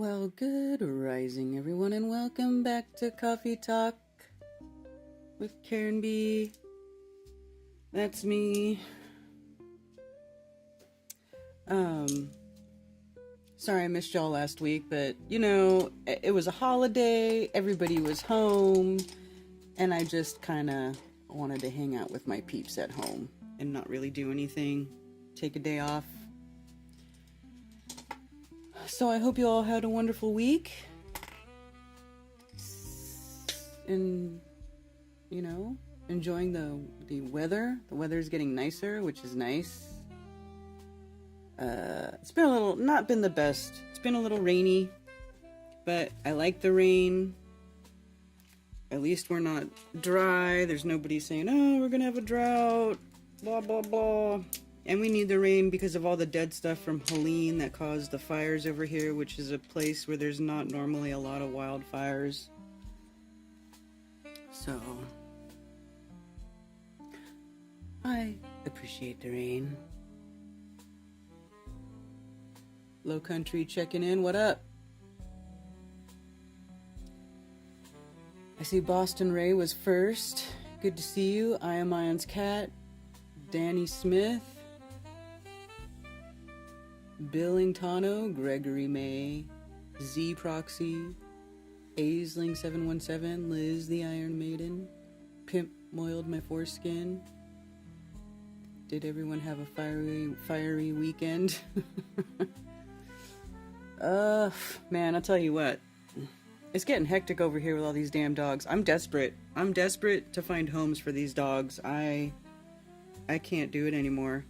Well, good rising, everyone, and welcome back to Coffee Talk with Karen B. That's me. Sorry I missed y'all last week, but it was a holiday, everybody was home, and I just kind of wanted to hang out with my peeps at home and not really do anything, take a day off. So I hope you all had a wonderful week. And, enjoying the weather. The weather is getting nicer, which is nice. It's been not been the best. It's been a little rainy, but I like the rain. At least we're not dry. There's nobody saying, oh, we're gonna have a drought, blah, blah, blah. And we need the rain because of all the dead stuff from Helene that caused the fires over here, which is a place where there's not normally a lot of wildfires. So, I appreciate the rain. Low Country checking in, what up? I see Boston Ray was first. Good to see you. I am Ion's cat. Danny Smith. Billingtano, Gregory May, Z Proxy, Aisling 717, Liz the Iron Maiden, Pimp Moiled My Foreskin. Did everyone have a fiery weekend? Man, I'll tell you what. It's getting hectic over here with all these damn dogs. I'm desperate. I'm desperate to find homes for these dogs. I can't do it anymore.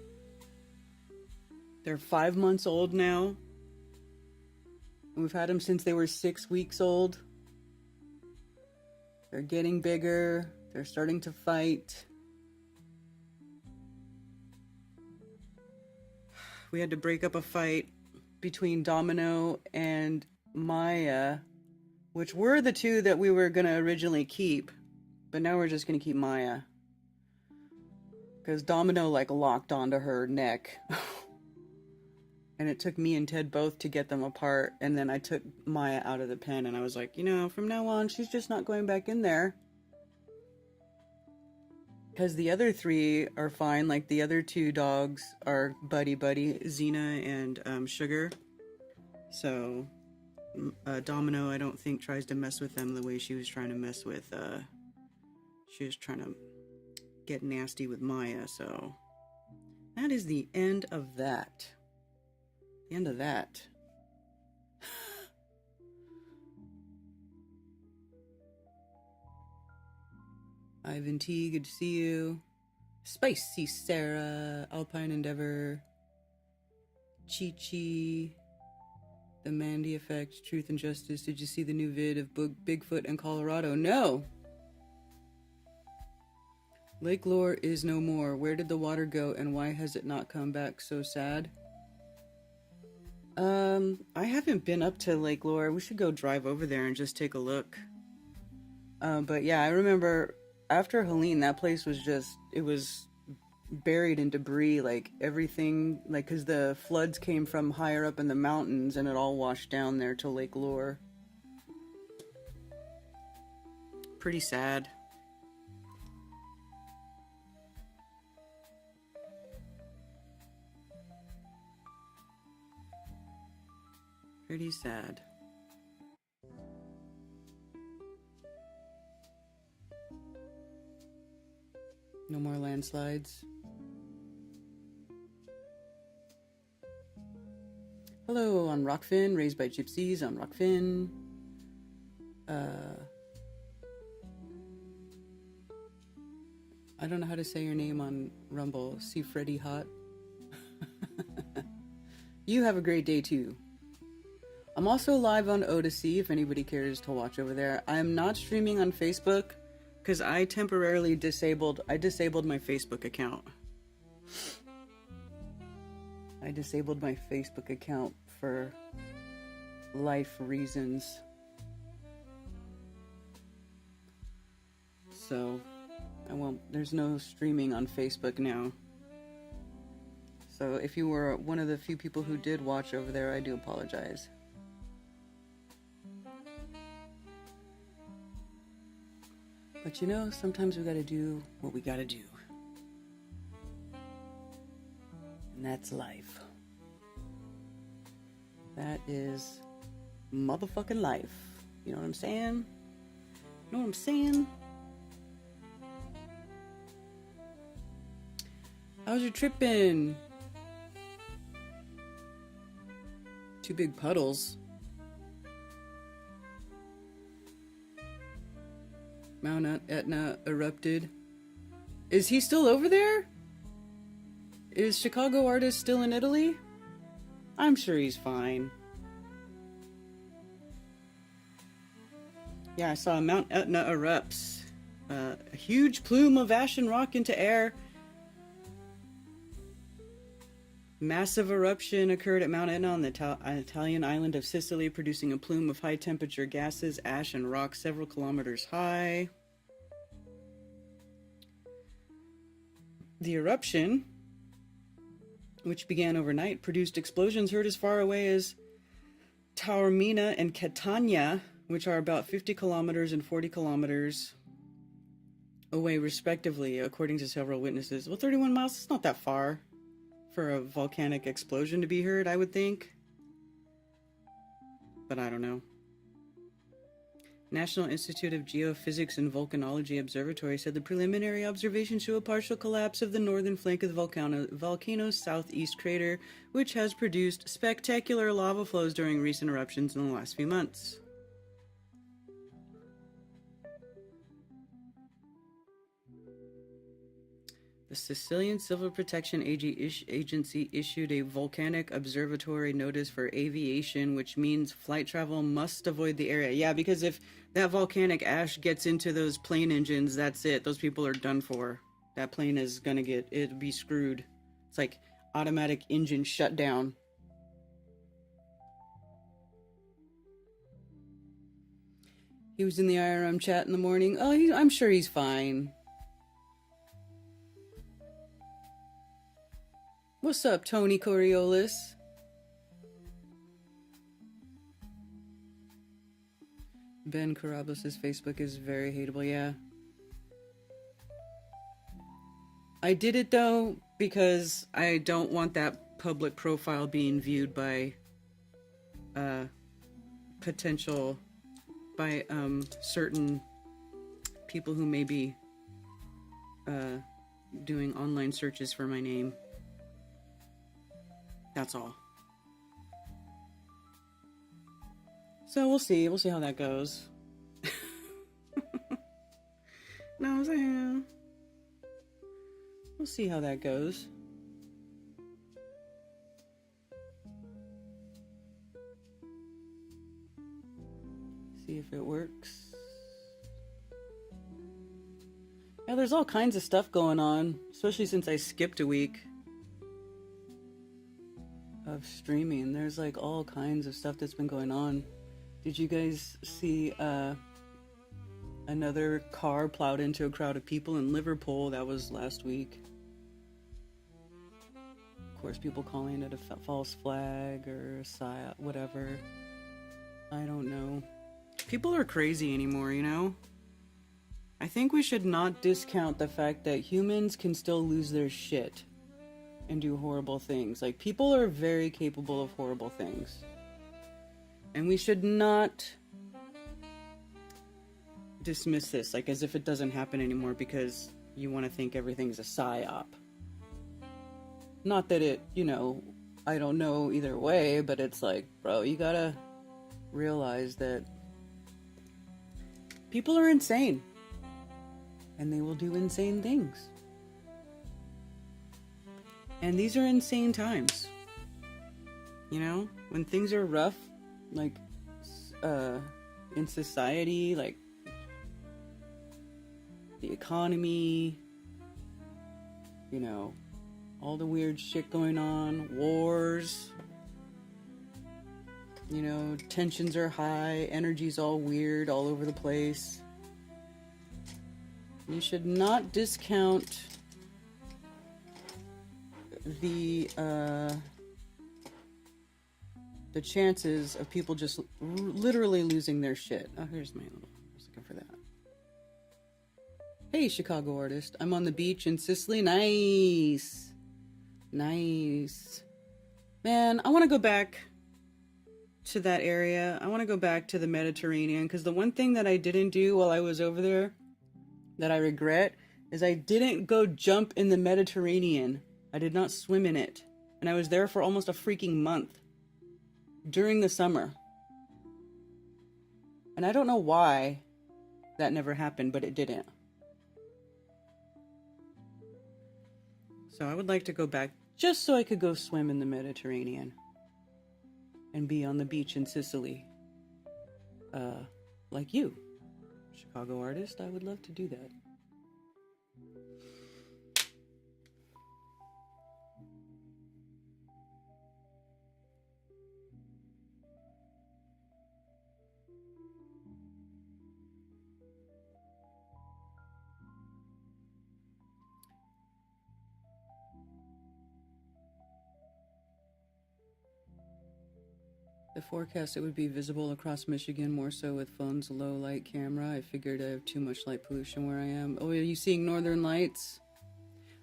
They're 5 months old now. And we've had them since they were 6 weeks old. They're getting bigger. They're starting to fight. We had to break up a fight between Domino and Maya, which were the two that we were going to originally keep. But now we're just going to keep Maya. Because Domino, locked onto her neck. And it took me and Ted both to get them apart. And then I took Maya out of the pen. And I was like, from now on, she's just not going back in there. Because the other three are fine. Like, the other two dogs are buddy-buddy. Xena and Sugar. So, Domino, I don't think, tries to mess with them the way she was trying to mess with... she was trying to get nasty with Maya. So, that is the end of that. End of that. Ivan T, good to see you. Spicy Sarah, Alpine Endeavor, Chi Chi, The Mandy Effect, Truth and Justice. Did you see the new vid of Bigfoot in Colorado? No! Lake Lore is no more. Where did the water go and why has it not come back? So sad. I haven't been up to Lake Lore. We should go drive over there and just take a look. But yeah, I remember after Helene, that place was it was buried in debris, everything, cause the floods came from higher up in the mountains and it all washed down there to Lake Lore. Pretty sad. Pretty sad. No more landslides. Hello, on Rockfin, raised by gypsies on Rockfin. I don't know how to say your name on Rumble. See Freddy Hot. You have a great day too. I'm also live on Odyssey if anybody cares to watch over there. I'm not streaming on Facebook because I temporarily disabled my Facebook account. I disabled my Facebook account for life reasons. So there's no streaming on Facebook now. So if you were one of the few people who did watch over there, I do apologize. But you know, sometimes we gotta do what we gotta do. And that's life. That is motherfucking life. You know what I'm saying? You know what I'm saying? How's your trip been? Two big puddles. Mount Etna erupted. Is he still over there? Is Chicago Artist still in Italy? I'm sure he's fine. Yeah, I saw Mount Etna erupts. A huge plume of ash and rock into air. Massive eruption occurred at Mount Etna on the Italian island of Sicily, producing a plume of high-temperature gases, ash, and rock several kilometers high. The eruption, which began overnight, produced explosions heard as far away as Taormina and Catania, which are about 50 kilometers and 40 kilometers away, respectively, according to several witnesses. Well, 31 miles is not that far for a volcanic explosion to be heard, I would think. But I don't know. National Institute of Geophysics and Volcanology Observatory said the preliminary observations show a partial collapse of the northern flank of the volcano's southeast crater, which has produced spectacular lava flows during recent eruptions in the last few months. The Sicilian Civil Protection Agency issued a volcanic observatory notice for aviation, which means flight travel must avoid the area. Yeah, because if that volcanic ash gets into those plane engines, that's it. Those people are done for. That plane is gonna it'll be screwed. It's like automatic engine shutdown. He was in the IRM chat in the morning. Oh, I'm sure he's fine. What's up, Tony Coriolis? Ben Carabas' Facebook is very hateable, yeah. I did it, though, because I don't want that public profile being viewed by certain people who may be doing online searches for my name. That's all. So we'll see. We'll see how that goes. No, I'm saying we'll see how that goes. See if it works. Yeah, there's all kinds of stuff going on, especially since I skipped a week of streaming. There's like all kinds of stuff that's been going on. Did you guys see another car plowed into a crowd of people in Liverpool? That was last week. Of course, people calling it a false flag or a psyop, whatever. I don't know. People are crazy anymore, you know? I think we should not discount the fact that humans can still lose their shit and do horrible things. Like, people are very capable of horrible things. And we should not dismiss this, like, as if it doesn't happen anymore because you want to think everything's a psyop. Not that it, you know, I don't know either way, but it's like, bro, you gotta realize that people are insane. And they will do insane things. And these are insane times. You know, when things are rough, like, in society, like, the economy, you know, all the weird shit going on, wars, you know, tensions are high, energy's all weird, all over the place. You should not discount the chances of people just literally losing their shit. Oh, here's my little, I was looking for that. Hey, Chicago artist. I'm on the beach in Sicily. Nice. Nice. Man, I want to go back to that area. I want to go back to the Mediterranean, because the one thing that I didn't do while I was over there that I regret is I didn't go jump in the Mediterranean. I did not swim in it. And I was there for almost a freaking month during the summer. And I don't know why that never happened, but it didn't. So I would like to go back just so I could go swim in the Mediterranean and be on the beach in Sicily. Like you, Chicago artist, I would love to do that. The forecast, it would be visible across Michigan, more so with phone's low light camera. I figured I have too much light pollution where I am. Oh, are you seeing northern lights?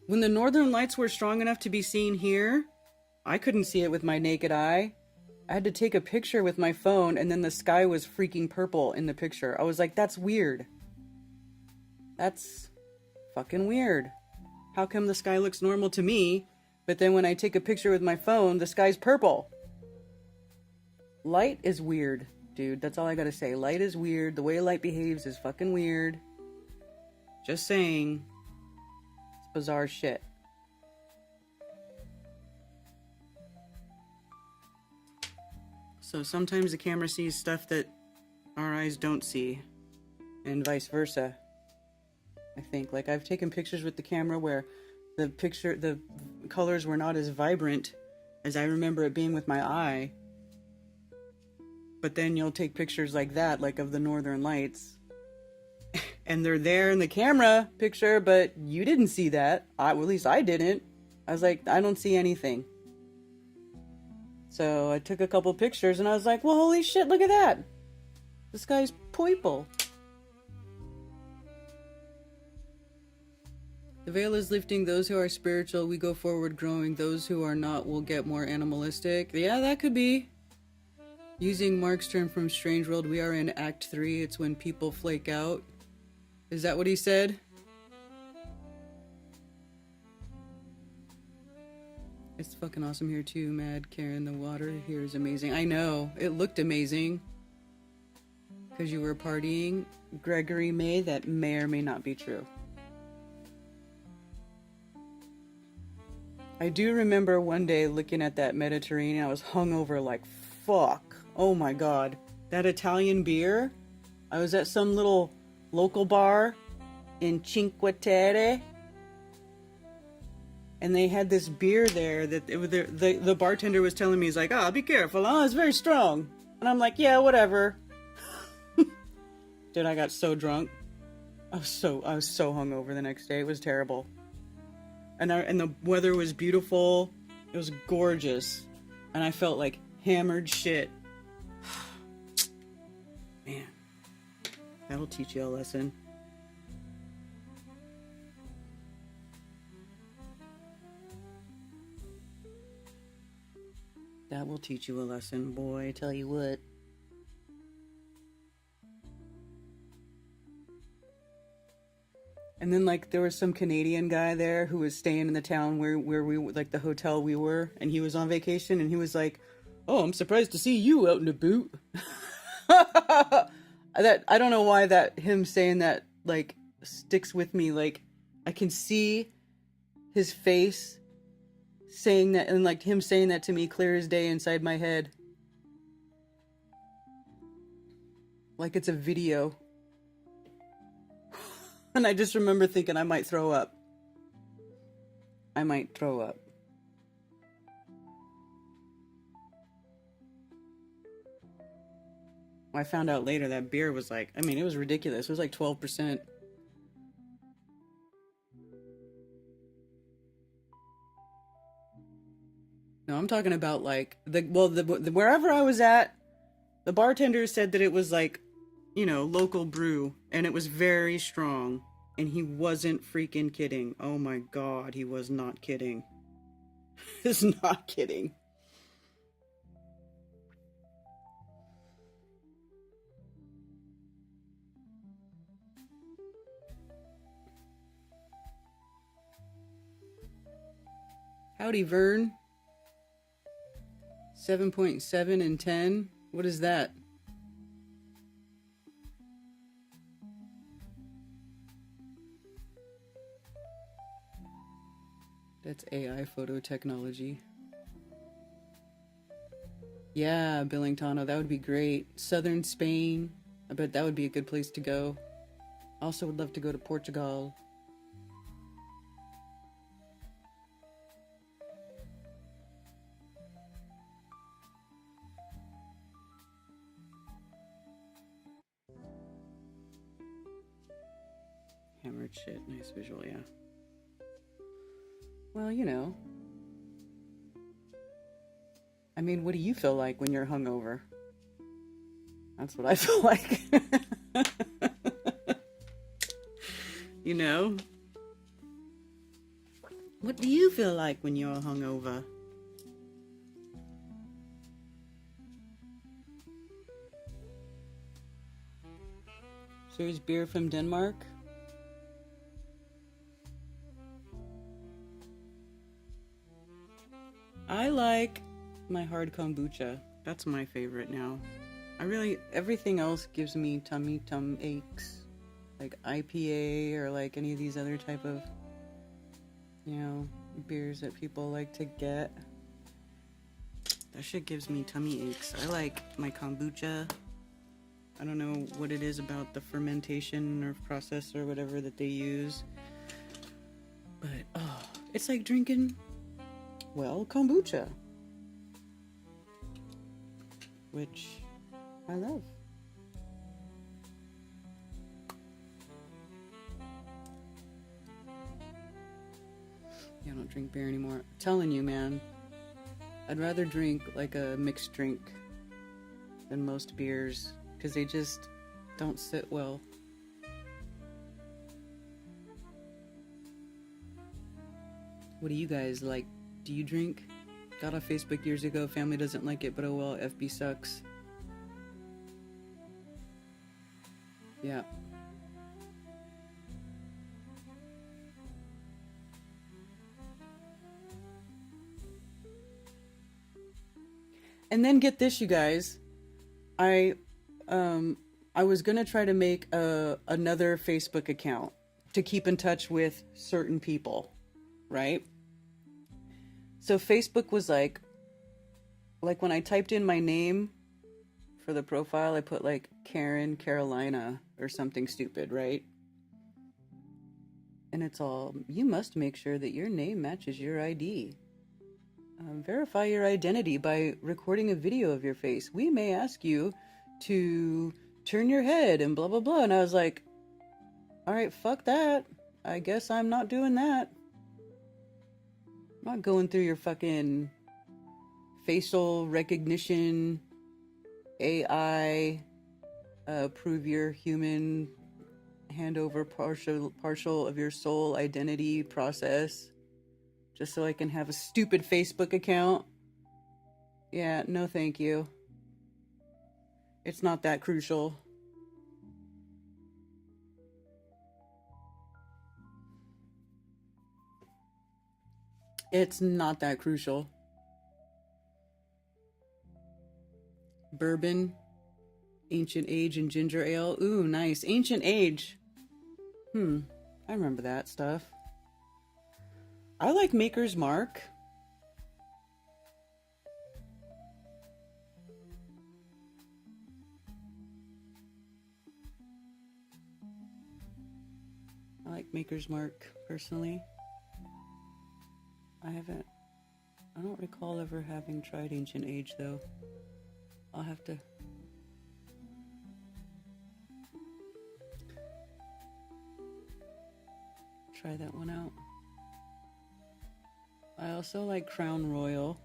When the northern lights were strong enough to be seen here, I couldn't see it with my naked eye. I had to take a picture with my phone, and then the sky was freaking purple in the picture. I was like, that's weird. That's fucking weird. How come the sky looks normal to me, but then when I take a picture with my phone, the sky's purple? Light is weird, dude. That's all I gotta say. Light is weird. The way light behaves is fucking weird. Just saying. It's bizarre shit. So sometimes the camera sees stuff that our eyes don't see, and vice versa. I think, like, I've taken pictures with the camera where the colors were not as vibrant as I remember it being with my eye. But then you'll take pictures like that, like of the northern lights, and they're there in the camera picture, but you didn't see that. Well, at least I didn't. I was like, I don't see anything. So I took a couple pictures and I was like, well, holy shit, look at that. The sky's purple. The veil is lifting. Those who are spiritual, we go forward growing. Those who are not will get more animalistic. Yeah, that could be. Using Mark's term from Strange World, we are in Act 3. It's when people flake out. Is that what he said? It's fucking awesome here too, Mad Karen. The water here is amazing. I know. It looked amazing. Because you were partying. Gregory May, that may or may not be true. I do remember one day looking at that Mediterranean. I was hungover like fuck. Oh my god. That Italian beer. I was at some little local bar in Cinque Terre. And they had this beer there that the bartender was telling me, he's like, be careful, it's very strong. And I'm like, yeah, whatever. Dude, I got so drunk. I was so hungover the next day. It was terrible. And the weather was beautiful. It was gorgeous. And I felt like hammered shit. Man, that'll teach you a lesson. That will teach you a lesson, boy, I tell you what. And then, like, there was some Canadian guy there who was staying in the town where we, like, the hotel we were, and he was on vacation, and he was like, oh, I'm surprised to see you out in a boot. That, I don't know why that, him saying that, like, sticks with me. Like, I can see his face saying that, and, like, him saying that to me clear as day inside my head. Like it's a video. And I just remember thinking I might throw up. I might throw up. I found out later that beer was like, I mean, it was ridiculous. It was like 12%. No, I'm talking about like, wherever I was at, the bartender said that it was like, you know, local brew, and it was very strong. And he wasn't freaking kidding. Oh my god, he was not kidding. He's not kidding. Howdy, Vern. 7.7 and 10. What is that? That's AI photo technology. Yeah, Billingtano, that would be great. Southern Spain. I bet that would be a good place to go. Also would love to go to Portugal. Hammered shit. Nice visual, yeah. Well, you know. I mean, what do you feel like when you're hungover? That's what I feel like. You know? What do you feel like when you're hungover? So here's beer from Denmark. I like my hard kombucha. That's my favorite now. Everything else gives me tummy aches. Like IPA or like any of these other type of, beers that people like to get. That shit gives me tummy aches. I like my kombucha. I don't know what it is about the fermentation or process or whatever that they use. But, it's like drinking, kombucha. Which I love. Yeah, I don't drink beer anymore. I'm telling you, man. I'd rather drink like a mixed drink than most beers because they just don't sit well. What do you guys like? Do you drink? Got off Facebook years ago. Family doesn't like it, but oh well. FB sucks. Yeah. And then get this, you guys. I was gonna try to make another Facebook account to keep in touch with certain people, right? So Facebook was like when I typed in my name for the profile, I put like Karen Carolina or something stupid, right? And it's all, you must make sure that your name matches your ID. Verify your identity by recording a video of your face. We may ask you to turn your head and blah, blah, blah. And I was like, all right, fuck that. I guess I'm not doing that. I'm not going through your fucking facial recognition, AI, prove you're human, hand over partial of your soul identity process. Just so I can have a stupid Facebook account. Yeah, no thank you. It's not that crucial. It's not that crucial. Bourbon, Ancient Age, and ginger ale. Ooh, nice. Ancient Age. I remember that stuff. I like Maker's Mark. I like Maker's Mark, personally. I don't recall ever having tried Ancient Age, though. I'll have to... try that one out. I also like Crown Royal.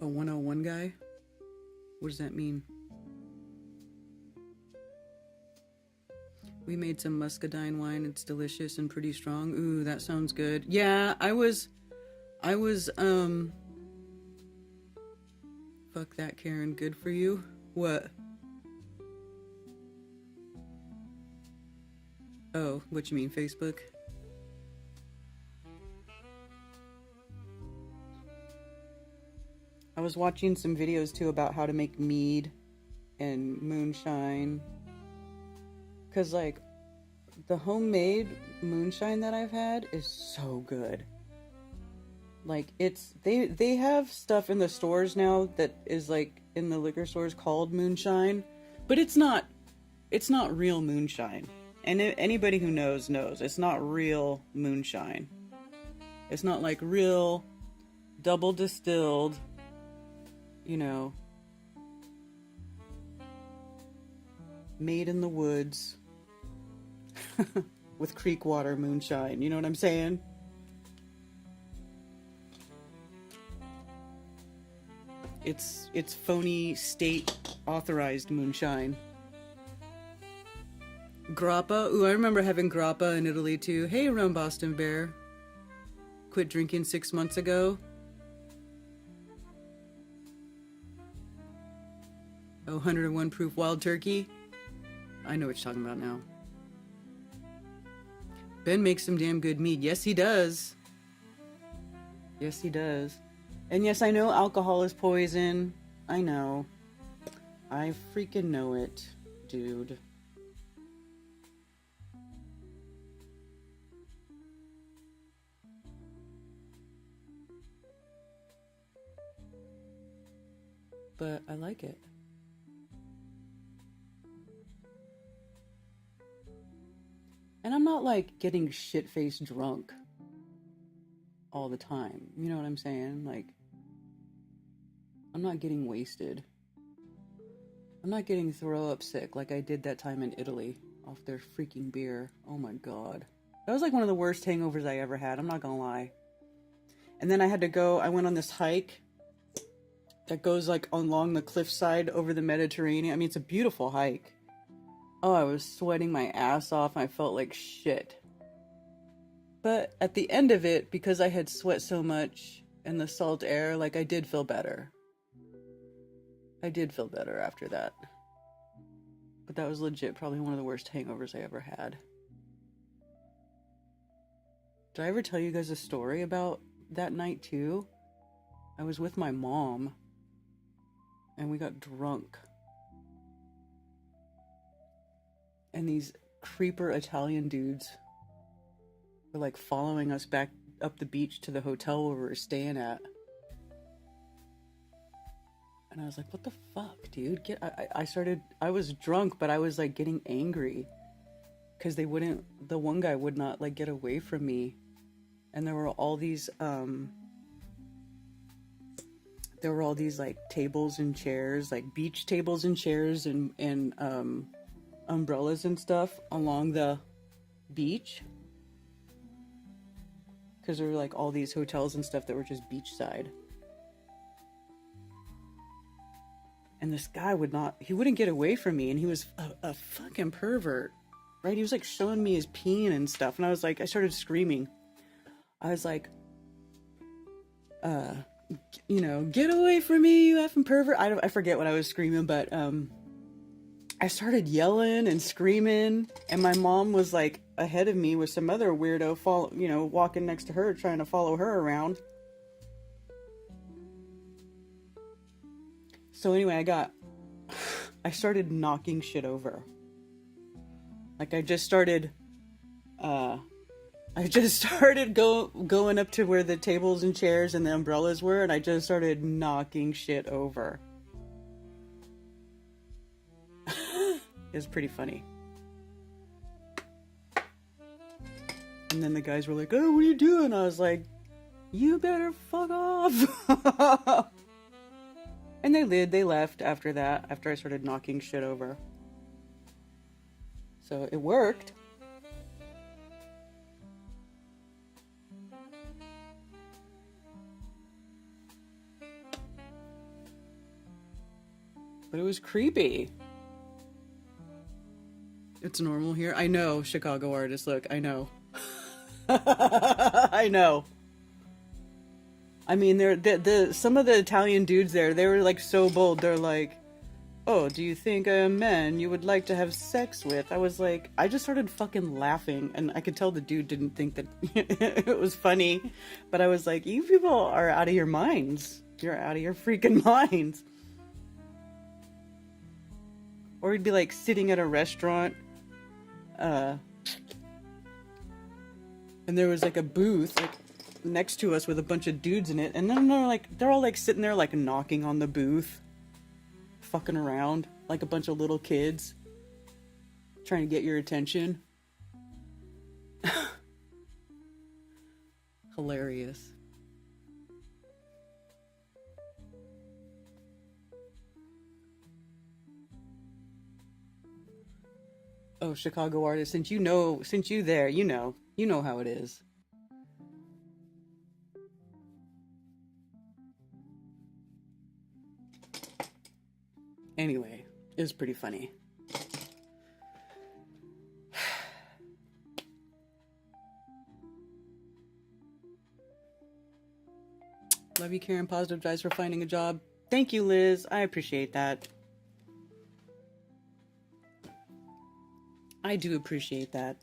A 101 guy? What does that mean? We made some muscadine wine. It's delicious and pretty strong. Ooh, that sounds good. Yeah, I was, fuck that, Karen. Good for you. What? Oh, what you mean, Facebook? I was watching some videos too about how to make mead and moonshine. Cause like the homemade moonshine that I've had is so good. Like it's they have stuff in the stores now that is like in the liquor stores called moonshine, but it's not real moonshine. And anybody who knows it's not real moonshine. It's not like real double distilled, you know, made in the woods with creek water moonshine. You know what I'm saying? It's phony state authorized moonshine. Grappa. Ooh, I remember having grappa in Italy too. Hey, Rum Boston Bear. Quit drinking 6 months ago. Oh, 101 proof wild turkey. I know what you're talking about now. Ben makes some damn good mead. Yes, he does. Yes, he does. And yes, I know alcohol is poison. I know. I freaking know it, dude. But I like it. And I'm not like getting shit-faced drunk all the time. You know what I'm saying? Like, I'm not getting wasted. I'm not getting throw up sick like I did that time in Italy off their freaking beer. Oh my god. That was like one of the worst hangovers I ever had. I'm not gonna lie. And then I went on this hike that goes like along the cliffside over the Mediterranean. I mean, it's a beautiful hike. Oh, I was sweating my ass off and I felt like shit. But at the end of it, because I had sweat so much in the salt air, like I did feel better. I did feel better after that. But that was legit probably one of the worst hangovers I ever had. Did I ever tell you guys a story about that night too? I was with my mom and we got drunk. And these creeper Italian dudes were like following us back up the beach to the hotel where we were staying at. And I was like, what the fuck, dude? I was drunk, but I was like getting angry. Because the one guy would not like get away from me. And there were all these like tables and chairs, like beach tables and chairs and umbrellas and stuff along the beach. Because there were like all these hotels and stuff that were just beachside. And this guy wouldn't get away from me, and he was a fucking pervert, right? He was like showing me his peen and stuff, and I started screaming. I was like, get away from me, you effing pervert. I forget what I was screaming, but I started yelling and screaming, and my mom was like ahead of me with some other weirdo walking next to her, trying to follow her around. So anyway, I started knocking shit over. Like I just started going up to where the tables and chairs and the umbrellas were, and I just started knocking shit over. It was pretty funny. And then the guys were like, oh, what are you doing? I was like, you better fuck off. And they left after that, after I started knocking shit over. So it worked. But it was creepy. It's normal here. I know, Chicago artists. Look, I know. I know. I mean, some of the Italian dudes there, they were like so bold. They're like, "Oh, do you think a man you would like to have sex with?" I was like, I just started fucking laughing, and I could tell the dude didn't think that it was funny. But I was like, you people are out of your minds. You're out of your freaking minds. Or he'd be like sitting at a restaurant, and there was like a booth like next to us with a bunch of dudes in it, and then they're all like sitting there like knocking on the booth, fucking around like a bunch of little kids trying to get your attention. Hilarious. Oh, Chicago artist, since you there, you know how it is. Anyway, it was pretty funny. Love you, Karen. Positive vibes for finding a job. Thank you, Liz. I appreciate that. I do appreciate that.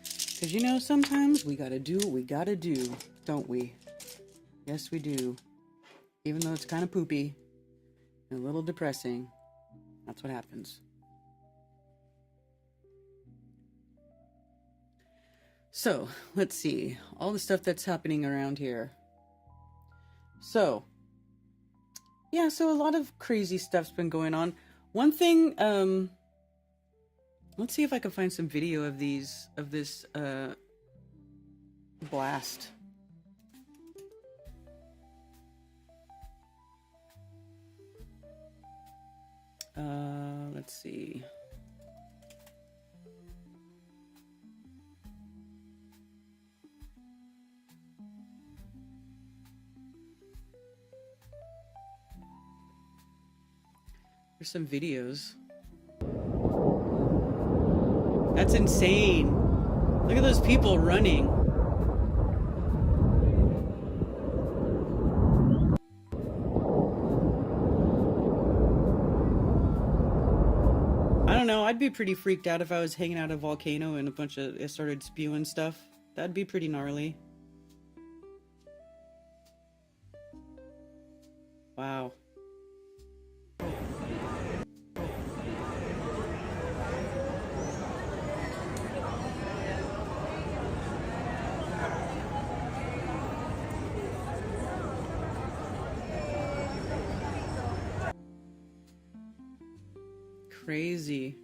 Because, you know, sometimes we gotta do what we gotta do, don't we? Yes, we do. Even though it's kind of poopy and a little depressing, that's what happens. So, let's see. All the stuff that's happening around here. So, yeah, so a lot of crazy stuff's been going on. One thing, let's see if I can find some video of this blast. Let's see. There's some videos. That's insane. Look at those people running. I don't know, I'd be pretty freaked out if I was hanging out at a volcano and it started spewing stuff. That'd be pretty gnarly. Wow. Crazy.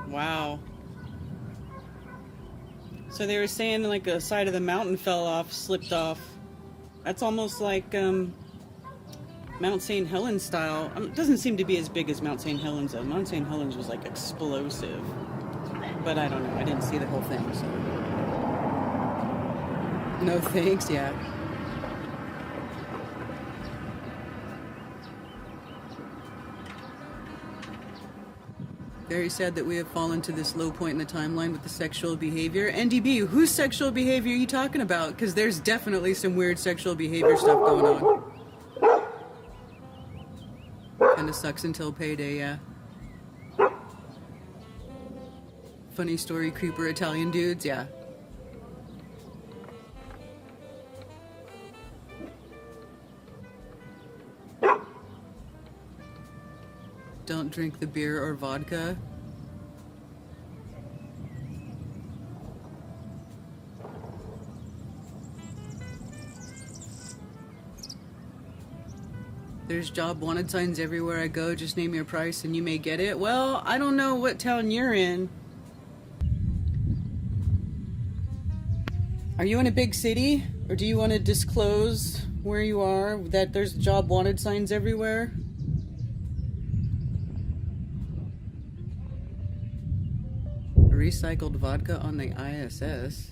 Wow. So they were saying like a side of the mountain slipped off. That's almost like Mount St. Helens style. It doesn't seem to be as big as Mount St. Helens though. Mount St. Helens was like explosive. But I don't know. I didn't see the whole thing, so. No thanks, yeah. Very sad that we have fallen to this low point in the timeline with the sexual behavior. NDB, whose sexual behavior are you talking about? Because there's definitely some weird sexual behavior stuff going on. Kinda sucks until payday, yeah. Funny story, creeper Italian dudes, yeah. Don't drink the beer or vodka. There's job wanted signs everywhere I go. Just name your price and you may get it. Well, I don't know what town you're in. Are you in a big city? Or do you want to disclose where you are, that there's job wanted signs everywhere? Recycled vodka on the ISS.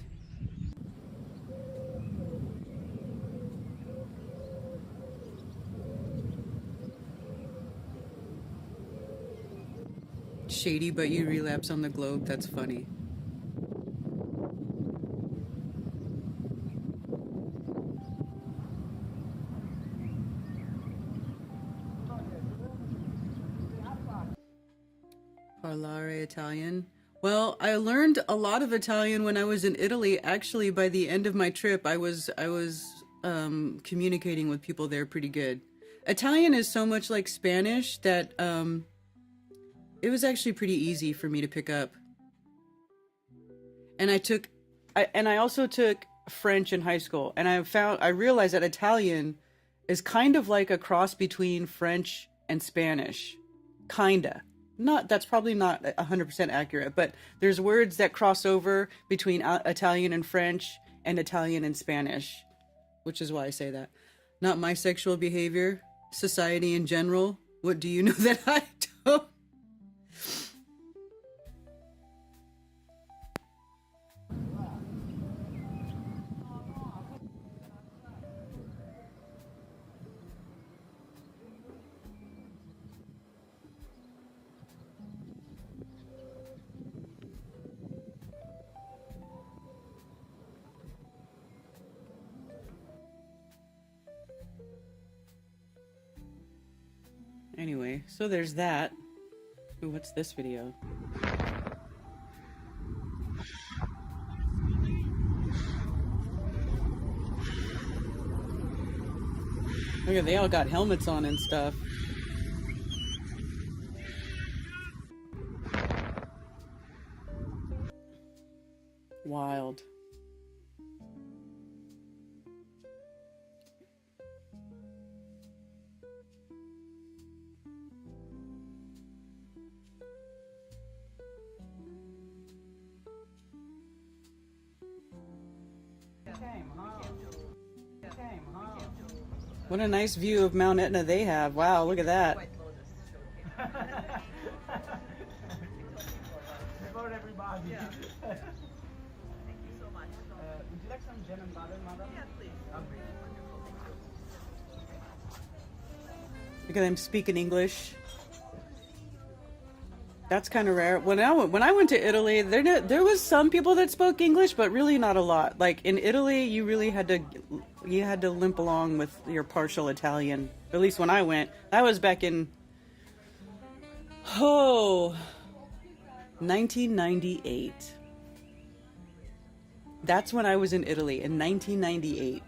Shady, but you relapse on the globe. That's funny. Parlare Italian. Well, I learned a lot of Italian when I was in Italy. Actually, by the end of my trip, I was communicating with people there pretty good. Italian is so much like Spanish that it was actually pretty easy for me to pick up. And I also took French in high school, and I realized that Italian is kind of like a cross between French and Spanish. Kinda. That's probably not 100% accurate, but there's words that cross over between Italian and French and Italian and Spanish, which is why I say that. Not my sexual behavior, society in general. What do you know that I don't? Anyway, so there's that. Ooh, what's this video? Look at, they all got helmets on and stuff. Wild. What a nice view of Mount Etna they have. Wow, look at that. Everybody. Yeah. Thank you so much. Would you like some gin and butter, madam? Yeah, please. Look at them speaking English. That's kind of rare. When I went to Italy, there was some people that spoke English, but really not a lot. Like in Italy, you really had to limp along with your partial Italian. At least when I went, that was back in 1998. That's when I was in Italy, in 1998.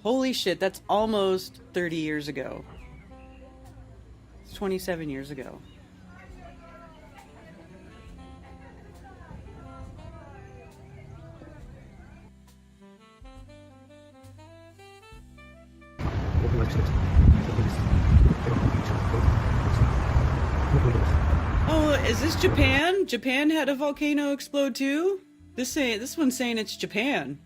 Holy shit, that's almost 30 years ago. It's 27 years ago. Oh, is this Japan? Japan had a volcano explode too? This one's saying it's Japan.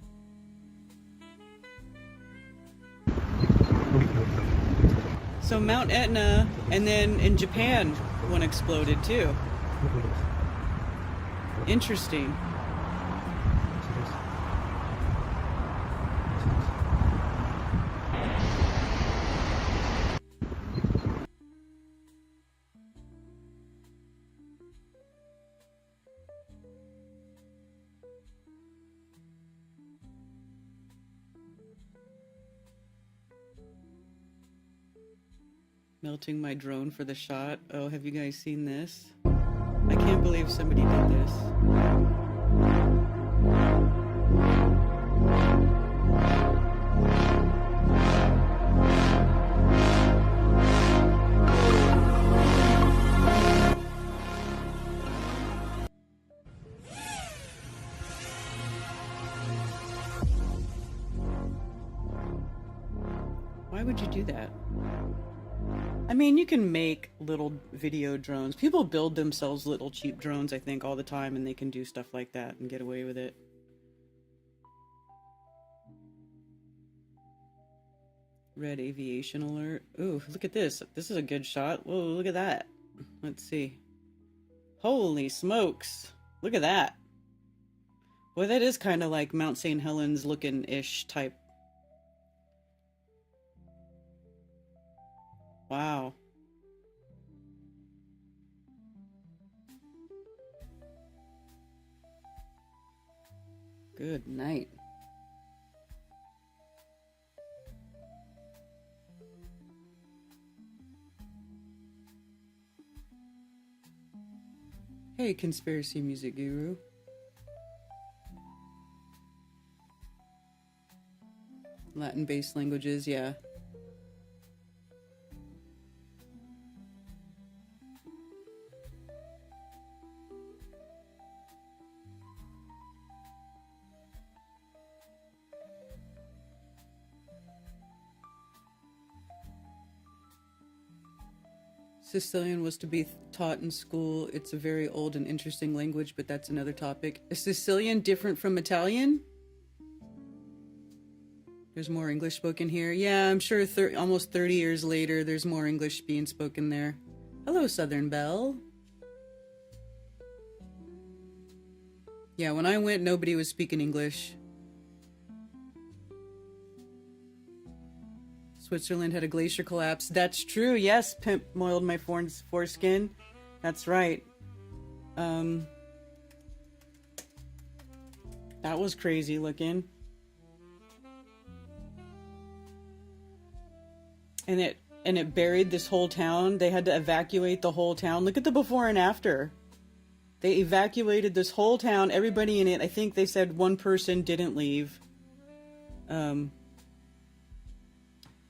So Mount Etna, and then in Japan, one exploded too. Interesting. Melting my drone for the shot. Oh, have you guys seen this? I can't believe somebody did this. Why would you do that? I mean, you can make little video drones. People build themselves little cheap drones, I think, all the time, and they can do stuff like that and get away with it. Red aviation alert. Ooh, look at this. This is a good shot. Whoa, look at that. Let's see. Holy smokes. Look at that. Boy, that is kind of like Mount St. Helens looking-ish type. Wow. Good night. Hey, conspiracy music guru. Latin-based languages, yeah. Sicilian was to be taught in school. It's a very old and interesting language, but that's another topic. Is Sicilian different from Italian? There's more English spoken here. Yeah, I'm sure almost 30 years later, there's more English being spoken there. Hello, Southern Belle. Yeah, when I went, nobody was speaking English. Switzerland had a glacier collapse. That's true. Yes, pimp moiled my foreskin. That's right. That was crazy looking. And it buried this whole town. They had to evacuate the whole town. Look at the before and after. They evacuated this whole town, everybody in it. I think they said one person didn't leave.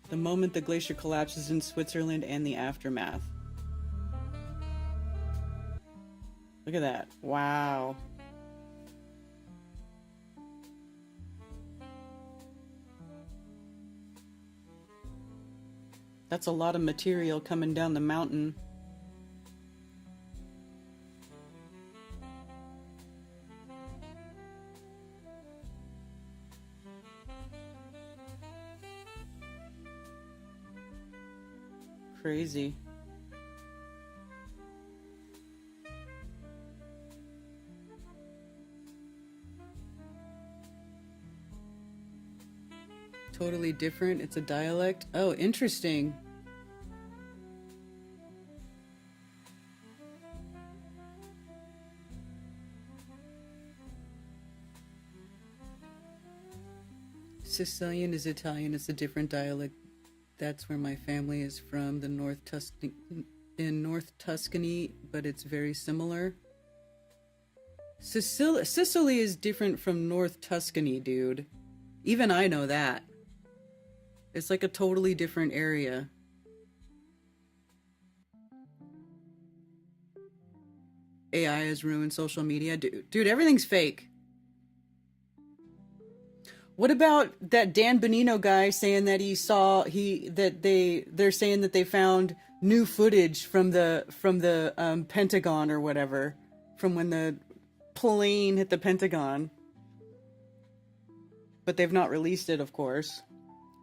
The moment the glacier collapses in Switzerland and the aftermath. Look at that. Wow. That's a lot of material coming down the mountain. Crazy. Totally different. It's a dialect. Oh, interesting. Sicilian is Italian. It's a different dialect. That's where my family is from, the North Tuscany, but it's very similar. Sicily is different from North Tuscany, dude. Even I know that. It's like a totally different area. AI has ruined social media. Dude, everything's fake. What about that Dan Benino guy saying that they're saying that they found new footage from the Pentagon or whatever, from when the plane hit the Pentagon, but they've not released it, of course.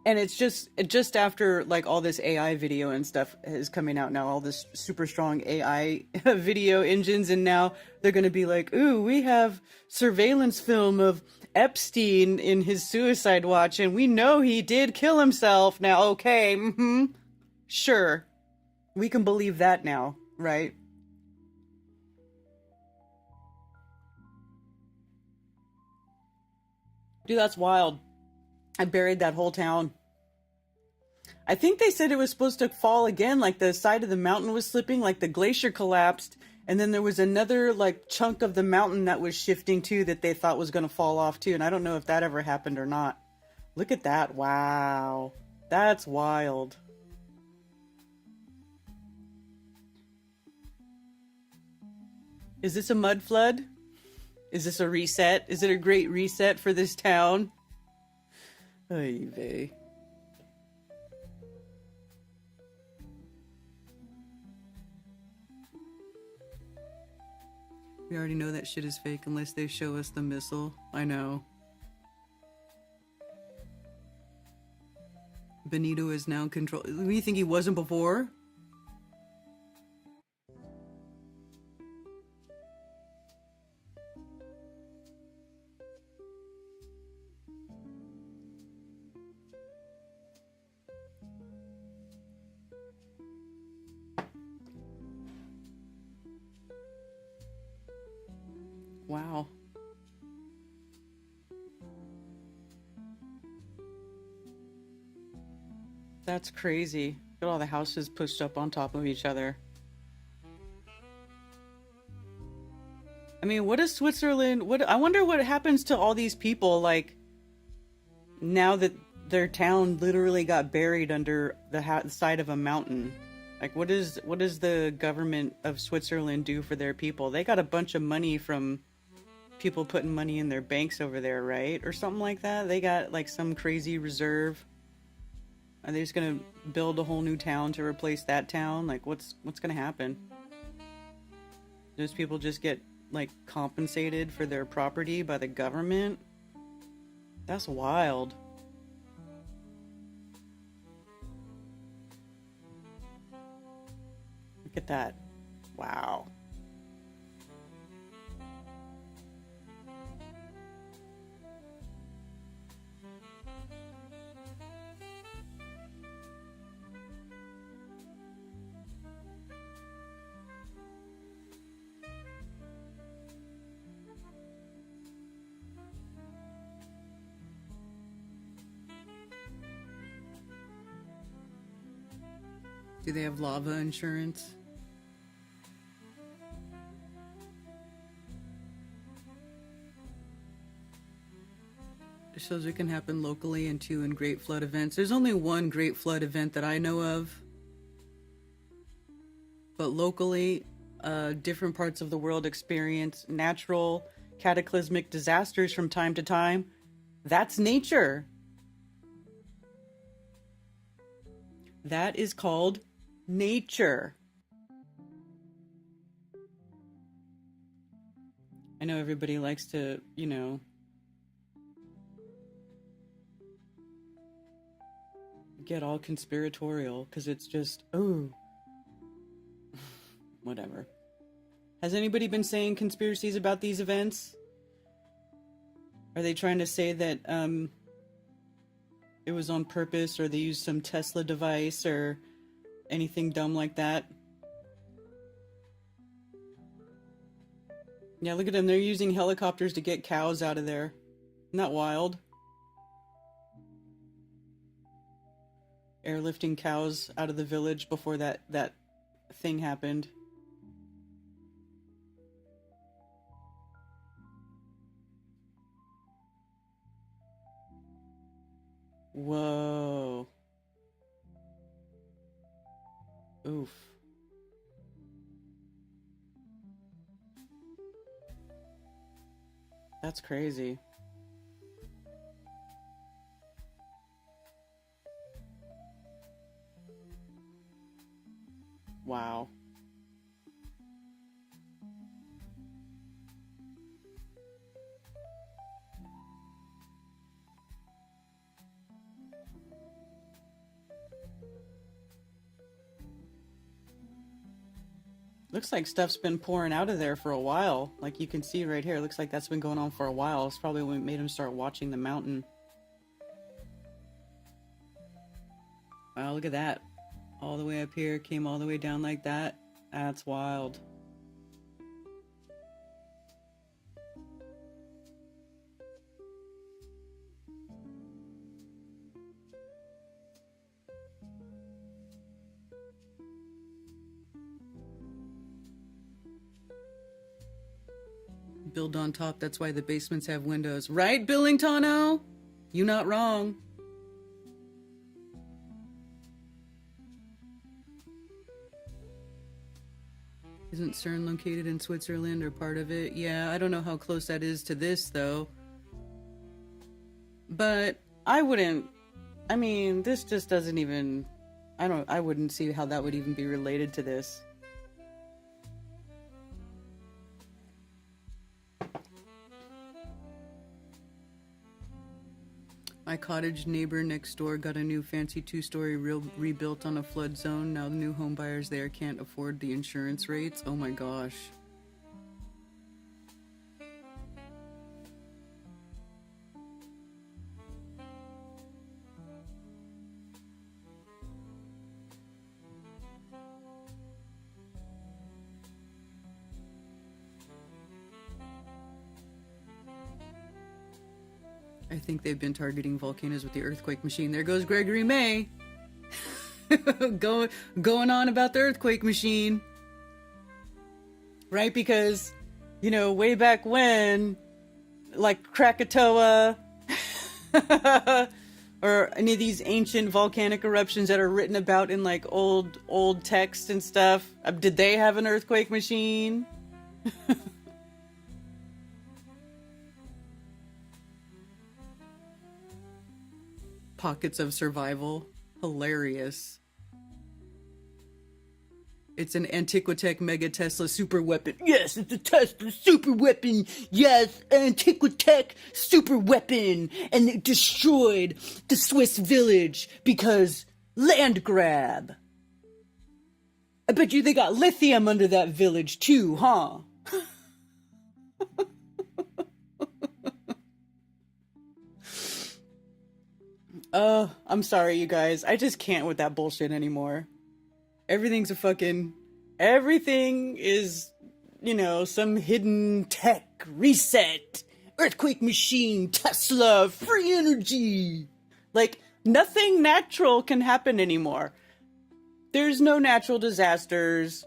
And it's just after like all this AI video and stuff is coming out now, all this super strong AI video engines, and now they're going to be like, ooh, we have surveillance film of Epstein in his suicide watch, and we know he did kill himself. Now, okay, sure, we can believe that now, right? Dude, that's wild. I buried that whole town. I think they said it was supposed to fall again, like the side of the mountain was slipping, like the glacier collapsed, and then there was another like chunk of the mountain that was shifting too that they thought was going to fall off too, and I don't know if that ever happened or not. Look at that. Wow. That's wild. Is this a mud flood? Is this a reset? Is it a great reset for this town? Oy vey. We already know that shit is fake unless they show us the missile. I know. Benito is now in control. What do you think he wasn't before? Wow. That's crazy. Look at all the houses pushed up on top of each other. I mean, what is Switzerland? I wonder what happens to all these people, like, now that their town literally got buried under the side of a mountain. Like, what does the government of Switzerland do for their people? They got a bunch of money from people putting money in their banks over there, right? Or something like that. They got, like, some crazy reserve. Are they just gonna build a whole new town to replace that town? Like, what's gonna happen? Those people just get, like, compensated for their property by the government? That's wild. Look at that. Wow. Do they have lava insurance? It shows it can happen locally and two in great flood events. There's only one great flood event that I know of. But locally, different parts of the world experience natural cataclysmic disasters from time to time. That's nature. That is called nature. I know everybody likes to, you know, get all conspiratorial because it's just, oh, whatever. Has anybody been saying conspiracies about these events? Are they trying to say that it was on purpose, or they used some Tesla device or anything dumb like that? Yeah, look at them. They're using helicopters to get cows out of there. Isn't that wild? Airlifting cows out of the village before that thing happened. Whoa. Oof. That's crazy. Wow. Looks like stuff's been pouring out of there for a while. Like you can see right here, it looks like that's been going on for a while. It's probably what made him start watching the mountain. Wow, look at that. All the way up here, came all the way down like that. That's wild. Build on top, that's why the basements have windows. Right, Billingtono? You not wrong. Isn't CERN located in Switzerland or part of it? Yeah, I don't know how close that is to this, though. But I wouldn't... I mean, this just doesn't even... I wouldn't see how that would even be related to this. My cottage neighbor next door got a new fancy 2-story rebuilt on a flood zone. Now the new home buyers there can't afford the insurance rates. Oh my gosh. I think they've been targeting volcanoes with the earthquake machine. There goes Gregory May. Going on about the earthquake machine. Right? Because, you know, way back when, like Krakatoa, or any of these ancient volcanic eruptions that are written about in like old texts and stuff, did they have an earthquake machine? Pockets of survival. Hilarious. It's an Antiquitech Mega Tesla super weapon. Yes, it's a Tesla super weapon. Yes, Antiquitech super weapon. And it destroyed the Swiss village because land grab. I bet you they got lithium under that village too, huh? I'm sorry, you guys. I just can't with that bullshit anymore. Everything is, you know, some hidden tech, reset, earthquake machine, Tesla, free energy. Like, nothing natural can happen anymore. There's no natural disasters.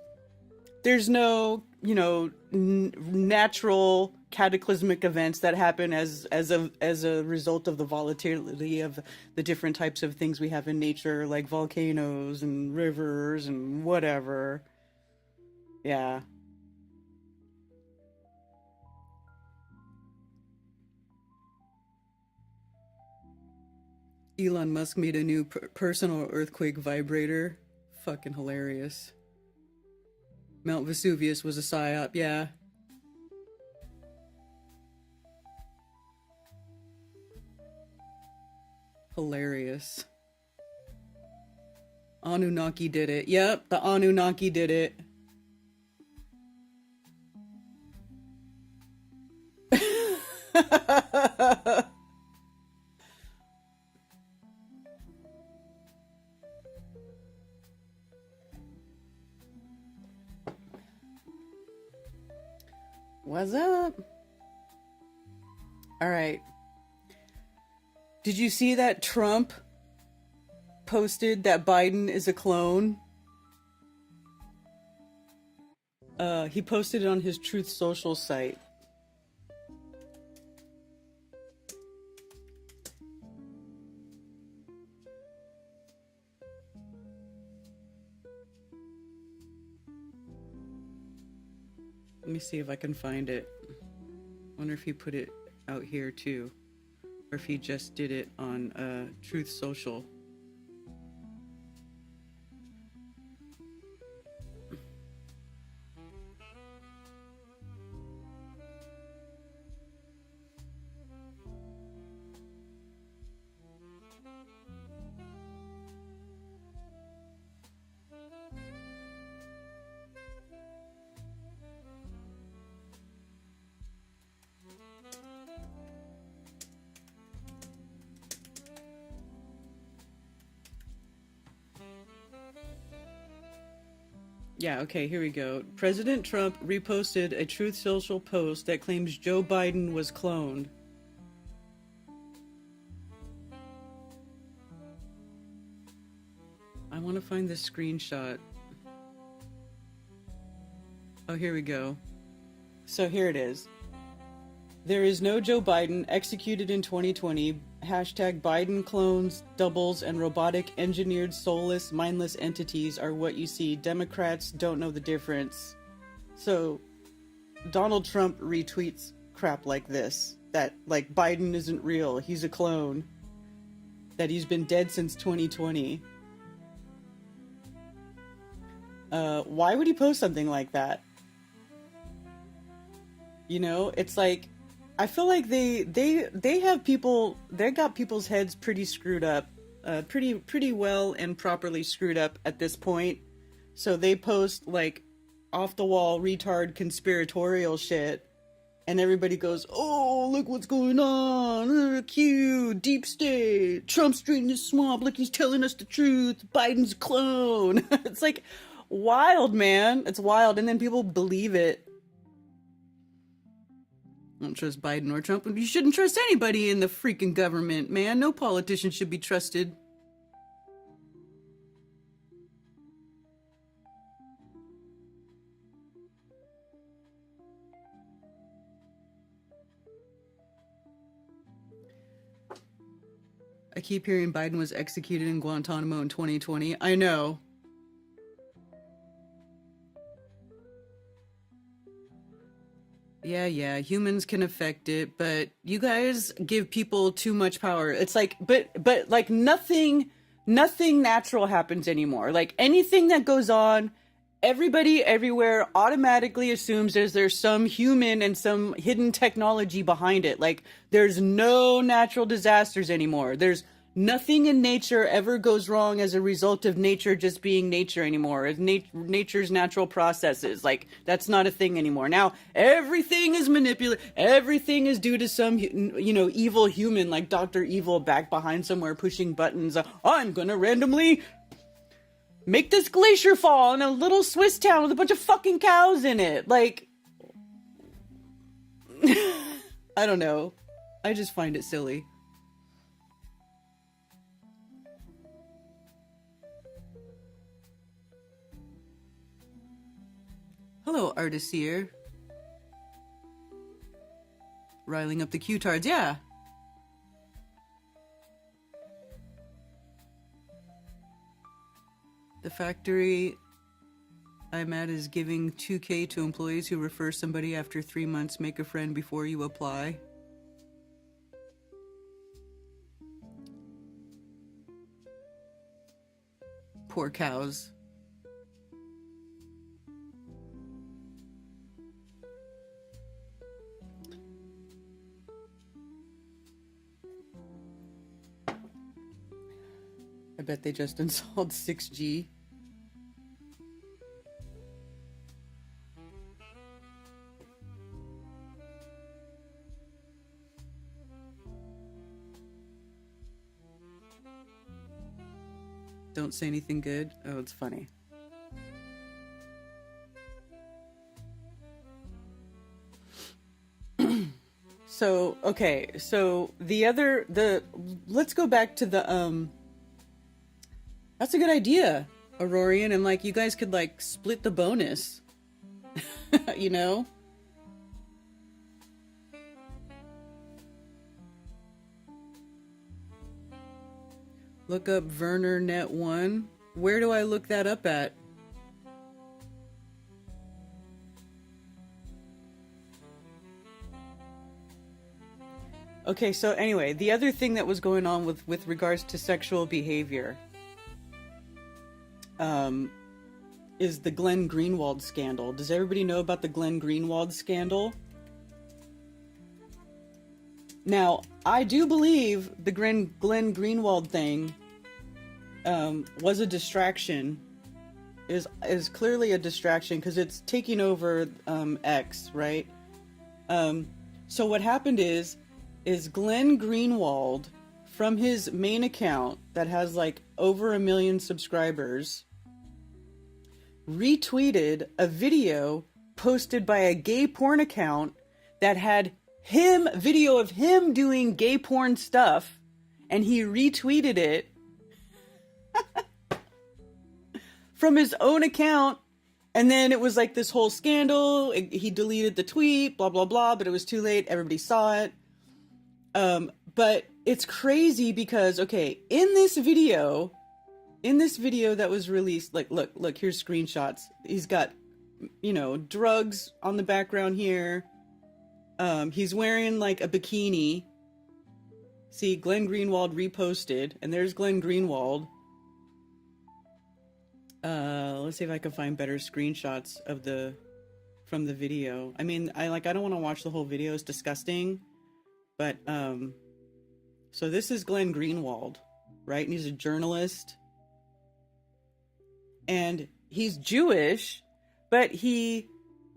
There's no, you know, natural cataclysmic events that happen as a result of the volatility of the different types of things we have in nature, like volcanoes and rivers and whatever. Yeah. Elon Musk made a new personal earthquake vibrator. Fucking hilarious. Mount Vesuvius was a psyop, yeah. Hilarious. Anunnaki did it. Yep, the Anunnaki did it. What's up? All right. Did you see that Trump posted that Biden is a clone? He posted it on his Truth Social site. Let me see if I can find it. Wonder if he put it out here too, or if he just did it on Truth Social. Yeah, okay, here we go. President Trump reposted a Truth Social post that claims Joe Biden was cloned. I want to find this screenshot. Oh, here we go. So here it is. There is no Joe Biden, executed in 2020. Hashtag Biden clones, doubles, and robotic engineered soulless, mindless entities are what you see. Democrats don't know the difference. So Donald Trump retweets crap like this. That, like, Biden isn't real. He's a clone. That he's been dead since 2020. Why would he post something like that? You know, it's like, I feel like they have people, they got people's heads pretty screwed up, pretty well and properly screwed up at this point. So they post like off the wall retard conspiratorial shit, and everybody goes, "Oh, look what's going on! Q, deep state, Trump's draining the swamp. Look, he's telling us the truth. Biden's a clone." It's like wild, man. It's wild, and then people believe it. I don't trust Biden or Trump. You shouldn't trust anybody in the freaking government, man. No politician should be trusted. I keep hearing Biden was executed in Guantanamo in 2020. I know. Yeah, humans can affect it, but you guys give people too much power. It's like, but like nothing natural happens anymore. Like anything that goes on, everybody everywhere automatically assumes there's some human and some hidden technology behind it. Like there's no natural disasters anymore. There's nothing in nature ever goes wrong as a result of nature just being nature anymore. It's nature's natural processes. Like that's not a thing anymore. Now everything is manipulated. Everything is due to some, evil human like Dr. Evil back behind somewhere pushing buttons. I'm gonna randomly make this glacier fall in a little Swiss town with a bunch of fucking cows in it. Like, I don't know. I just find it silly. Hello, Artisier. Riling up the Q-tards, yeah. The factory I'm at is giving $2,000 to employees who refer somebody after 3 months. Make a friend before you apply. Poor cows. I bet they just installed 6G. Don't say anything good. Oh, it's funny. So, okay. So let's go back to the, that's a good idea, Aurorian. And like, you guys could like split the bonus, you know? Look up Werner Net 1. Where do I look that up at? Okay, so anyway, the other thing that was going on with regards to sexual behavior is the Glenn Greenwald scandal. Does everybody know about the Glenn Greenwald scandal? Now, I do believe the Glenn Greenwald thing was a distraction. Is clearly a distraction because it's taking over X, right? So what happened is Glenn Greenwald, from his main account that has like over 1 million subscribers, retweeted a video posted by a gay porn account that had video of him doing gay porn stuff, and he retweeted it from his own account. And then it was like this whole scandal. He deleted the tweet, blah, blah, blah, but it was too late. Everybody saw it. But it's crazy because, okay, in this video that was released, like, look, here's screenshots. He's got, drugs on the background here. He's wearing like a bikini. See, Glenn Greenwald reposted, and there's Glenn Greenwald. Let's see if I can find better screenshots from the video. I mean, I don't want to watch the whole video. It's disgusting. But, so this is Glenn Greenwald, right? And he's a journalist. And he's Jewish, but he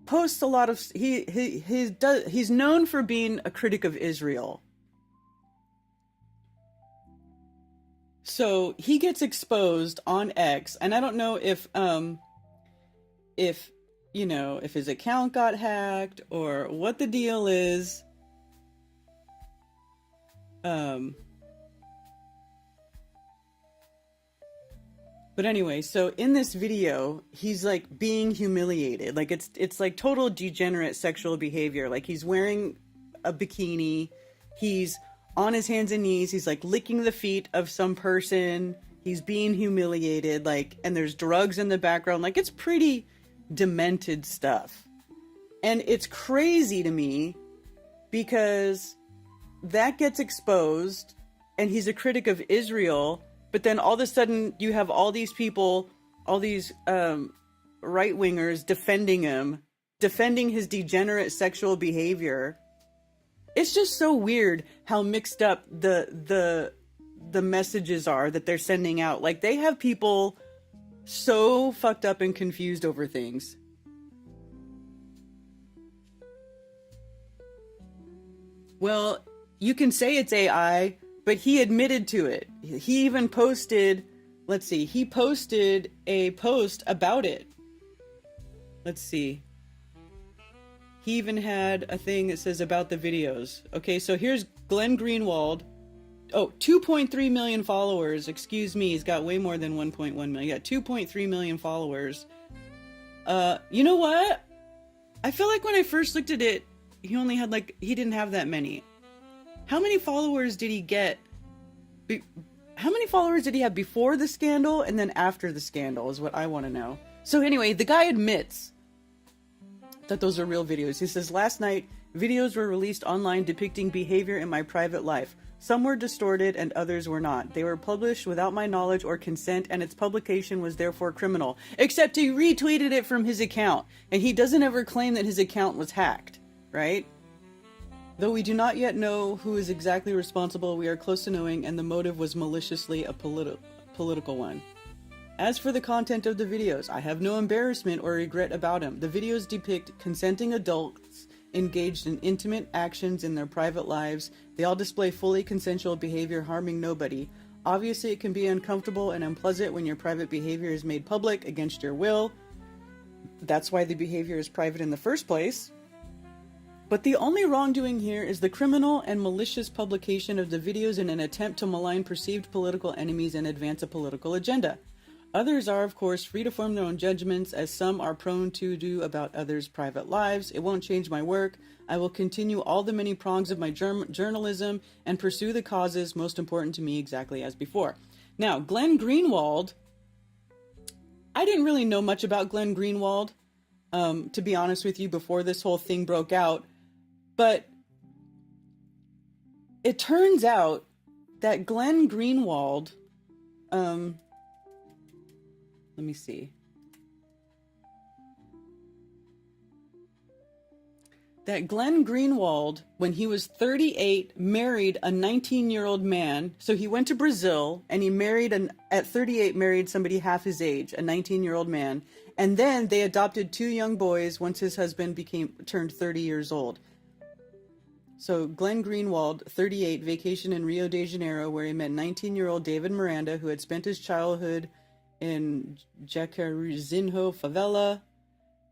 posts a lot of, he's known for being a critic of Israel. So he gets exposed on X, and I don't know if his account got hacked or what the deal is, Um, but anyway, so in this video, he's like being humiliated. Like it's like total degenerate sexual behavior. Like he's wearing a bikini. He's on his hands and knees. He's like licking the feet of some person. He's being humiliated. Like, and there's drugs in the background. Like it's pretty demented stuff. And it's crazy to me because that gets exposed and he's a critic of Israel, but then all of a sudden you have all these people, all these right-wingers defending him, defending his degenerate sexual behavior. It's just so weird how mixed up the messages are that they're sending out. Like they have people so fucked up and confused over things. Well, you can say it's AI, but he admitted to it. He even posted, let's see, he posted a post about it. Let's see. He even had a thing that says about the videos. Okay, so here's Glenn Greenwald. Oh, 2.3 million followers. Excuse me, he's got way more than 1.1 million. He got 2.3 million followers. You know what? I feel like when I first looked at it, he only had like, he didn't have that many. How many followers did he get? How many followers did he have before the scandal and then after the scandal is what I want to know. So anyway, the guy admits that those are real videos. He says, last night, videos were released online depicting behavior in my private life. Some were distorted and others were not. They were published without my knowledge or consent, and its publication was therefore criminal. Except he retweeted it from his account, and he doesn't ever claim that his account was hacked. Right? Though we do not yet know who is exactly responsible, we are close to knowing, and the motive was maliciously a political one. As for the content of the videos, I have no embarrassment or regret about them. The videos depict consenting adults engaged in intimate actions in their private lives. They all display fully consensual behavior, harming nobody. Obviously, it can be uncomfortable and unpleasant when your private behavior is made public against your will. That's why the behavior is private in the first place. But the only wrongdoing here is the criminal and malicious publication of the videos in an attempt to malign perceived political enemies and advance a political agenda. Others are, of course, free to form their own judgments, as some are prone to do about others' private lives. It won't change my work. I will continue all the many prongs of my journalism and pursue the causes most important to me exactly as before. Now, Glenn Greenwald, I didn't really know much about Glenn Greenwald, to be honest with you, before this whole thing broke out. But it turns out that Glenn Greenwald, let me see. That Glenn Greenwald, when he was 38, married a 19-year-old man. So he went to Brazil and he married, at 38, married somebody half his age, a 19-year-old man. And then they adopted 2 young boys once his husband turned 30 years old. So Glenn Greenwald, 38, vacationed in Rio de Janeiro, where he met 19-year-old David Miranda, who had spent his childhood in Jacarezinho favela.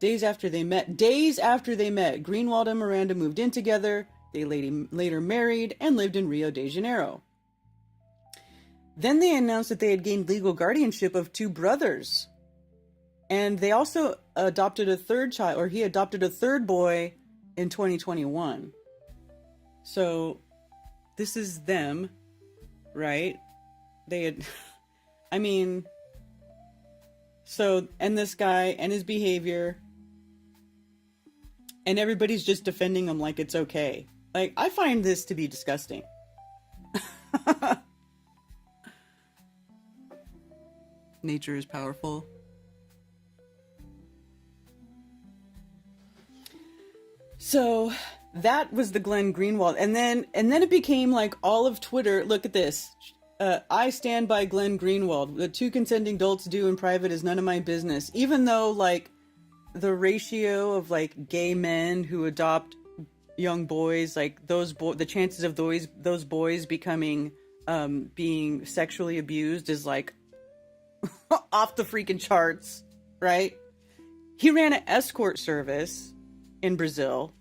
Days after they met, Greenwald and Miranda moved in together. They later married and lived in Rio de Janeiro. Then they announced that they had gained legal guardianship of 2 brothers. And they also adopted a third child, or he adopted a third boy in 2021. So this is them, right? They had, I mean, so, and this guy and his behavior, and everybody's just defending him like it's okay. Like, I find this to be disgusting. Nature is powerful. So that was the Glenn Greenwald. And then it became like all of Twitter. Look at this. I stand by Glenn Greenwald. The 2 consenting adults do in private is none of my business. Even though, like, the ratio of, like, gay men who adopt young boys, like, the chances of those boys becoming, being sexually abused is, like, off the freaking charts, right? He ran an escort service in Brazil,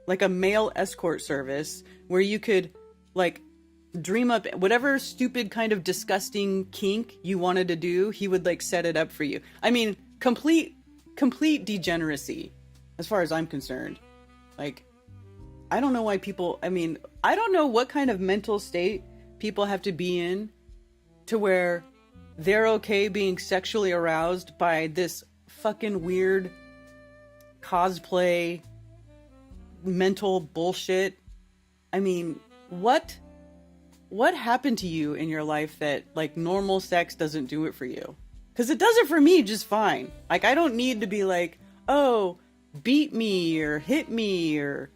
like a male escort service, where you could, like, dream up whatever stupid kind of disgusting kink you wanted to do. He would like set it up for you. I mean, complete degeneracy as far as I'm concerned. Like, I don't know why people, I mean, I don't know what kind of mental state people have to be in to where they're okay being sexually aroused by this fucking weird cosplay mental bullshit. I mean, what happened to you in your life that like normal sex doesn't do it for you? Because it does it for me just fine. Like, I don't need to be like, oh, beat me or hit me or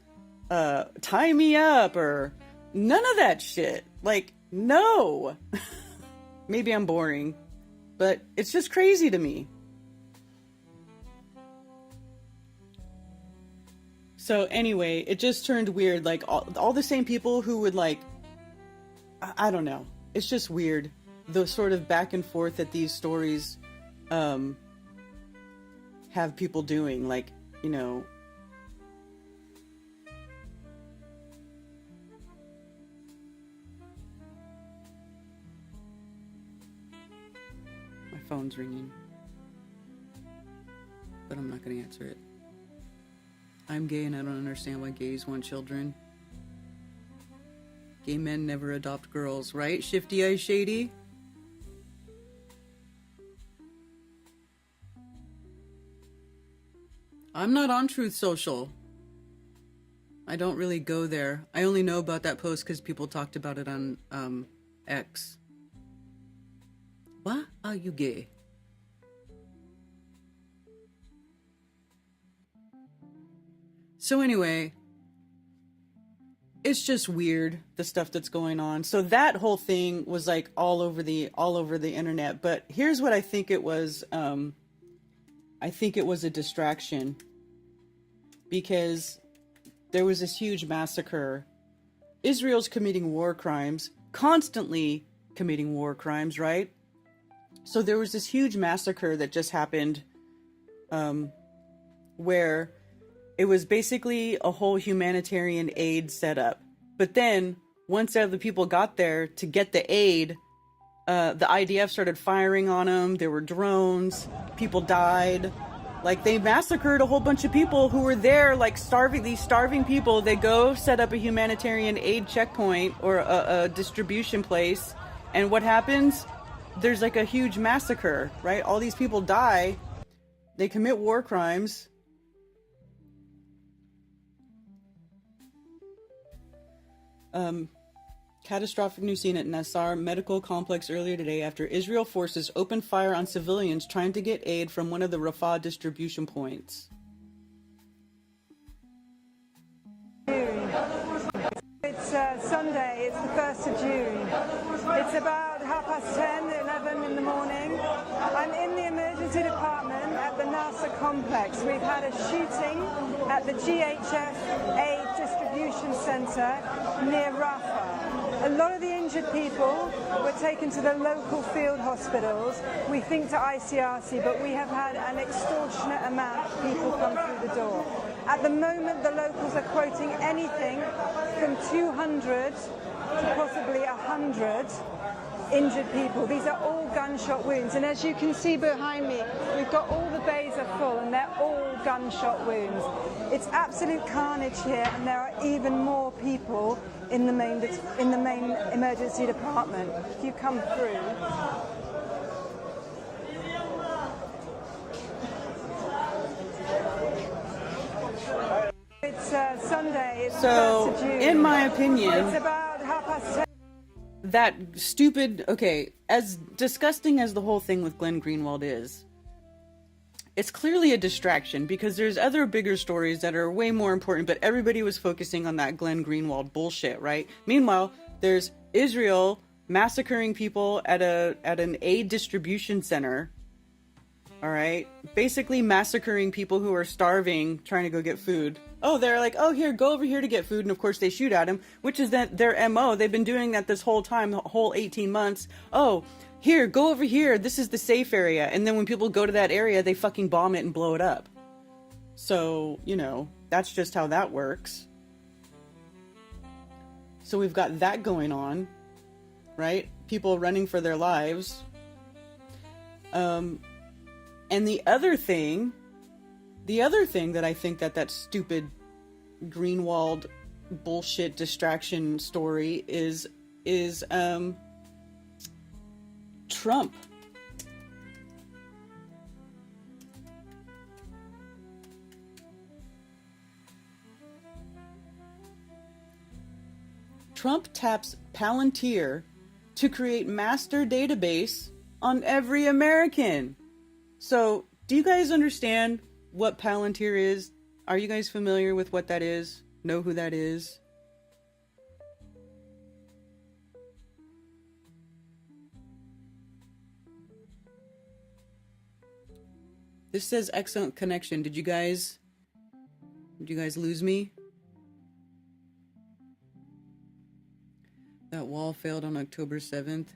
tie me up or none of that shit. Like, no. Maybe I'm boring, but it's just crazy to me. So anyway, it just turned weird. Like all the same people who would like, I don't know. It's just weird. The sort of back and forth that these stories have people doing. Like, you know, my phone's ringing, but I'm not going to answer it. I'm gay and I don't understand why gays want children. Gay men never adopt girls, right? Shifty Eyes Shady? I'm not on Truth Social. I don't really go there. I only know about that post because people talked about it on X. Why are you gay? So anyway, it's just weird, the stuff that's going on. So that whole thing was like all over the internet. But here's what I think it was. I think it was a distraction because there was this huge massacre. Israel's committing war crimes, constantly committing war crimes, right? So there was this huge massacre that just happened, where it was basically a whole humanitarian aid setup. But then once other people got there to get the aid, the IDF started firing on them. There were drones. People died. Like, they massacred a whole bunch of people who were there, like starving. These starving people, they go set up a humanitarian aid checkpoint or a distribution place. And what happens? There's like a huge massacre, right? All these people die. They commit war crimes. Catastrophic news scene at Nassar Medical Complex earlier today after Israel forces opened fire on civilians trying to get aid from one of the Rafah distribution points. It's Sunday, it's the 1st of June. It's about 11:30 in the morning. I'm in the emergency department at the NASA complex. We've had a shooting at the GHF aid distribution center near Rafah. A lot of the injured people were taken to the local field hospitals, we think to ICRC, but we have had an extortionate amount of people come through the door. At the moment, the locals are quoting anything from 200 to possibly 100 injured people. These are all gunshot wounds, and as you can see behind me, we've got all the bays are full and they're all gunshot wounds. It's absolute carnage here, and there are even more people in the main emergency department. If you come through. It's Sunday. It's So, 1st of June. in my opinion, It's about 10:30. that stupid, okay, as disgusting as the whole thing with Glenn Greenwald is, it's clearly a distraction because there's other bigger stories that are way more important, but everybody was focusing on that Glenn Greenwald bullshit, right? Meanwhile, there's Israel massacring people at an aid distribution center, all right? Basically massacring people who are starving, trying to go get food. Oh, they're like, oh, here, go over here to get food. And of course they shoot at him, which is that their MO. They've been doing that this whole time, the whole 18 months. Oh, here, go over here. This is the safe area. And then when people go to that area, they fucking bomb it and blow it up. So, you know, that's just how that works. So we've got that going on. right? People running for their lives. And the other thing that I think that stupid greenwalled bullshit distraction story is Trump. Trump taps Palantir to create master database on every American. So, do you guys understand what Palantir is? Are you guys familiar with what that is? Know who that is? This says excellent connection. Did you guys lose me? That wall failed on October 7th.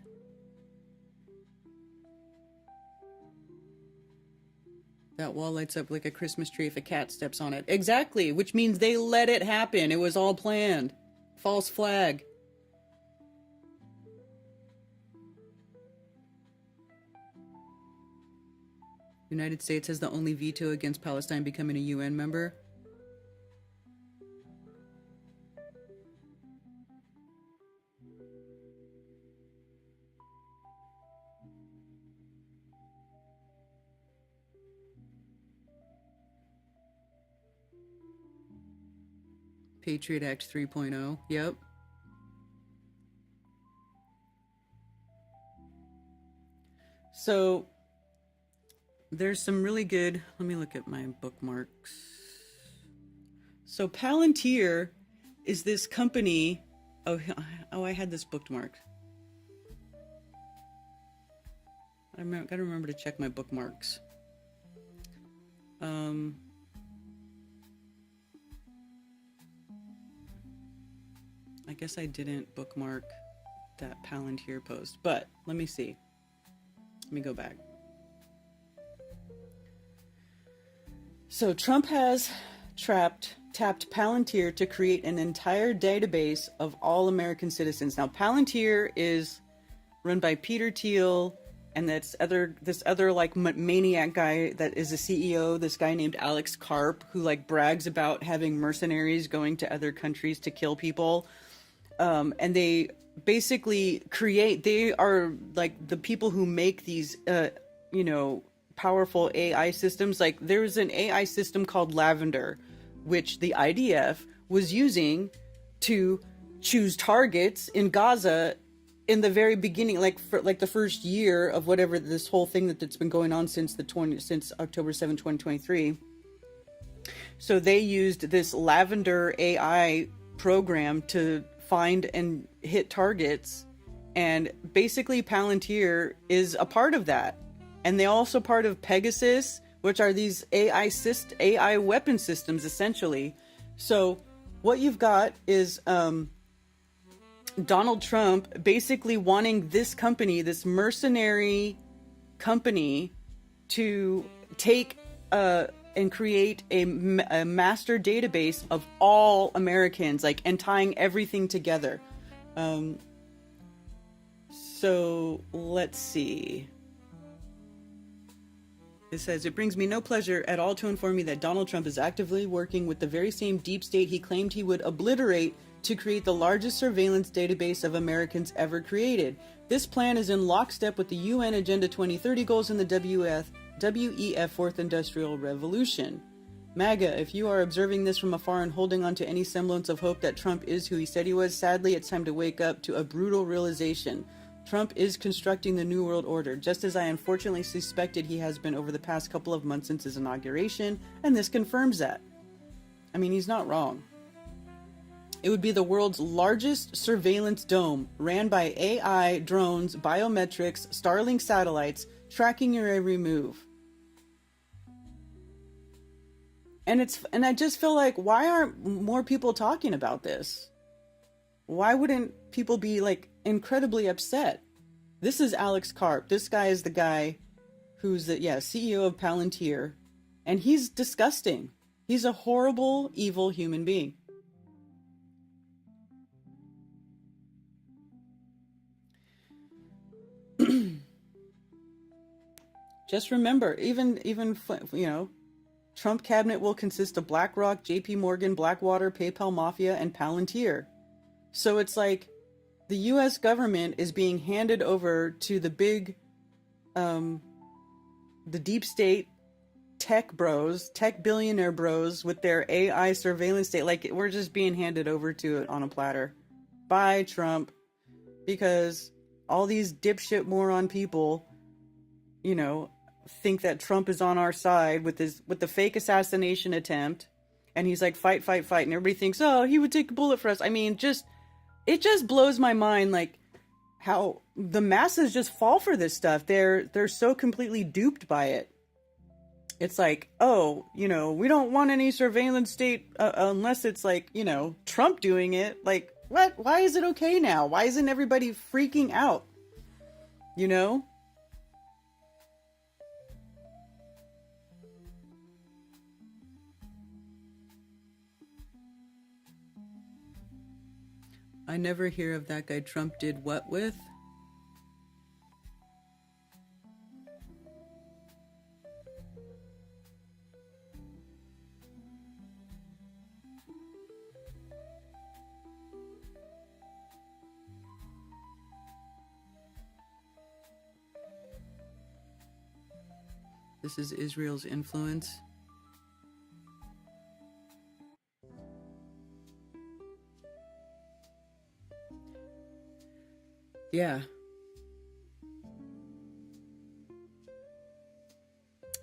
That wall lights up like a Christmas tree if a cat steps on it. Exactly, which means they let it happen. It was all planned. False flag. United States has the only veto against Palestine becoming a UN member. Patriot Act 3.0. Yep. So there's some really good, let me look at my bookmarks. So Palantir is this company. Oh, I had this bookmarked. Gotta remember to check my bookmarks. I guess I didn't bookmark that Palantir post, but let me see. Let me go back. So Trump has tapped Palantir to create an entire database of all American citizens. Now, Palantir is run by Peter Thiel and this other like maniac guy that is a CEO, this guy named Alex Karp, who like brags about having mercenaries going to other countries to kill people. And they basically they are like the people who make these, powerful AI systems. Like there's an AI system called Lavender, which the IDF was using to choose targets in Gaza in the very beginning, like for like the first year of whatever this whole thing that's been going on since October 7, 2023. So they used this Lavender AI program to find and hit targets, and basically Palantir is a part of that. And they're also part of Pegasus, which are these AI weapon systems, essentially. So what you've got is Donald Trump basically wanting this company, this mercenary company, to take and create a master database of all Americans, like, and tying everything together. So let's see. It says, it brings me no pleasure at all to inform you that Donald Trump is actively working with the very same deep state he claimed he would obliterate to create the largest surveillance database of Americans ever created. This plan is in lockstep with the UN Agenda 2030 goals and the WEF Fourth Industrial Revolution. MAGA, if you are observing this from afar and holding on to any semblance of hope that Trump is who he said he was, sadly, it's time to wake up to a brutal realization. Trump is constructing the New World Order, just as I unfortunately suspected he has been over the past couple of months since his inauguration, and this confirms that. I mean, he's not wrong. It would be the world's largest surveillance dome, ran by AI, drones, biometrics, Starlink satellites, tracking your every move. And I just feel like, why aren't more people talking about this? Why wouldn't people be like incredibly upset? This is Alex Karp. This guy is the guy who's the CEO of Palantir, and he's disgusting. He's a horrible, evil human being. Just remember, even you know, Trump cabinet will consist of BlackRock, JP Morgan, Blackwater, PayPal Mafia, and Palantir. So it's like the US government is being handed over to the big, the deep state tech bros, tech billionaire bros with their AI surveillance state. Like, we're just being handed over to it on a platter by Trump, because all these dipshit moron people, you know, think that Trump is on our side with the fake assassination attempt, and he's like, fight, fight, fight, and everybody thinks, oh, he would take a bullet for us. I mean, it just blows my mind, like, how the masses just fall for this stuff. They're so completely duped by it. It's like, oh, you know, we don't want any surveillance state unless it's like, you know, Trump doing it. Like, what? Why is it okay now? Why isn't everybody freaking out? You know? I never hear of that guy Trump did what with? This is Israel's influence. Yeah.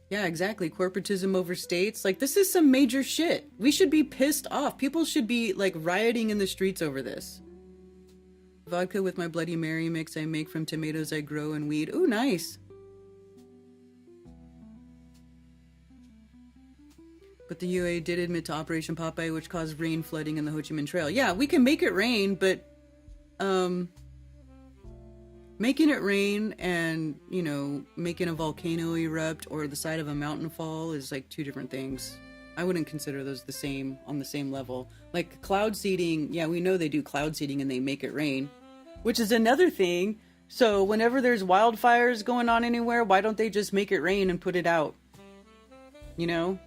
Yeah, exactly. Corporatism over states. Like, this is some major shit. We should be pissed off. People should be, like, rioting in the streets over this. Vodka with my Bloody Mary mix I make from tomatoes I grow and weed. Ooh, nice. But the UA did admit to Operation Popeye, which caused rain flooding in the Ho Chi Minh Trail. Yeah, we can make it rain, but making it rain and, you know, making a volcano erupt or the side of a mountain fall is like two different things. I wouldn't consider those the same, on the same level. Like cloud seeding, yeah, we know they do cloud seeding and they make it rain, which is another thing. So whenever there's wildfires going on anywhere, why don't they just make it rain and put it out? You know?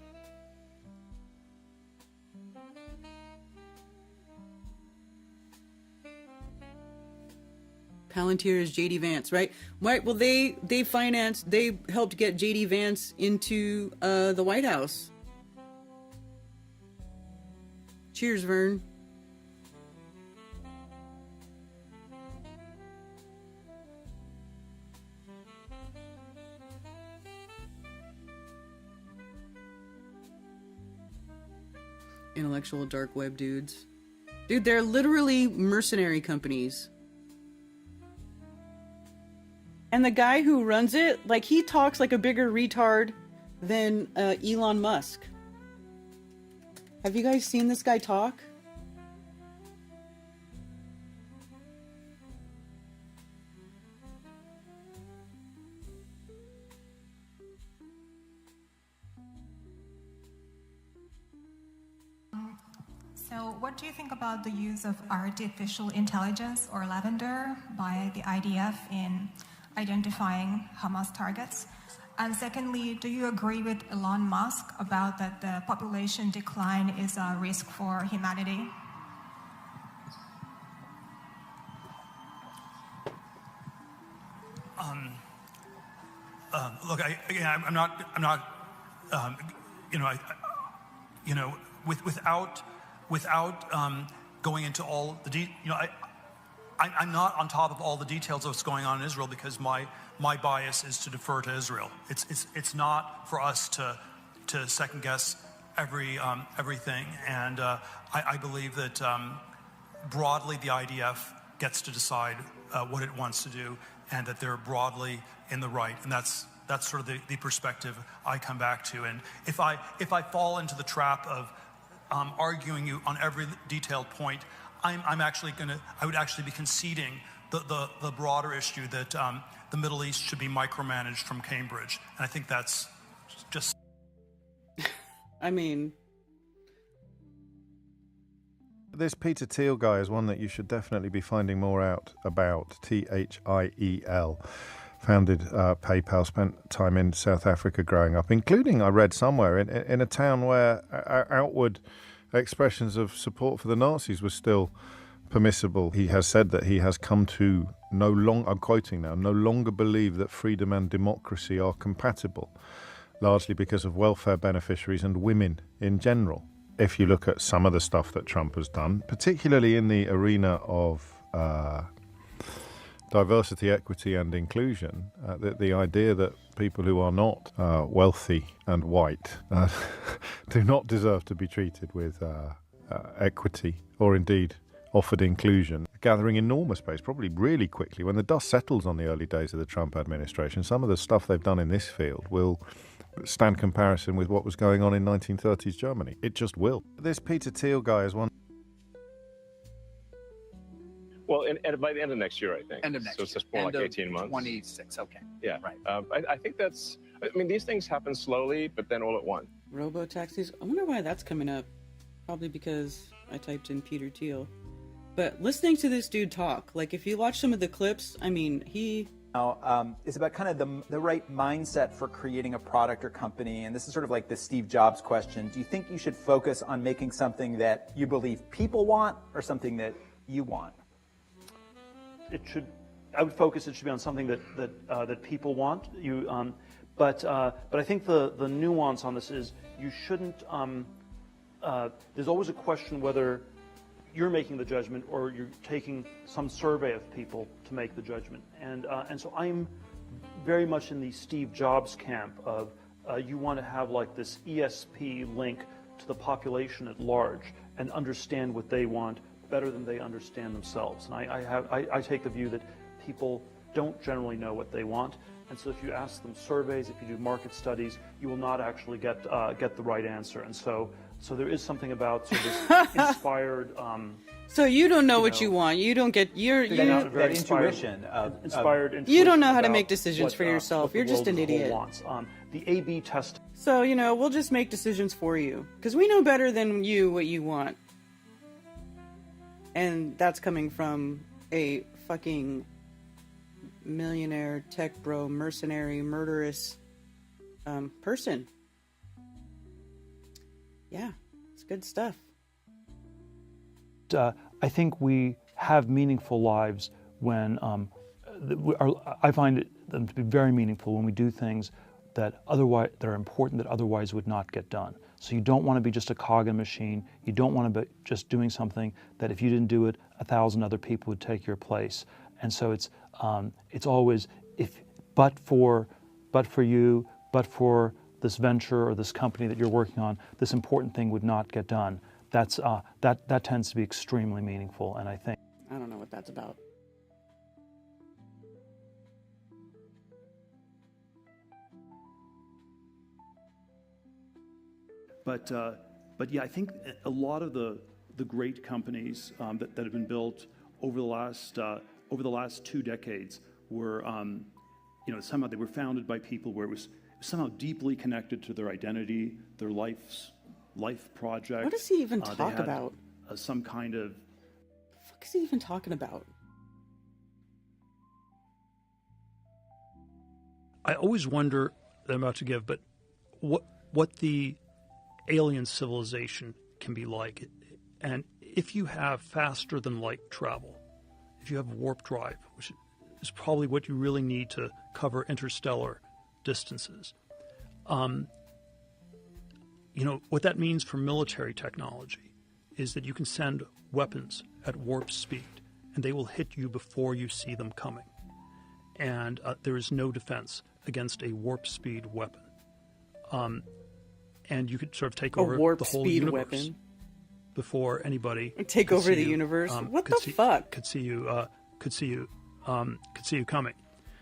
Palantir is JD Vance, right? Right. Well, they helped get JD Vance into the White House. Cheers, Vern. Intellectual dark web dudes. Dude, they're literally mercenary companies. And the guy who runs it, like, he talks like a bigger retard than Elon Musk. Have you guys seen this guy talk? So what do you think about the use of artificial intelligence or lavender by the IDF in identifying Hamas targets? And secondly, do you agree with Elon Musk about that the population decline is a risk for humanity? Look, I'm not, without going into all the I'm not on top of all the details of what's going on in Israel because my bias is to defer to Israel. It's not for us to second guess everything, and I believe that broadly the IDF gets to decide what it wants to do, and that they're broadly in the right, and that's sort of the perspective I come back to. And if I fall into the trap of arguing you on every detailed point, I would actually be conceding the broader issue that the Middle East should be micromanaged from Cambridge. And I think that's just... I mean... This Peter Thiel guy is one that you should definitely be finding more out about. Thiel. founded PayPal, spent time in South Africa growing up, including, I read somewhere, in a town where outward expressions of support for the Nazis were still permissible. He has said that he has come to I'm quoting now, no longer believe that freedom and democracy are compatible, largely because of welfare beneficiaries and women in general. If you look at some of the stuff that Trump has done, particularly in the arena of diversity, equity and inclusion, the idea that people who are not wealthy and white do not deserve to be treated with equity or indeed offered inclusion, gathering enormous pace, probably really quickly. When the dust settles on the early days of the Trump administration, some of the stuff they've done in this field will stand comparison with what was going on in 1930s Germany. It just will. This Peter Thiel guy is one. Well, and by the end of next year, I think. End of next so it's year. just more End like of 18 months. 26, okay. Yeah. Right. I think that's, I mean, these things happen slowly, but then all at once. Robo-taxis? I wonder why that's coming up. Probably because I typed in Peter Thiel. But listening to this dude talk, like if you watch some of the clips, I mean, is about kind of the right mindset for creating a product or company. And this is sort of like the Steve Jobs question. Do you think you should focus on making something that you believe people want or something that you want? I would focus, it should be on something that people want. But I think the nuance on this is you shouldn't, there's always a question whether you're making the judgment or you're taking some survey of people to make the judgment. And so I'm very much in the Steve Jobs camp of you want to have like this ESP link to the population at large and understand what they want better than they understand themselves. And I take the view that people don't generally know what they want. And so if you ask them surveys, if you do market studies, you will not actually get the right answer. And so there is something about sort of this inspired. So you don't know what you want. You don't get that intuition of inspired. You don't know how to make decisions for yourself. You're just an idiot. The A/B test. So we'll just make decisions for you because we know better than you what you want, and that's coming from a fucking millionaire, tech bro, mercenary, murderous person. Yeah, it's good stuff. I think we have meaningful lives when I find them to be very meaningful when we do things that are important that otherwise would not get done. So you don't want to be just a cog in a machine. You don't want to be just doing something that if you didn't do it, 1,000 other people would take your place. And so it's always but for you, but for this venture or this company that you're working on, this important thing would not get done. That tends to be extremely meaningful, and I think I don't know what that's about. But yeah, I think a lot of the great companies that have been built over the last 2 decades were somehow they were founded by people where it was somehow deeply connected to their identity, their life project. What does he even talk about? Some kind of. The fuck is he even talking about? I always wonder, I'm about to give, but what the alien civilization can be like. And if you have faster than light travel, if you have warp drive, which is probably what you really need to cover interstellar distances, what that means for military technology is that you can send weapons at warp speed and they will hit you before you see them coming. And there is no defense against a warp speed weapon. And you could sort of take over the whole universe weapon before anybody take over the universe. What the fuck? Could see you coming.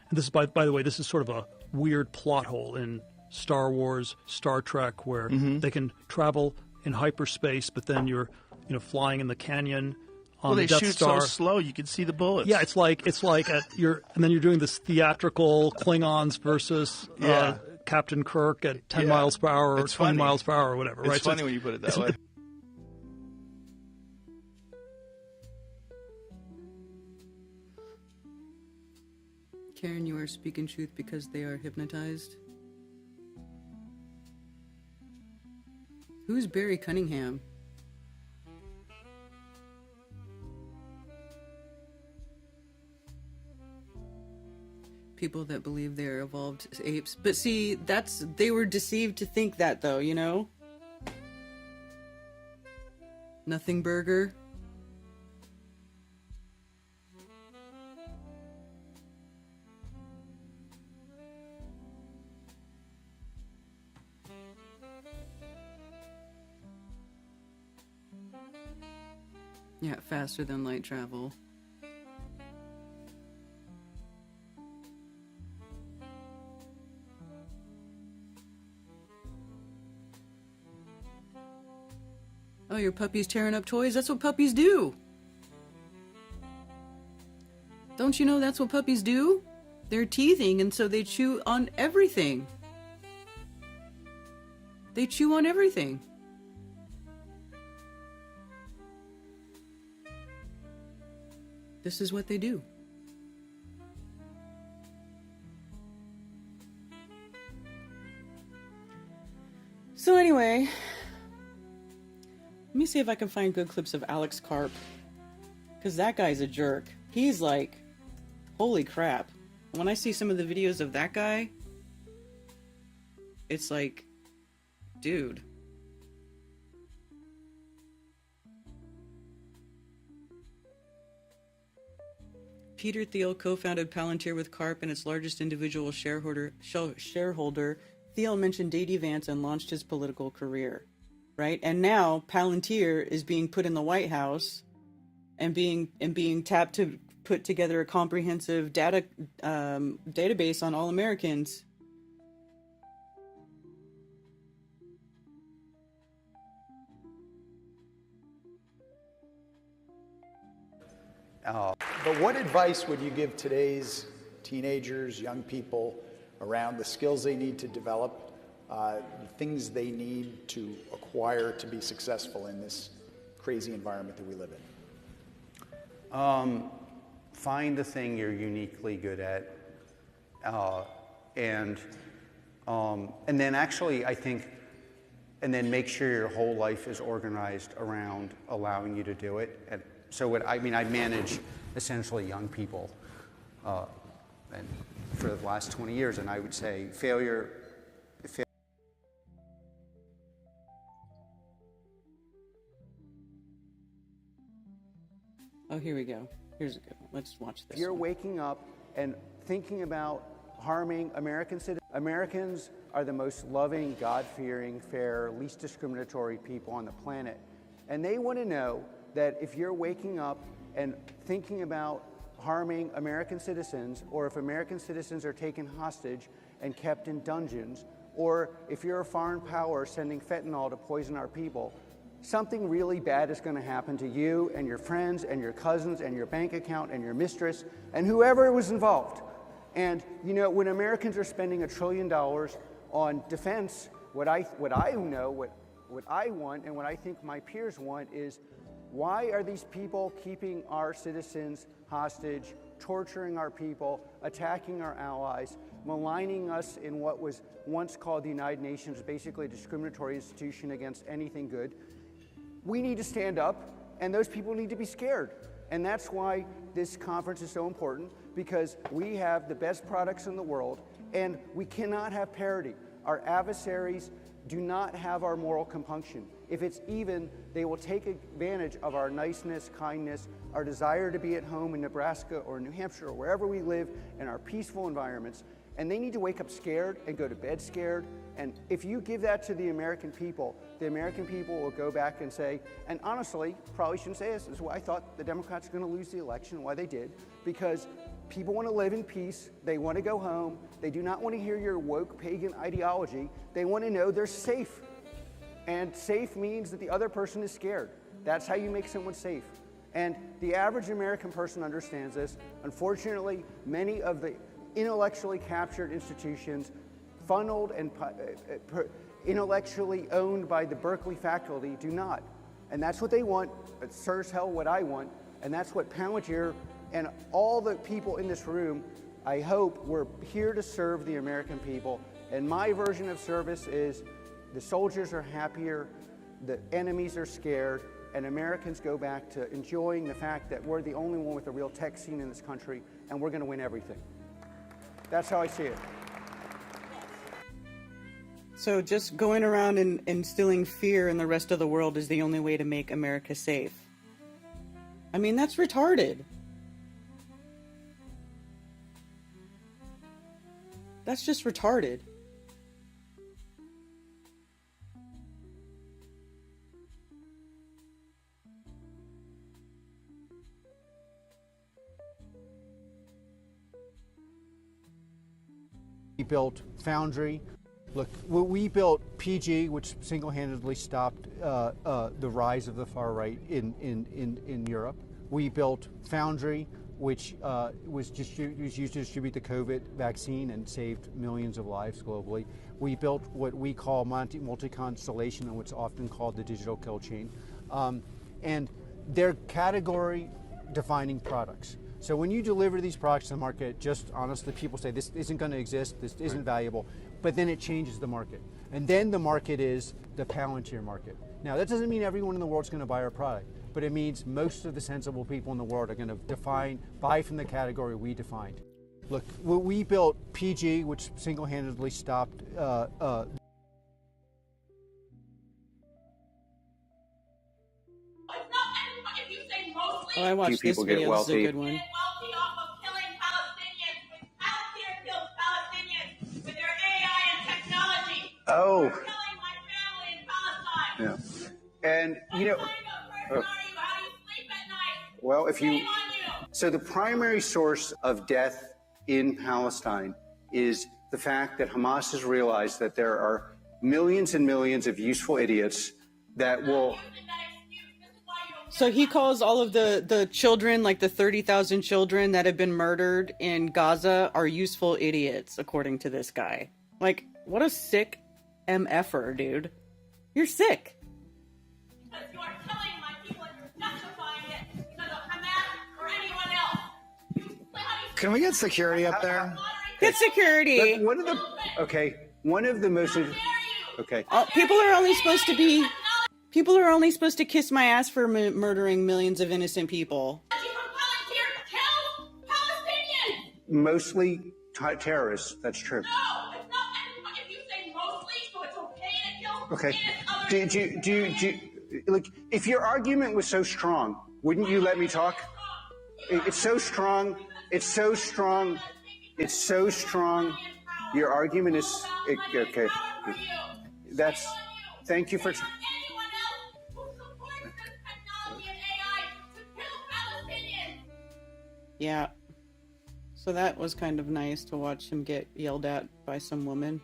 And this is by the way, this is sort of a weird plot hole in Star Wars, Star Trek, where they can travel in hyperspace, but then you're flying in the canyon on the Death Star. Well, they shoot so slow you can see the bullets. Yeah, it's like and then you're doing this theatrical Klingons versus Captain Kirk at 10 miles per hour or 20 miles per hour or whatever. It's right? funny when you put it that way. Karen, you are speaking truth because they are hypnotized. Who's Barry Cunningham? People that believe they're evolved apes. But see, they were deceived to think that though, you know? Nothing burger. Yeah, faster than light travel. Oh, your puppy's tearing up toys? That's what puppies do. Don't you know that's what puppies do? They're teething, and so they chew on everything. They chew on everything. This is what they do. So anyway, let me see if I can find good clips of Alex Karp. Because that guy's a jerk. He's like, holy crap. When I see some of the videos of that guy, it's like, dude. Peter Thiel co-founded Palantir with Karp and its largest individual shareholder. Thiel mentioned J.D. Vance and launched his political career, right? And now Palantir is being put in the White House and being tapped to put together a comprehensive database on all Americans. But what advice would you give today's teenagers, young people, around the skills they need to develop, the things they need to acquire to be successful in this crazy environment that we live in? Find the thing you're uniquely good at, and then actually, I think, and then make sure your whole life is organized around allowing you to do it. And so I manage essentially young people and for the last 20 years, and I would say failure. Oh, here we go. Here's a good one. Let's watch this. If you're waking up and thinking about harming American citizens, Americans are the most loving, God-fearing, fair, least discriminatory people on the planet. And they want to know that if you're waking up and thinking about harming American citizens, or if American citizens are taken hostage and kept in dungeons, or if you're a foreign power sending fentanyl to poison our people, something really bad is going to happen to you and your friends and your cousins and your bank account and your mistress and whoever was involved. And you know, when Americans are spending $1 trillion on defense, what I want and what I think my peers want is, why are these people keeping our citizens hostage, torturing our people, attacking our allies, maligning us in what was once called the United Nations, basically a discriminatory institution against anything good? We need to stand up, and those people need to be scared. And that's why this conference is so important, because we have the best products in the world, and we cannot have parity. Our adversaries do not have our moral compunction. If it's even, they will take advantage of our niceness, kindness, our desire to be at home in Nebraska or New Hampshire or wherever we live in our peaceful environments. And they need to wake up scared and go to bed scared. And if you give that to the American people will go back and say, and honestly, probably shouldn't say this is why I thought the Democrats were going to lose the election, why they did, because people want to live in peace, they want to go home, they do not want to hear your woke pagan ideology, they want to know they're safe. And safe means that the other person is scared. That's how you make someone safe. And the average American person understands this. Unfortunately, many of the intellectually captured institutions, funneled and intellectually owned by the Berkeley faculty, do not. And that's what they want. It's sure as hell what I want. And that's what Palantir and all the people in this room I hope we're here to serve the American people. And my version of service is the soldiers are happier, the enemies are scared, and Americans go back to enjoying the fact that we're the only one with a real tech scene in this country, and we're going to win everything. That's how I see it. So just going around and instilling fear in the rest of the world is the only way to make America safe. I mean, that's retarded. That's just retarded. We built Foundry. Look, we built PG, which single-handedly stopped the rise of the far right in Europe. We built Foundry, which was used to distribute the COVID vaccine and saved millions of lives globally. We built what we call multi-constellation, and what's often called the digital kill chain. And they're category-defining products. So when you deliver these products to the market, just honestly, people say this isn't going to exist, this isn't valuable, but then it changes the market. And then the market is the Palantir market. Now, that doesn't mean everyone in the world is going to buy our product, but it means most of the sensible people in the world are going to buy from the category we defined. Look, we built PG, which single-handedly stopped Oh, I watched this video. This is a good one. Oh. Yeah. And, you know, well, so the primary source of death in Palestine is the fact that Hamas has realized that there are millions and millions of useful idiots that will... So he calls all of the children, like the 30,000 children that have been murdered in Gaza, are useful idiots, according to this guy. Like, what a sick MFer, dude. You're sick. Because you are killing my people and you're justifying it because of Hamas or anyone else. Can we get security up there? Get security. One of the most... Okay. People are only supposed to kiss my ass for murdering millions of innocent people. Mostly terrorists, that's true. No, it's not. If you say mostly, so it's okay to kill. Okay. Do you look, if your argument was so strong, wouldn't you let me talk? It's so strong. It's so strong. It's so strong. Your argument is okay. That's. Thank you for. Yeah. So that was kind of nice to watch him get yelled at by some woman.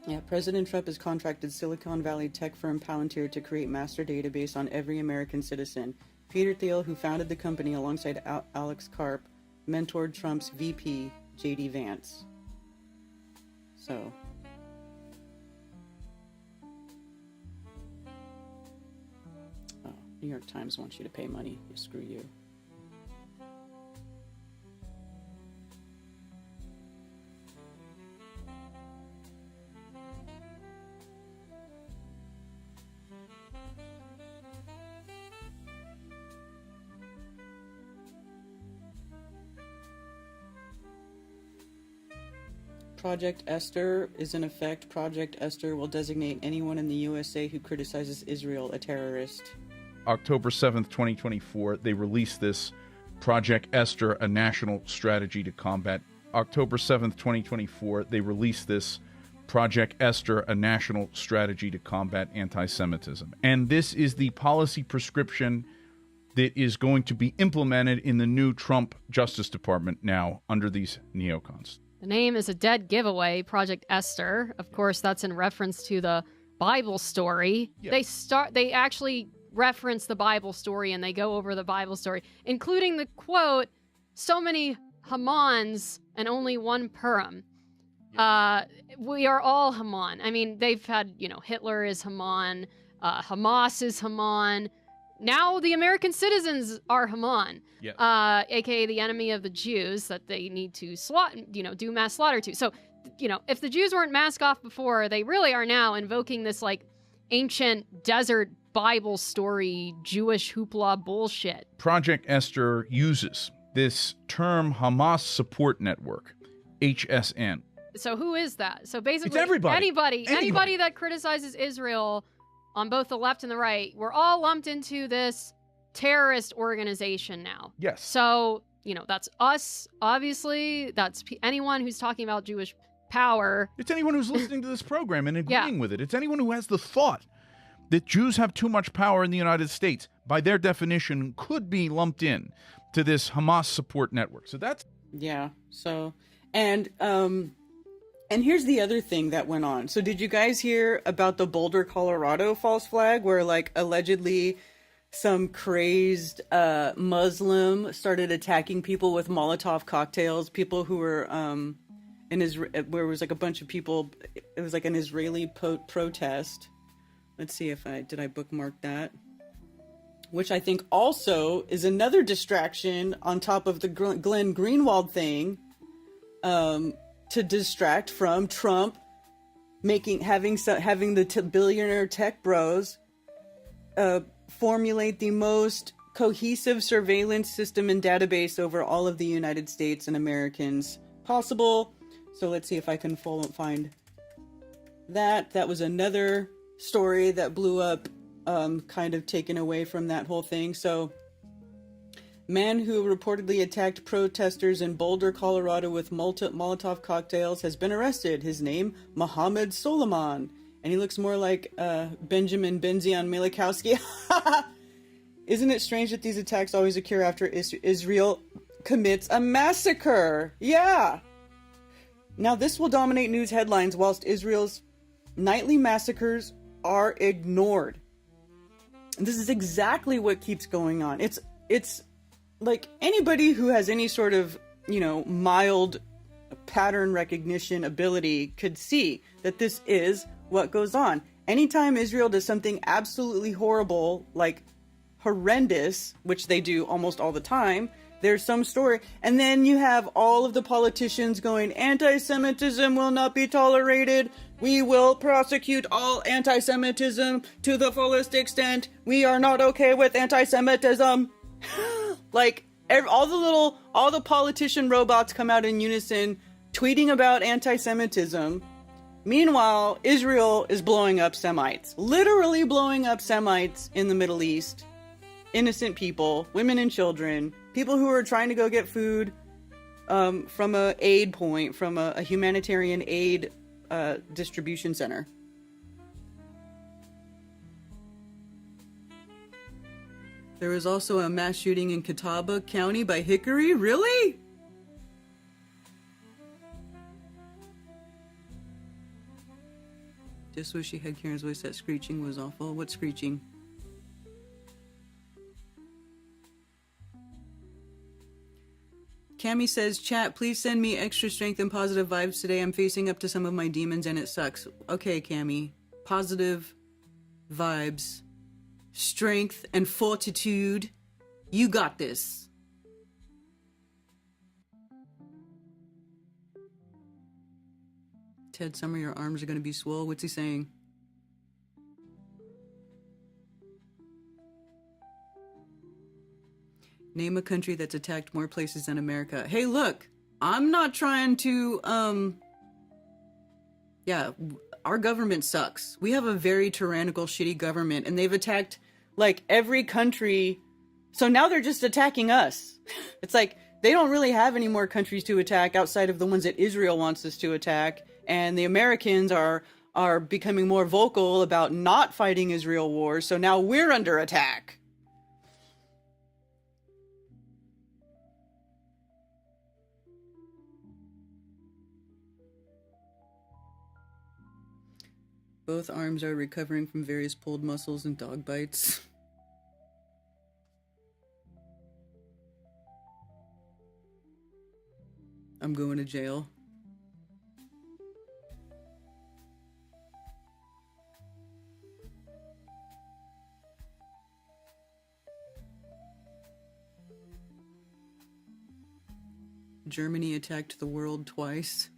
Yeah, President Trump has contracted Silicon Valley tech firm Palantir to create master database on every American citizen. Peter Thiel, who founded the company alongside Alex Karp, mentored Trump's VP, J.D. Vance. So... oh, New York Times wants you to pay money. Screw you. Project Esther is in effect. Project Esther will designate anyone in the USA who criticizes Israel a terrorist. October 7th, 2024, they released this Project Esther, a national strategy to combat. October 7th, 2024, they released this Project Esther, a national strategy to combat anti-Semitism. And this is the policy prescription that is going to be implemented in the new Trump Justice Department now under these neocons. The name is a dead giveaway, Project Esther. Of course, that's in reference to the Bible story. Yeah. They actually reference the Bible story and they go over the Bible story, including the quote, so many Hamans and only one Purim. We are all Haman. I mean, they've had, Hitler is Haman, Hamas is Haman. Now the American citizens are Haman, Yes. aka the enemy of the Jews that they need to do mass slaughter to. So, if the Jews weren't masked off before, they really are now invoking this like ancient desert Bible story, Jewish hoopla bullshit. Project Esther uses this term Hamas Support Network, HSN. So who is that? So basically, It's everybody. Anybody that criticizes Israel on both the left and the right, we're all lumped into this terrorist organization now. Yes. So, that's us, obviously. That's anyone who's talking about Jewish power. It's anyone who's listening to this program and agreeing with it. It's anyone who has the thought that Jews have too much power in the United States, by their definition, could be lumped in to this Hamas support network. So that's... Yeah. So, and here's the other thing that went on. So did you guys hear about the Boulder, Colorado false flag where like allegedly some crazed Muslim started attacking people with Molotov cocktails, people who were where it was like a bunch of people, it was like an Israeli protest. Let's see if did I bookmark that? Which I think also is another distraction on top of the Glenn Greenwald thing, to distract from Trump having the billionaire tech bros formulate the most cohesive surveillance system and database over all of the United States and Americans possible. So let's see if I can find that. That was another story that blew up, kind of taken away from that whole thing. So, man who reportedly attacked protesters in Boulder, Colorado with Molotov cocktails has been arrested. His name, Mohammed Soliman. And he looks more like Benjamin Benzion Milikowski. Isn't it strange that these attacks always occur after Israel commits a massacre? Yeah. Now this will dominate news headlines whilst Israel's nightly massacres are ignored. And this is exactly what keeps going on. It's like anybody who has any sort of, mild pattern recognition ability could see that this is what goes on. Anytime Israel does something absolutely horrible, like horrendous, which they do almost all the time, there's some story. And then you have all of the politicians going, anti-Semitism will not be tolerated. We will prosecute all anti-Semitism to the fullest extent. We are not okay with anti-Semitism. Like all the politician robots come out in unison tweeting about anti-Semitism. Meanwhile, Israel is blowing up Semites, literally blowing up Semites in the Middle East. Innocent people, women and children, people who are trying to go get food from a aid point, from a humanitarian aid distribution center. There was also a mass shooting in Catawba County by Hickory. Really? Just wish she had Karen's voice. That screeching was awful. What screeching? Cammy says, chat, please send me extra strength and positive vibes today. I'm facing up to some of my demons and it sucks. Okay, Cammy. Positive vibes, strength, and fortitude. You got this. Ted Summer, your arms are going to be swole. What's he saying? Name a country that's attacked more places than America. Hey, look, I'm not trying to, yeah, our government sucks. We have a very tyrannical, shitty government, and they've attacked, like, every country. So now they're just attacking us. It's like, they don't really have any more countries to attack outside of the ones that Israel wants us to attack, and the Americans are becoming more vocal about not fighting Israel wars, so now we're under attack. Both arms are recovering from various pulled muscles and dog bites. I'm going to jail. Germany attacked the world twice.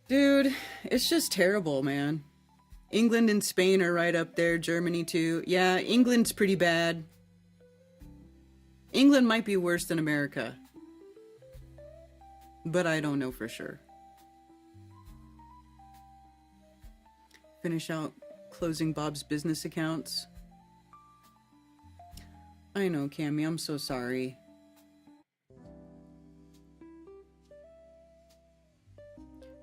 Dude, it's just terrible, man. England and Spain are right up there. Germany too. Yeah, England's pretty bad. England might be worse than America. But I don't know for sure. Finish out closing Bob's business accounts. I know, Cammy, I'm so sorry.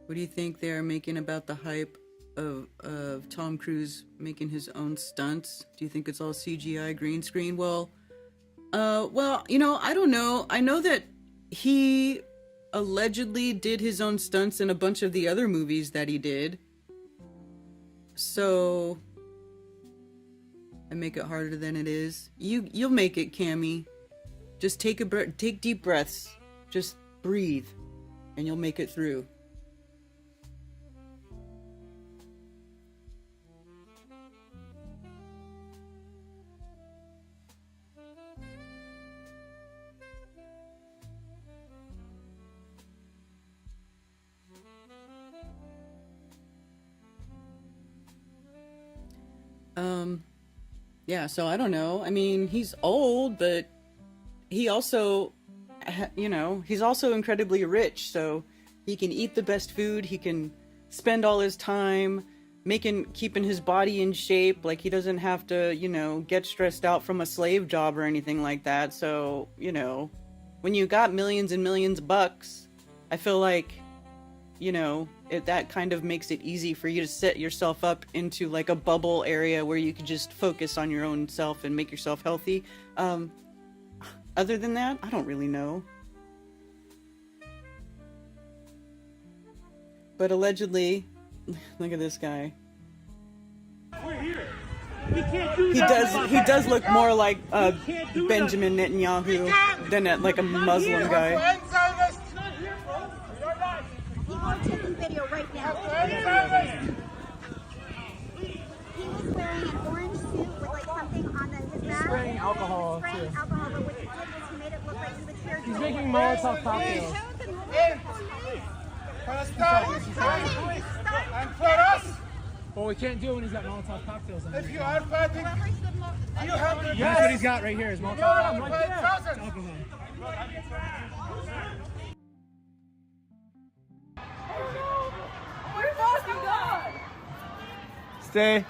What do you think they're making about the hype of Tom Cruise making his own stunts? Do you think it's all CGI green screen? Well, you know, I don't know. I know that he allegedly did his own stunts in a bunch of the other movies that he did. So I make it harder than it is. You'll make it, Cammy. Just take deep breaths. Just breathe, and you'll make it through. Yeah, so I don't know. I mean, he's old, but he also, you know, he's also incredibly rich, so he can eat the best food, he can spend all his time keeping his body in shape, like he doesn't have to, you know, get stressed out from a slave job or anything like that. So, you know, when you got millions and millions of bucks, I feel like, you know, that kind of makes it easy for you to set yourself up into like a bubble area where you can just focus on your own self and make yourself healthy. Other than that, I don't really know. But allegedly, look at this guy. We're here. We can't do that. He does look more like Benjamin Netanyahu than like a Muslim guy. Taking video right now. He was wearing an orange suit with like something on his back. Spraying alcohol. Spraying alcohol, but what he did was he made it look like he was here. He's making Molotov cocktails. Well, we can't do it when he's got Molotov cocktails on. If you are fighting, you have to. That's what he's got right here. Is Molotov right there. Alcohol. Stay.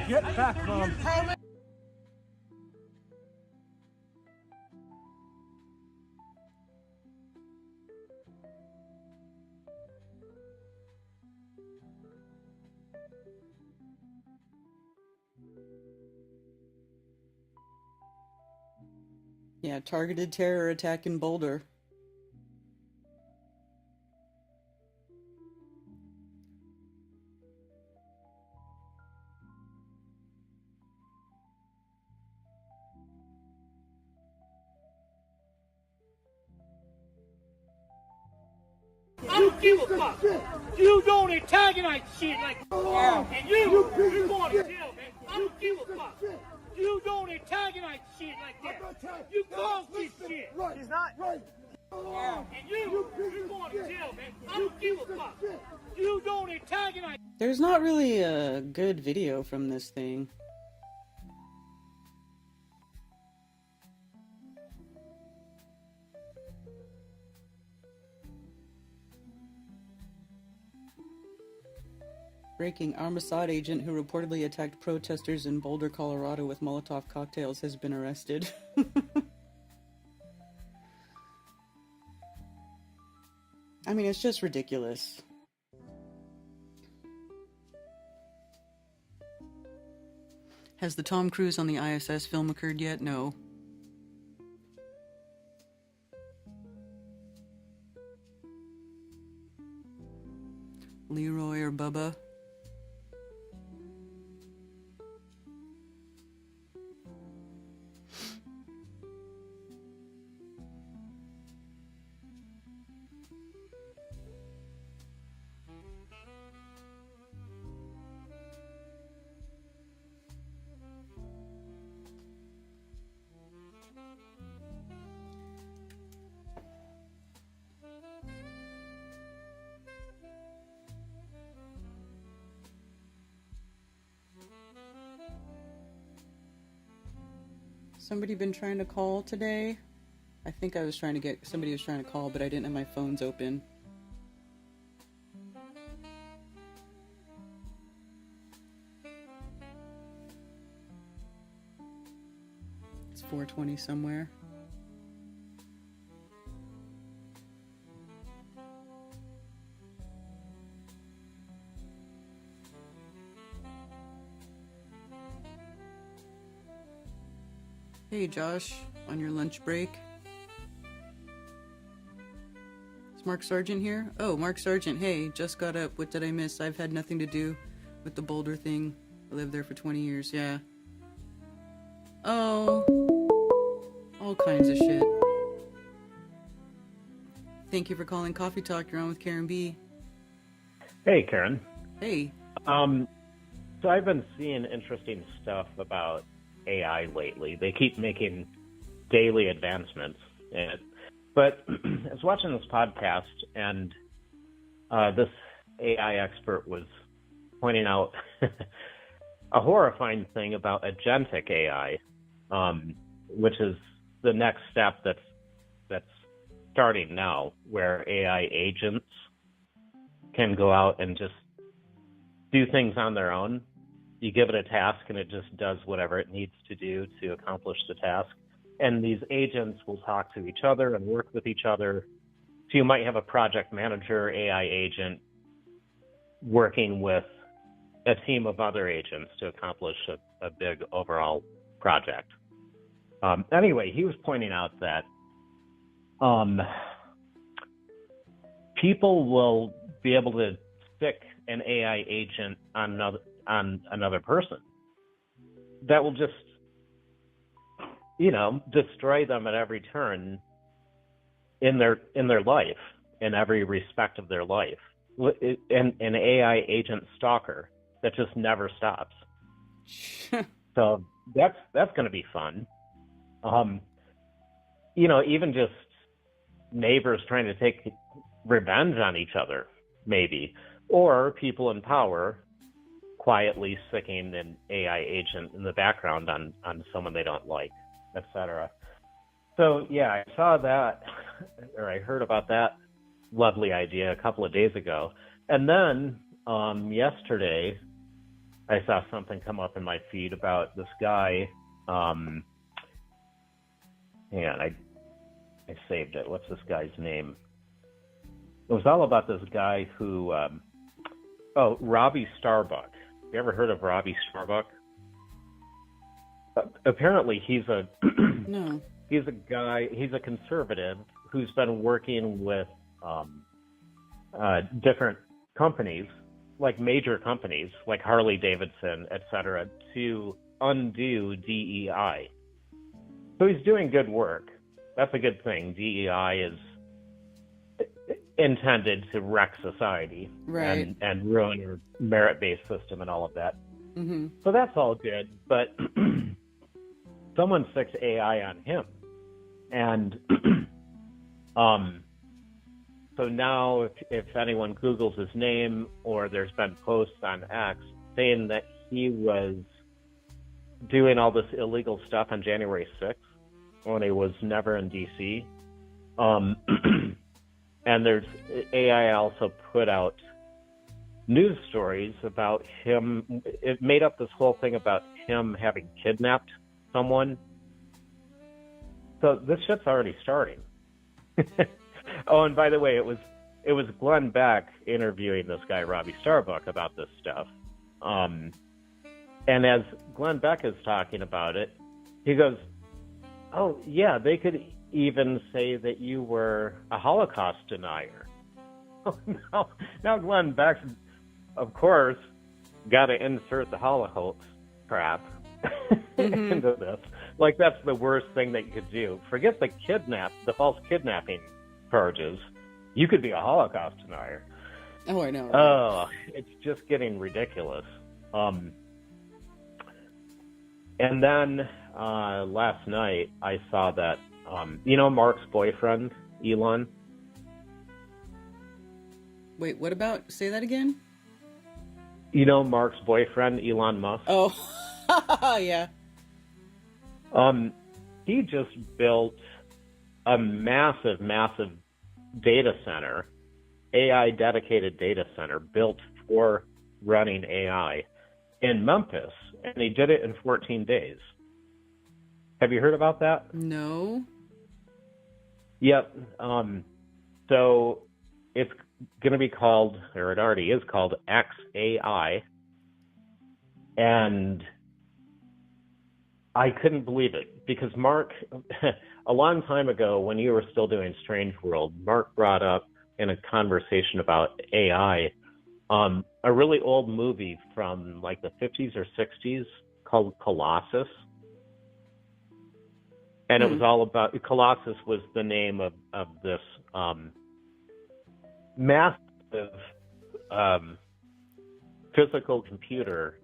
Get back, Mom. Yeah, targeted terror attack in Boulder. I don't give a fuck. You don't antagonize shit like and you're going to jail, man. I don't give a fuck. You don't antagonize shit like that. You caused this shit. He's not right. And you're going to jail, man. I don't give a fuck. You don't antagonize. There's not really a good video from this thing. Breaking: Mossad agent who reportedly attacked protesters in Boulder, Colorado with Molotov cocktails has been arrested. I mean, it's just ridiculous. Has the Tom Cruise on the ISS film occurred yet? No. Leroy or Bubba? Somebody been trying to call today? I think I was trying to get... Somebody was trying to call, but I didn't have my phones open. It's 4:20 somewhere. Hey Josh, on your lunch break. Is Mark Sargent here? Oh, Mark Sargent, hey, just got up. What did I miss? I've had nothing to do with the Boulder thing. I lived there for 20 years, yeah. Oh, all kinds of shit. Thank you for calling Coffee Talk. You're on with Karen B. Hey, Karen. Hey. So I've been seeing interesting stuff about AI lately. They keep making daily advancements in it. But I was watching this podcast, and this AI expert was pointing out a horrifying thing about Agentic AI, which is the next step that's starting now, where AI agents can go out and just do things on their own. You give it a task and it just does whatever it needs to do to accomplish the task. And these agents will talk to each other and work with each other. So you might have a project manager, AI agent, working with a team of other agents to accomplish a big overall project. Anyway, he was pointing out that people will be able to stick an AI agent on another person that will just, destroy them at every turn in their life, in every respect of their life. An AI agent stalker that just never stops. So that's going to be fun. Even just neighbors trying to take revenge on each other, maybe, or people in power quietly sticking an AI agent in the background on someone they don't like, etc. So yeah, I saw that, or I heard about that lovely idea a couple of days ago. And then yesterday, I saw something come up in my feed about this guy. Hang on, I saved it. What's this guy's name? It was all about this guy who, Robbie Starbuck. You ever heard of Robbie Starbuck? Apparently he's a No. He's a guy, he's a conservative who's been working with different companies, like major companies like Harley Davidson, etc., to undo DEI. So he's doing good work. That's a good thing. DEI is intended to wreck society, right, and ruin your merit-based system and all of that. Mm-hmm. So that's all good, but someone sticks AI on him. And so now if anyone Googles his name, or there's been posts on X saying that he was doing all this illegal stuff on January 6th when he was never in D.C. And there's AI also put out news stories about him. It made up this whole thing about him having kidnapped someone. So this shit's already starting. Oh, and by the way, it was Glenn Beck interviewing this guy Robbie Starbuck about this stuff. And as Glenn Beck is talking about it, he goes, "Oh yeah, they could even say that you were a Holocaust denier." Now Glenn Beck, of course, got to insert the Holocaust crap into this. Like, that's the worst thing that you could do. Forget the false kidnapping charges. You could be a Holocaust denier. Oh, I know. Right? Oh, it's just getting ridiculous. And then last night I saw that, Mark's boyfriend, Elon. Wait, what about? Say that again? Mark's boyfriend, Elon Musk. Oh, yeah. he just built a massive, massive data center, AI dedicated data center built for running AI in Memphis, and he did it in 14 days. Have you heard about that? No. Yep. So it's going to be called, or it already is called, XAI, and I couldn't believe it because Mark, a long time ago when you were still doing Strange World, Mark brought up in a conversation about AI a really old movie from like the 50s or 60s called Colossus. And it was all about, Colossus was the name of this massive physical computer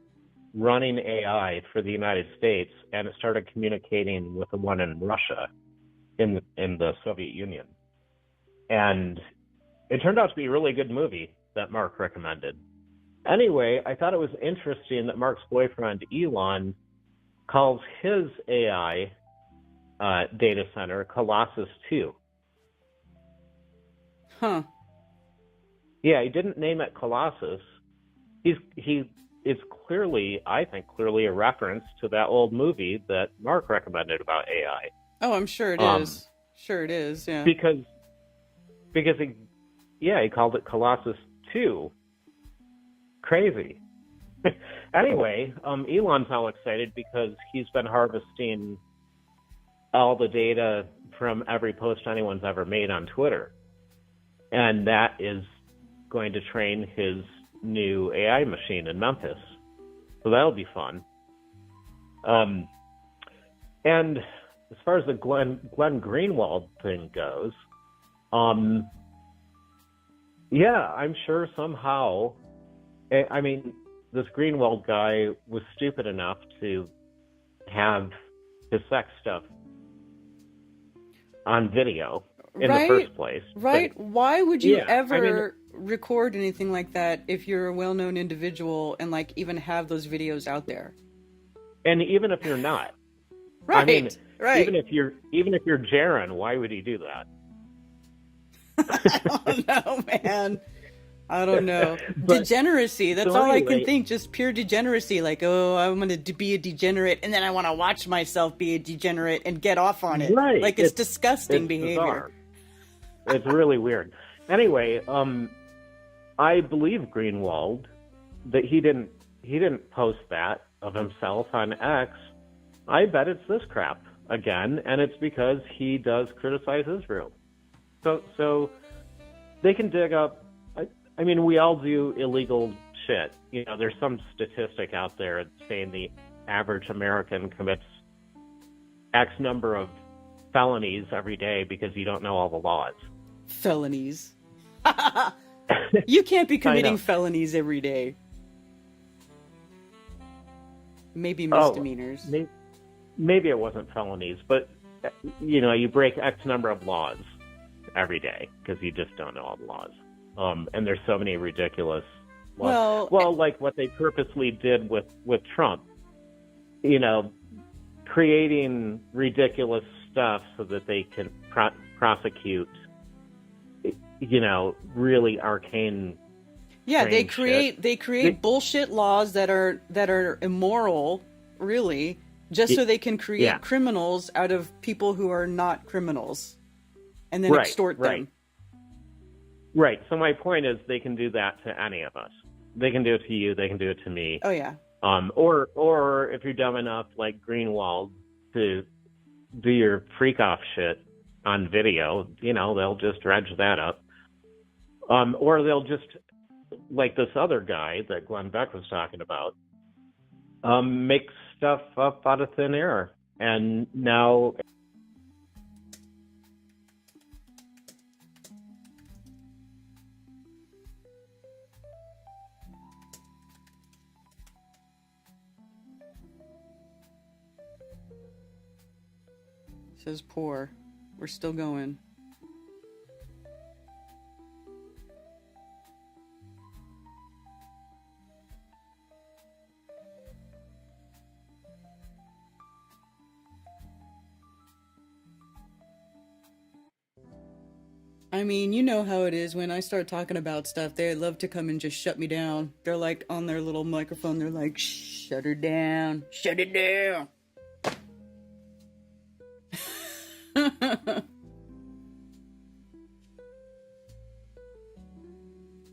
running AI for the United States, and it started communicating with the one in Russia in the Soviet Union. And it turned out to be a really good movie that Mark recommended. Anyway, I thought it was interesting that Mark's boyfriend, Elon, calls his AI data center Colossus 2. Huh. Yeah, he didn't name it Colossus. It's clearly, I think, clearly a reference to that old movie that Mark recommended about AI. Oh, I'm sure it is. Sure it is, yeah. Because he called it Colossus 2. Crazy. Anyway, Elon's all excited because he's been harvesting all the data from every post anyone's ever made on Twitter. And that is going to train his new AI machine in Memphis. So that'll be fun. And as far as the Glenn Greenwald thing goes, yeah, I'm sure somehow, I mean, this Greenwald guy was stupid enough to have his sex stuff on video in the first place. Right? But, why would you yeah, ever record anything like that if you're a well-known individual and like even have those videos out there? And even if you're not, right? I mean, right. Even if you're Jaron, why would he do that? I don't know, man. I don't know. Degeneracy. That's so all I anyway, can think. Just pure degeneracy. Like, oh, I'm going to be a degenerate, and then I want to watch myself be a degenerate and get off on it. Right. Like, it's disgusting behavior. Bizarre. It's really weird. Anyway, I believe Greenwald that he didn't post that of himself on X. I bet it's this crap again, and it's because he does criticize Israel. So they can dig up. I mean, we all do illegal shit. You know, there's some statistic out there saying the average American commits X number of felonies every day because you don't know all the laws. Felonies. You can't be committing felonies every day. Maybe misdemeanors. Maybe it wasn't felonies, but, you know, you break X number of laws every day because you just don't know all the laws. And there's so many ridiculous laws. Well, like what they purposely did with Trump, you know, creating ridiculous stuff so that they can prosecute, you know, really arcane. Yeah, they create bullshit laws that are immoral, really, just so they can create criminals out of people who are not criminals, and then extort them. Right. So my point is, they can do that to any of us. They can do it to you. They can do it to me. Oh yeah. Or if you're dumb enough, like Greenwald, to do your freak off shit on video, you know, they'll just dredge that up. Or they'll just, like this other guy that Glenn Beck was talking about, make stuff up out of thin air. And now... Says poor. We're still going. I mean, you know how it is when I start talking about stuff, they love to come and just shut me down. They're like on their little microphone, they're like, shut her down, shut it down.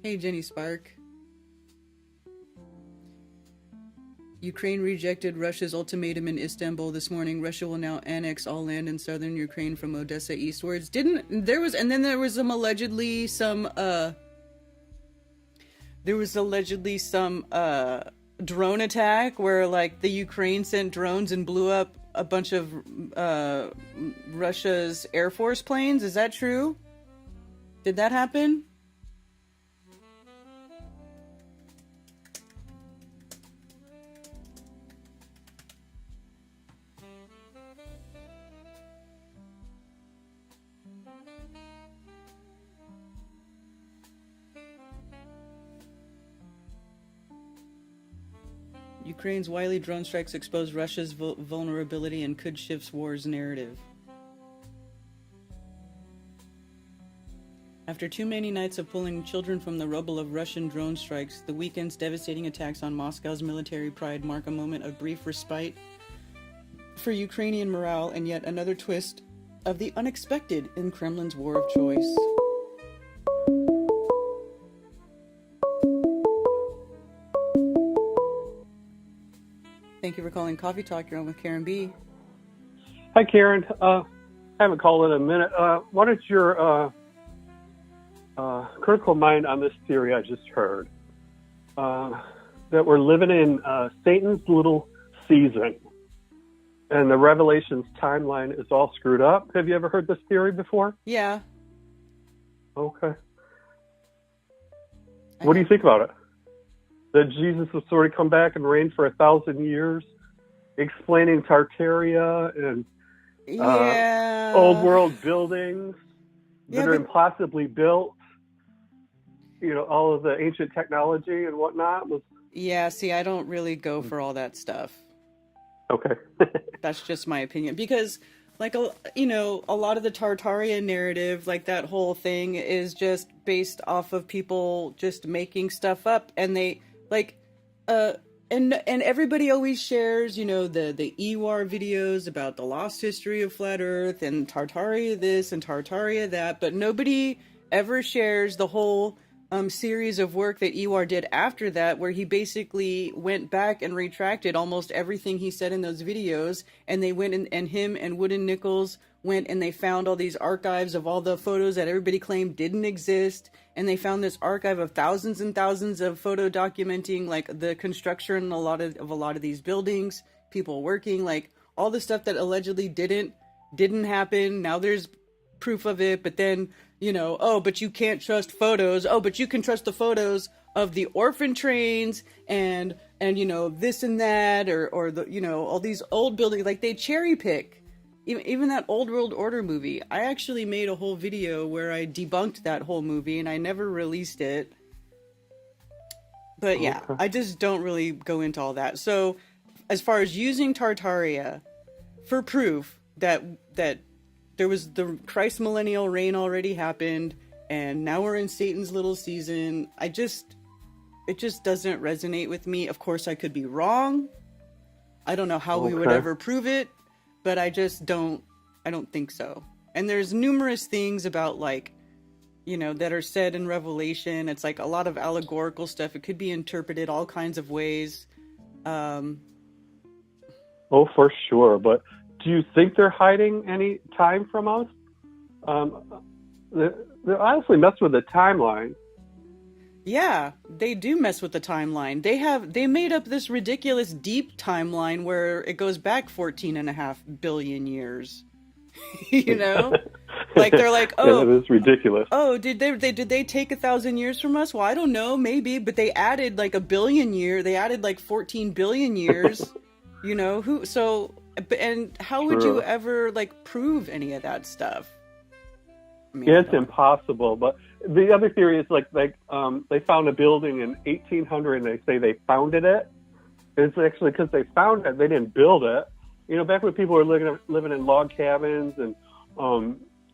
Hey, Jenny Spark. Ukraine rejected Russia's ultimatum in Istanbul this morning. Russia will now annex all land in southern Ukraine from Odessa eastwards. Then there was some allegedly some drone attack where like the Ukraine sent drones and blew up a bunch of Russia's Air Force planes. Is that true? Did that happen? Ukraine's wily drone strikes expose Russia's vulnerability and could shift war's narrative. After too many nights of pulling children from the rubble of Russian drone strikes, the weekend's devastating attacks on Moscow's military pride mark a moment of brief respite for Ukrainian morale and yet another twist of the unexpected in Kremlin's war of choice. Thank you for calling Coffee Talk. You're on with Karen B. Hi, Karen. I haven't called in a minute. What is your critical mind on this theory I just heard? That we're living in Satan's little season, and the Revelations timeline is all screwed up. Have you ever heard this theory before? Yeah. Okay. What do you think about it? That Jesus will sort of come back and reign for 1,000 years, explaining Tartaria and old world buildings that are impossibly built, all of the ancient technology and whatnot. Yeah, see, I don't really go for all that stuff. Okay. That's just my opinion. Because, like, a lot of the Tartaria narrative, like that whole thing is just based off of people just making stuff up. And they, and everybody always shares, the EWAR videos about the lost history of flat Earth and Tartaria this and Tartaria that, but nobody ever shares the whole series of work that EWAR did after that, where he basically went back and retracted almost everything he said in those videos, and they went and him and Wood and Nichols went and they found all these archives of all the photos that everybody claimed didn't exist, and they found this archive of thousands and thousands of photo documenting like the construction of a lot of these buildings, people working, like all the stuff that allegedly didn't happen. Now there's proof of it, but then but you can't trust photos. Oh, but you can trust the photos of the orphan trains and this and that, or the all these old buildings, like they cherry pick. Even that Old World Order movie, I actually made a whole video where I debunked that whole movie, and I never released it. But yeah, I just don't really go into all that. So, as far as using Tartaria for proof that there was the Christ millennial reign already happened, and now we're in Satan's little season, it just doesn't resonate with me. Of course, I could be wrong. I don't know how we would ever prove it. But I don't think so. And there's numerous things about that are said in Revelation. It's like a lot of allegorical stuff. It could be interpreted all kinds of ways. Oh, for sure. But do you think they're hiding any time from us? They honestly mess with the timeline. Yeah, they do mess with the timeline. They made up this ridiculous deep timeline where it goes back 14.5 billion years. Like they're like, oh, yeah, it's ridiculous. Oh, did they take 1,000 years from us? Well, I don't know, maybe, but they added like 1 billion year. They added like 14 billion years. And how would you ever prove any of that stuff? It's impossible. But the other theory is they found a building in 1800 and they say they founded it. It's actually because they found it, they didn't build it. Back when people were living in log cabins and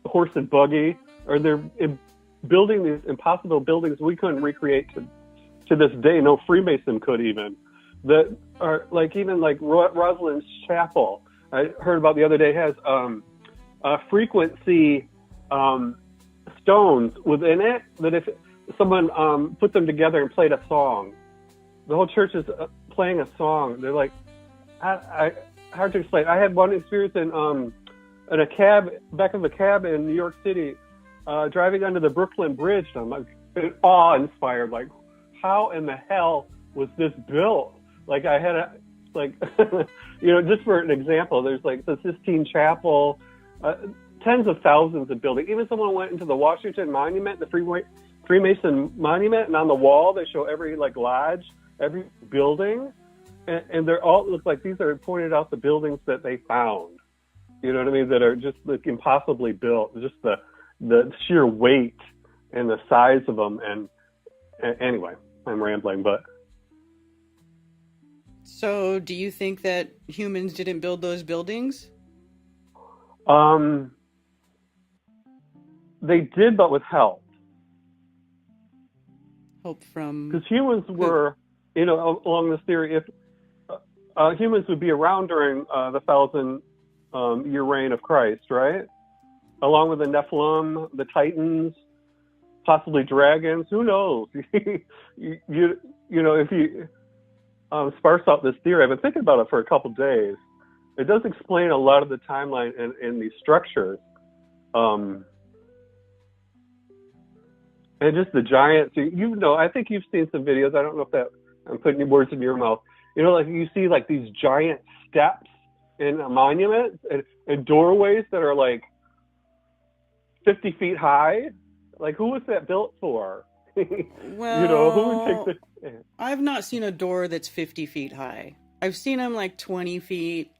horse and buggy, or they're building these impossible buildings we couldn't recreate to this day. No Freemason could even. That are like even like Rosalind's Chapel. I heard about the other day has frequency stones within it that if someone put them together and played a song, the whole church is playing a song. They're like, hard to explain. I had one experience in a cab, back of a cab in New York City, driving under the Brooklyn Bridge. And I'm like awe-inspired. Like, how in the hell was this built? Like, I had just for an example, there's like the Sistine Chapel, tens of thousands of buildings. Even someone went into the Washington Monument, the Freemason Monument, and on the wall they show every like lodge, every building, and they're all look like these are pointed out the buildings that they found. You know what I mean? That are just like impossibly built. Just the sheer weight and the size of them. And anyway, I'm rambling, but. So, do you think that humans didn't build those buildings? They did, but with help. Help from? Because humans were, along this theory, if humans would be around during the 1,000-year reign of Christ, right? Along with the Nephilim, the Titans, possibly dragons. Who knows? If you sparse out this theory, I've been thinking about it for a couple of days. It does explain a lot of the timeline and these structures. And just the giants, I think you've seen some videos. I don't know if I'm putting words in your mouth. Like you see like these giant steps in a monument and doorways that are like 50 feet high. Like, who was that built for? Well, who would take the... I've not seen a door that's 50 feet high. I've seen them like 20 feet.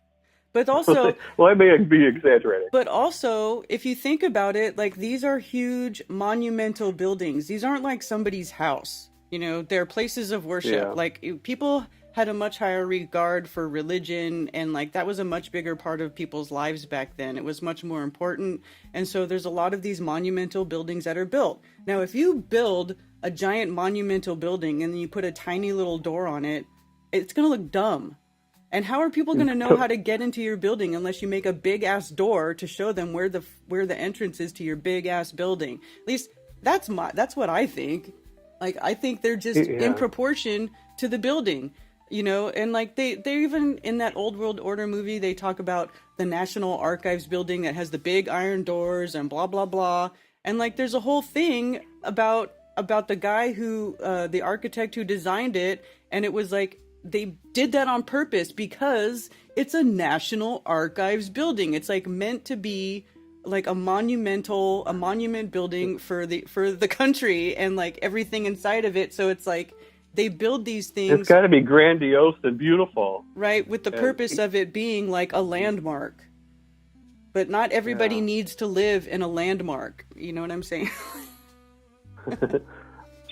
But also... well, I may be exaggerating. But also, if you think about it, like, these are huge monumental buildings. These aren't like somebody's house. They're places of worship. Yeah. Like, people had a much higher regard for religion, and like that was a much bigger part of people's lives back then. It was much more important. And so there's a lot of these monumental buildings that are built. Now, if you build a giant monumental building and then you put a tiny little door on it, it's going to look dumb. And how are people going to know how to get into your building unless you make a big ass door to show them where the entrance is to your big ass building? At least that's what I think. Like, I think they're just in proportion to the building. And like they even in that Old World Order movie, they talk about the National Archives building that has the big iron doors and blah, blah, blah. And like, there's a whole thing about the guy who, the architect who designed it. And it was like, they did that on purpose because it's a National Archives building. It's like meant to be like a monument building for the country and like everything inside of it. So it's like, they build these things. It's got to be grandiose and beautiful. Right, with the purpose of it being like a landmark. But not everybody needs to live in a landmark. You know what I'm saying?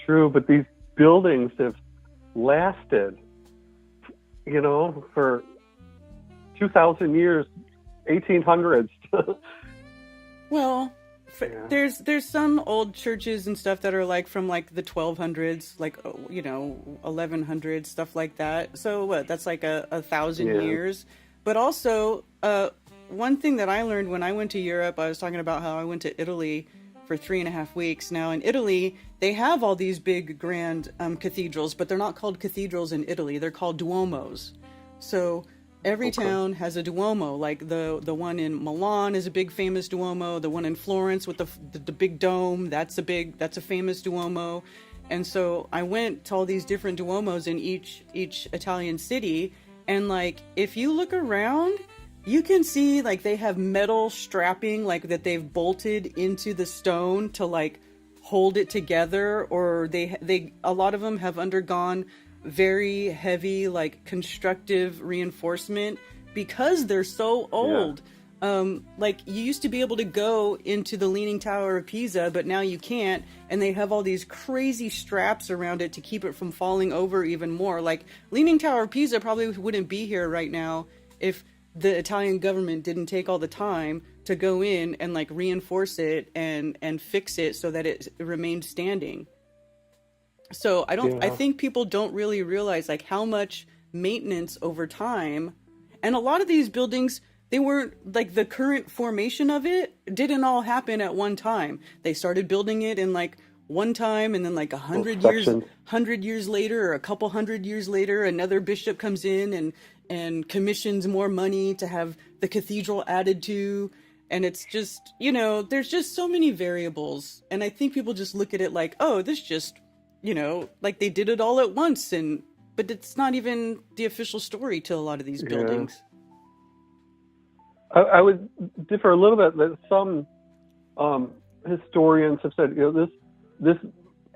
True, but these buildings have lasted, for 2,000 years, 1800s. Well... There's some old churches and stuff that are like from like the 1200s, like 1100s, stuff like that. So what? That's like a 1,000 years. But also, one thing that I learned when I went to Europe, I was talking about how I went to Italy for 3.5 weeks. Now in Italy, they have all these big grand cathedrals, but they're not called cathedrals in Italy. They're called duomos. So every town has a Duomo. Like the one in Milan is a big famous Duomo. The one in Florence with the big dome, that's a famous Duomo. And so I went to all these different Duomos in each Italian city, and like if you look around, you can see like they have metal strapping like that they've bolted into the stone to like hold it together, or they a lot of them have undergone very heavy like constructive reinforcement because they're so old. Like you used to be able to go into the Leaning Tower of Pisa, but now you can't, and they have all these crazy straps around it to keep it from falling over even more. Like Leaning Tower of Pisa probably wouldn't be here right now if the Italian government didn't take all the time to to go in and like reinforce it and fix it so that it remained standing. So I think people don't really realize like how much maintenance over time, and a lot of these buildings, they weren't like the current formation of it didn't all happen at one time. They started building it in like one time, and then like 100 years later, or a couple hundred years later, another bishop comes in and commissions more money to have the cathedral added to. And it's just, you know, there's just so many variables. And I think people just look at it like, oh, this just, you know, like they did it all at once. But it's not even the official story to a lot of these buildings. I would differ a little bit that some historians have said, you know, this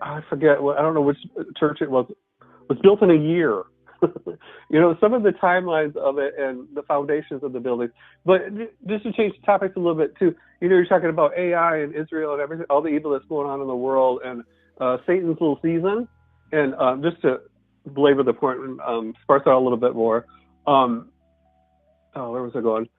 I forget, I don't know which church it was built in a year. You know, some of the timelines of it and the foundations of the buildings. But just to change the topics a little bit too, you know, you're talking about AI and Israel and everything, all the evil that's going on in the world, and Satan's little season. And just to belabor the point and sparse out a little bit more, where was I going?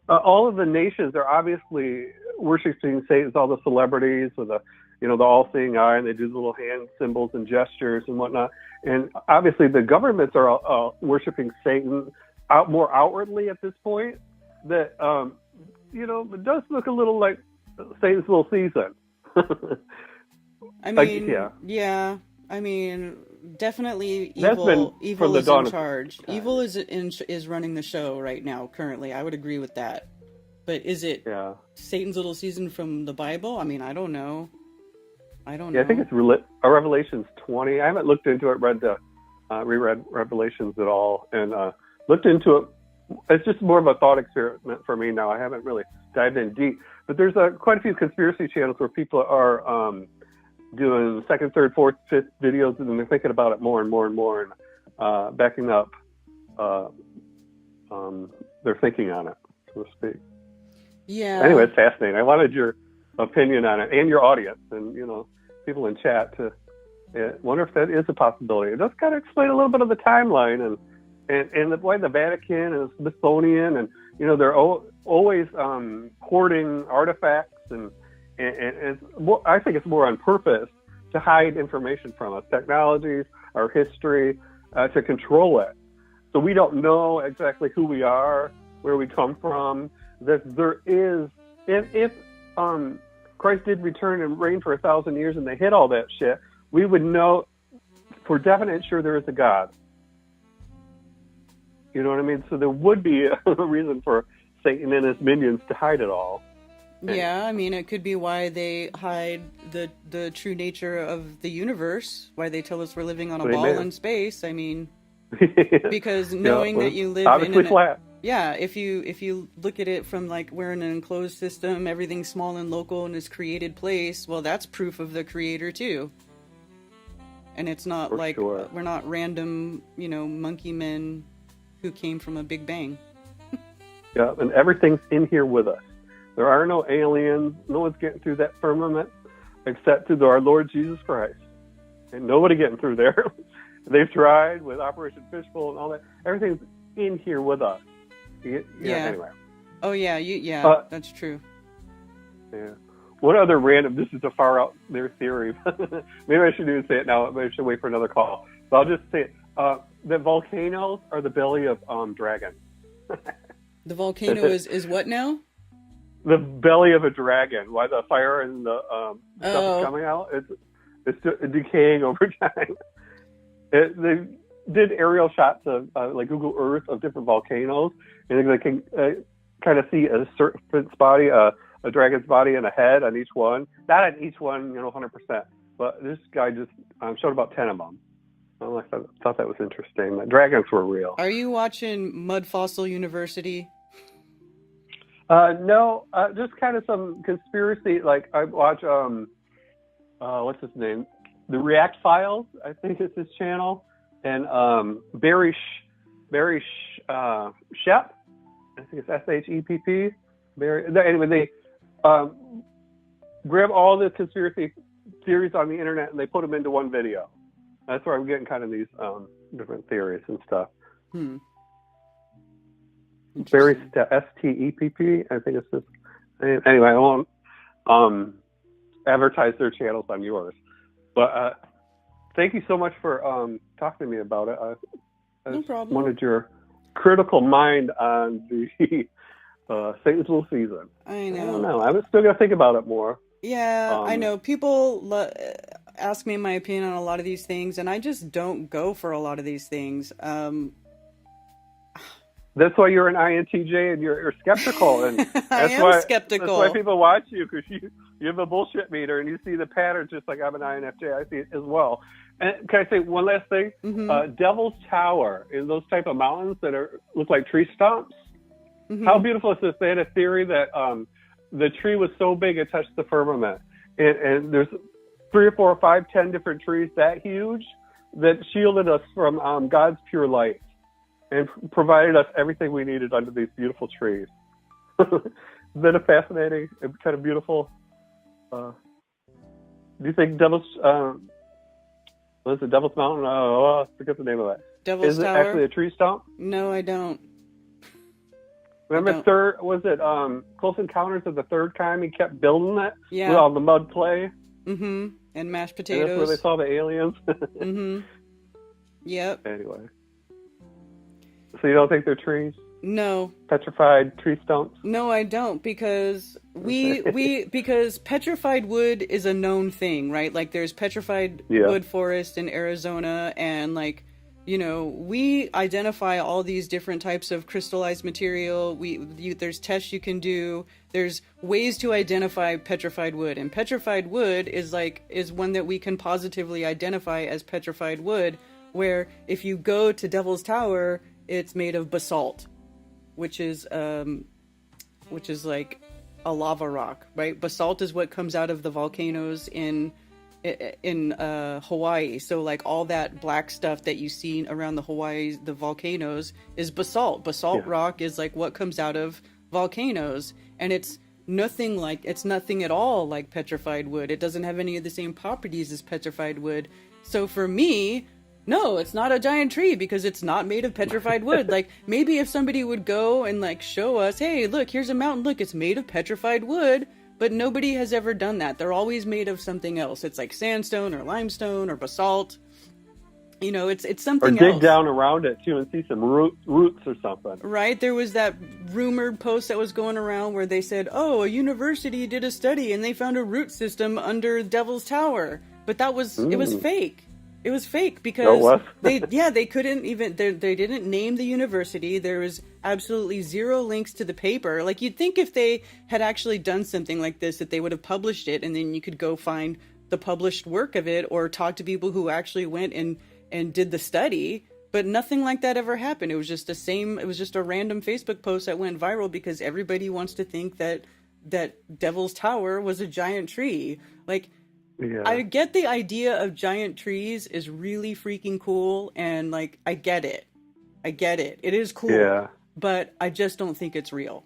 All of the nations are obviously worshiping Satan, all the celebrities with the, you know, the all-seeing eye, and they do the little hand symbols and gestures and whatnot. And obviously the governments are worshiping Satan more outwardly at this point. That, you know, it does look a little like Satan's little season. I mean, I mean, definitely evil is in charge. Evil is running the show right now, currently. I would agree with that. But is it Satan's little season from the Bible? I mean, I don't know. I think it's Revelations 20. I haven't looked into it, reread Revelations at all, and looked into it. It's just more of a thought experiment for me now. I haven't really dived in deep. But there's quite a few conspiracy channels where people are doing second, third, fourth, fifth videos, and they're thinking about it more and more and more, and backing up their thinking on it, so to speak. Yeah. Anyway, it's fascinating. I wanted your opinion on it, and your audience, and, you know, people in chat to wonder if that is a possibility. It does kind of explain a little bit of the timeline and the way the Vatican and the Smithsonian, and, you know, they're always hoarding artifacts, and it's more, I think it's more on purpose to hide information from us, technologies, our history, to control it. So we don't know exactly who we are, where we come from. That there is, if Christ did return and reign for 1,000 years and they hit all that shit, we would know for definite sure there is a God. You know what I mean? So there would be a reason for Satan and his minions to hide it all. Yeah, I mean, it could be why they hide the true nature of the universe, why they tell us we're living on a ball in space. I mean, because knowing that you live in flat. Yeah, if you look at it from like we're in an enclosed system, everything's small and local in this created place, well, that's proof of the creator too. And it's not we're not random, you know, monkey men who came from a big bang. Yeah, and everything's in here with us. There are no aliens. No one's getting through that firmament except through our Lord Jesus Christ. And nobody getting through there. They've tried with Operation Fishbowl and all that. Everything's in here with us. Anyway. Oh, yeah. That's true. Yeah. One other random, this is a far out there theory. Maybe I shouldn't even say it now. Maybe I should wait for another call. But I'll just say it. The volcanoes are the belly of dragons. The volcano is what now? The belly of a dragon. Why the fire and the stuff is coming out? It's decaying over time. They did aerial shots of like Google Earth of different volcanoes, and they can kind of see a serpent's body, a dragon's body, and a head on each one. Not on each one, 100%. But this guy just showed about 10 of them. I thought that was interesting. The dragons were real. Are you watching Mud Fossil University? No, just kind of some conspiracy. Like I watch, what's his name? The React Files, I think is his channel, and Barry Shepp. I think it's SHEPP. Anyway, they grab all the conspiracy theories on the internet and they put them into one video. That's where I'm getting kind of these different theories and stuff. Barry STEPP, I think it's his Anyway, I won't advertise their channels on yours. But thank you so much for talking to me about it. I No problem. wanted your critical mind on the Satan's Little Season. I know. I don't know. I'm still gonna think about it more. Yeah, I know. People ask me my opinion on a lot of these things, and I just don't go for a lot of these things. That's why you're an INTJ and you're skeptical, and I am skeptical. That's why people watch you, because you have a bullshit meter and you see the patterns, just like I'm an INFJ. I see it as well. And can I say one last thing? Mm-hmm. Devil's Tower in those type of mountains that look like tree stumps. Mm-hmm. How beautiful is this? They had a theory that the tree was so big it touched the firmament, and there's 3 or 4 or 5, 10 different trees that huge that shielded us from God's pure light and provided us everything we needed under these beautiful trees. Isn't it fascinating and kind of beautiful? Do you think Devil's what is it, Devil's Mountain? I forget the name of that. Devil's Tower? Is it actually a tree stump? No, I don't. Remember Close Encounters of the Third Kind? He kept building it with all the mud clay. Mm-hmm. And mashed And potatoes. that's where they saw the aliens. Mm-hmm. Yep. Anyway. So you don't think they're trees? No. Petrified tree stumps? No, I don't, because because petrified wood is a known thing, right? Like there's petrified wood forest in Arizona, and like, you know, we identify all these different types of crystallized material. There's tests you can do. There's ways to identify petrified wood, and petrified wood is one that we can positively identify as petrified wood, where if you go to Devil's Tower, it's made of basalt, which is like a lava rock, right? Basalt is what comes out of the volcanoes in Hawaii. So like all that black stuff that you see around the volcanoes is basalt. Basalt rock is like what comes out of volcanoes, and it's nothing at all like petrified wood. It doesn't have any of the same properties as petrified wood. So for me, no, it's not a giant tree because it's not made of petrified wood. Like maybe if somebody would go and like show us, hey, look, here's a mountain, look, it's made of petrified wood, but nobody has ever done that. They're always made of something else. It's like sandstone or limestone or basalt. You know, it's something else. Or dig down around it too and see some roots or something. Right? There was that rumored post that was going around where they said, oh, a university did a study and they found a root system under Devil's Tower. But it was fake. It was fake because they couldn't even, they didn't name the university. There was absolutely zero links to the paper. Like you'd think if they had actually done something like this, that they would have published it, and then you could go find the published work of it or talk to people who actually went and did the study. But nothing like that ever happened. It was just a random Facebook post that went viral because everybody wants to think that Devil's Tower was a giant tree. Like, I get the idea of giant trees is really freaking cool, and like I get it. It is cool. Yeah. But I just don't think it's real.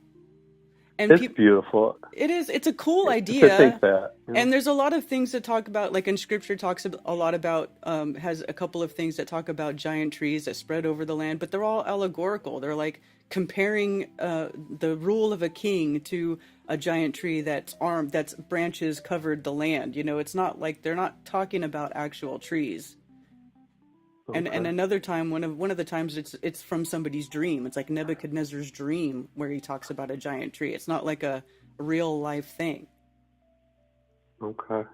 And it's beautiful. It is. It's a cool idea. To think that. Yeah. And there's a lot of things that talk about, like in Scripture talks a lot about, has a couple of things that talk about giant trees that spread over the land, but they're all allegorical. They're like comparing the rule of a king to a giant tree that's branches covered the land. You know, it's not like they're not talking about actual trees. Okay. And another time, one of the times it's from somebody's dream. It's like Nebuchadnezzar's dream where he talks about a giant tree. It's not like a real life thing. Okay.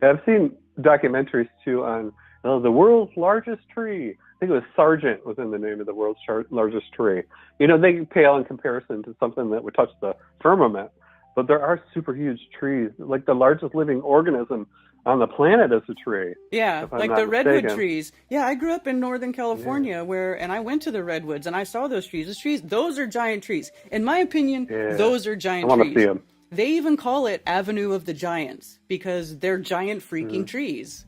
Yeah, I've seen documentaries too on the world's largest tree. I think it was Sargent was in the name of the world's largest tree. You know, they pale in comparison to something that would touch the firmament, but there are super huge trees. Like the largest living organism on the planet is a tree. Yeah, like the redwood trees. Yeah, I grew up in Northern California and I went to the redwoods and I saw those trees. Those are giant trees. In my opinion, those are giant trees. I want to see them. They even call it Avenue of the Giants because they're giant freaking trees.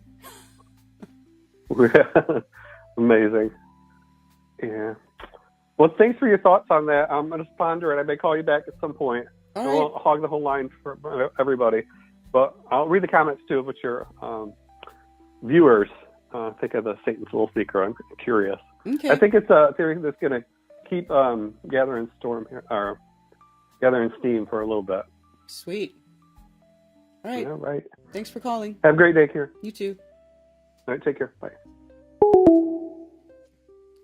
Amazing. Yeah. Well, thanks for your thoughts on that. I'm going to ponder it. I may call you back at some point. I won't hog the whole line for everybody. But I'll read the comments too of what your viewers think of the Satan's Little Seeker. I'm curious. Okay. I think it's a theory that's going to keep gathering gathering steam for a little bit. Sweet. All right. All right. Thanks for calling. Have a great day, Kieran. You too. All right, take care. Bye.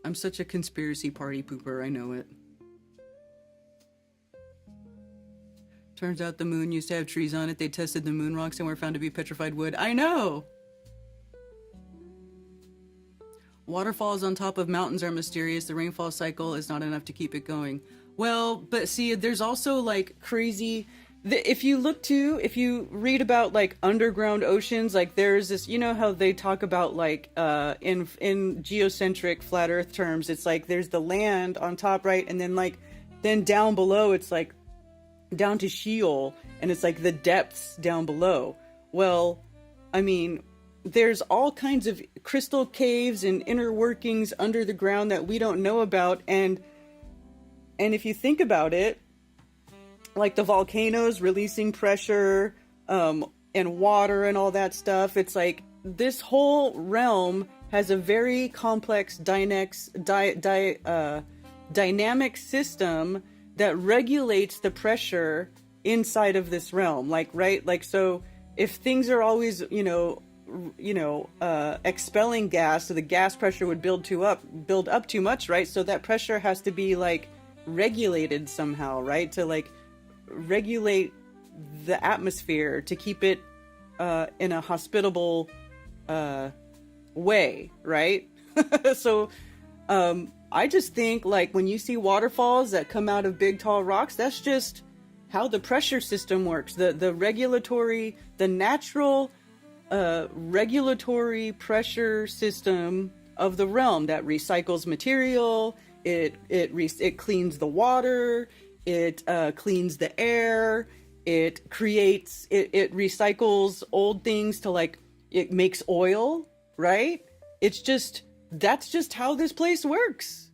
I'm such a conspiracy party pooper, I know it. Turns out the moon used to have trees on it. They tested the moon rocks and were found to be petrified wood. I know! Waterfalls on top of mountains are mysterious. The rainfall cycle is not enough to keep it going. Well, but see, there's also like crazy... If you read about like underground oceans, like there's this, you know how they talk about like in geocentric flat earth terms, it's like there's the land on top, right? And then down below, it's like down to Sheol, and it's like the depths down below. Well, I mean, there's all kinds of crystal caves and inner workings under the ground that we don't know about, and if you think about it, like the volcanoes releasing pressure and water and all that stuff, it's like this whole realm has a very complex dynamic system that regulates the pressure inside of this realm. Like, right? Like, so if things are always, expelling gas, so the gas pressure would build up too much, right? So that pressure has to be like regulated somehow, right? To like regulate the atmosphere to keep it in a hospitable way, right? So I just think like when you see waterfalls that come out of big tall rocks, that's just how the pressure system works. The natural regulatory pressure system of the realm that recycles material. It cleans the water. It cleans the air. It recycles old things to like, it makes oil, right? That's just how this place works.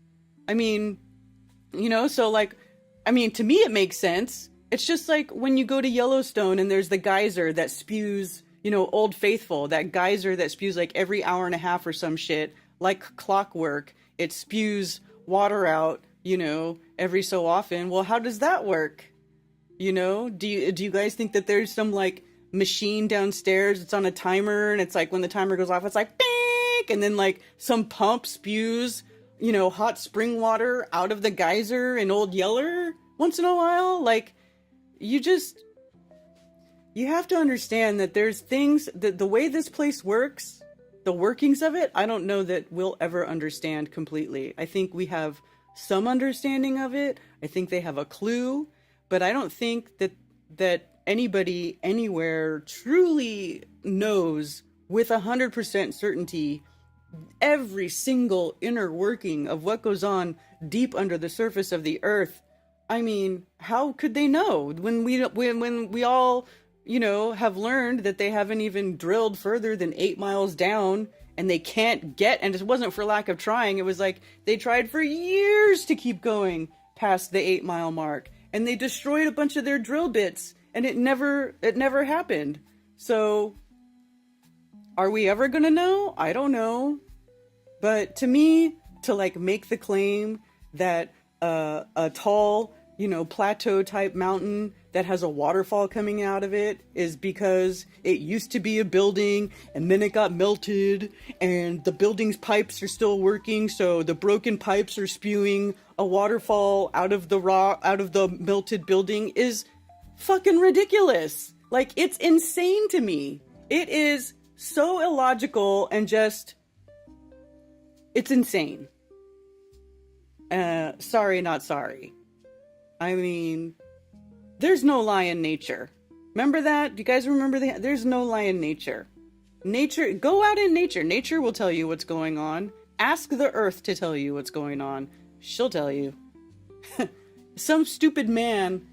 I mean, so like, I mean, to me it makes sense. It's just like when you go to Yellowstone and there's the geyser that spews, Old Faithful, that geyser that spews like every hour and a half or some shit, like clockwork. It spews water out, every so often. Well, how does that work? Do you guys think that there's some like machine downstairs? It's on a timer, and it's like when the timer goes off, it's like beep, and then like some pump spews, hot spring water out of the geyser in Old Yeller once in a while. Like, you have to understand that there's things that the way this place works, the workings of it, I don't know that we'll ever understand completely. I think we have some understanding of it. I think they have a clue, but I don't think that anybody anywhere truly knows with 100% certainty every single inner working of what goes on deep under the surface of the earth. I mean, how could they know when we all, have learned that they haven't even drilled further than 8 miles down, and they can't get, and it wasn't for lack of trying. It was like they tried for years to keep going past the 8 mile mark, and they destroyed a bunch of their drill bits, and it never happened. So are we ever going to know? I don't know. But to me, to like make the claim that a tall, plateau type mountain that has a waterfall coming out of it is because it used to be a building and then it got melted and the building's pipes are still working, so the broken pipes are spewing a waterfall out of the rock, out of the melted building, is fucking ridiculous. Like, it's insane to me. It is so illogical and just, it's insane. Sorry, not sorry. I mean, there's no lie in nature. Remember that? Do you guys remember that? There's no lie in nature. Nature, go out in nature. Nature will tell you what's going on. Ask the earth to tell you what's going on. She'll tell you. Some stupid man,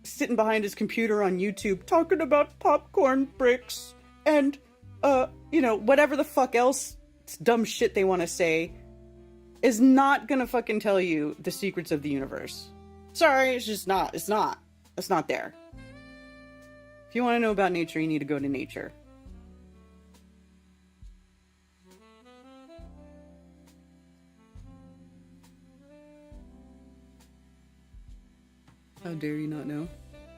sitting behind his computer on YouTube talking about popcorn bricks and, whatever the fuck else dumb shit they want to say is not gonna fucking tell you the secrets of the universe. Sorry, it's just not. It's not there. If you want to know about nature, you need to go to nature. How dare you not know?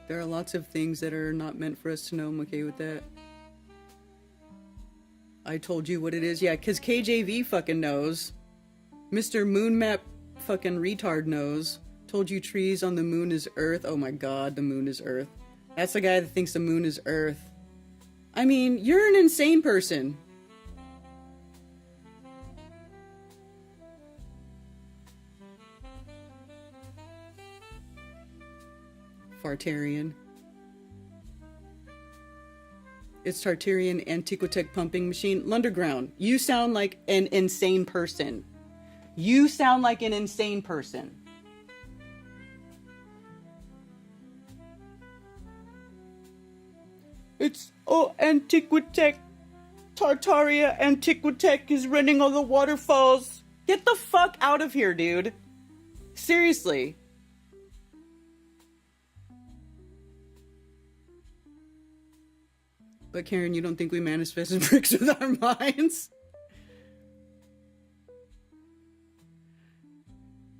There are lots of things that are not meant for us to know. I'm okay with that. I told you what it is. Yeah, because KJV fucking knows. Mr. Moon Map fucking retard knows. Told you trees on the moon is Earth. Oh my god, the moon is Earth. That's the guy that thinks the moon is Earth. I mean, you're an insane person. Fartarian. It's Tartarian Antiquitech pumping machine. Lunderground, you sound like an insane person. You sound like an insane person. It's, oh, Antiquitech. Tartaria Antiquitech is running all the waterfalls. Get the fuck out of here, dude. Seriously. But Karen, you don't think we manifested bricks with our minds?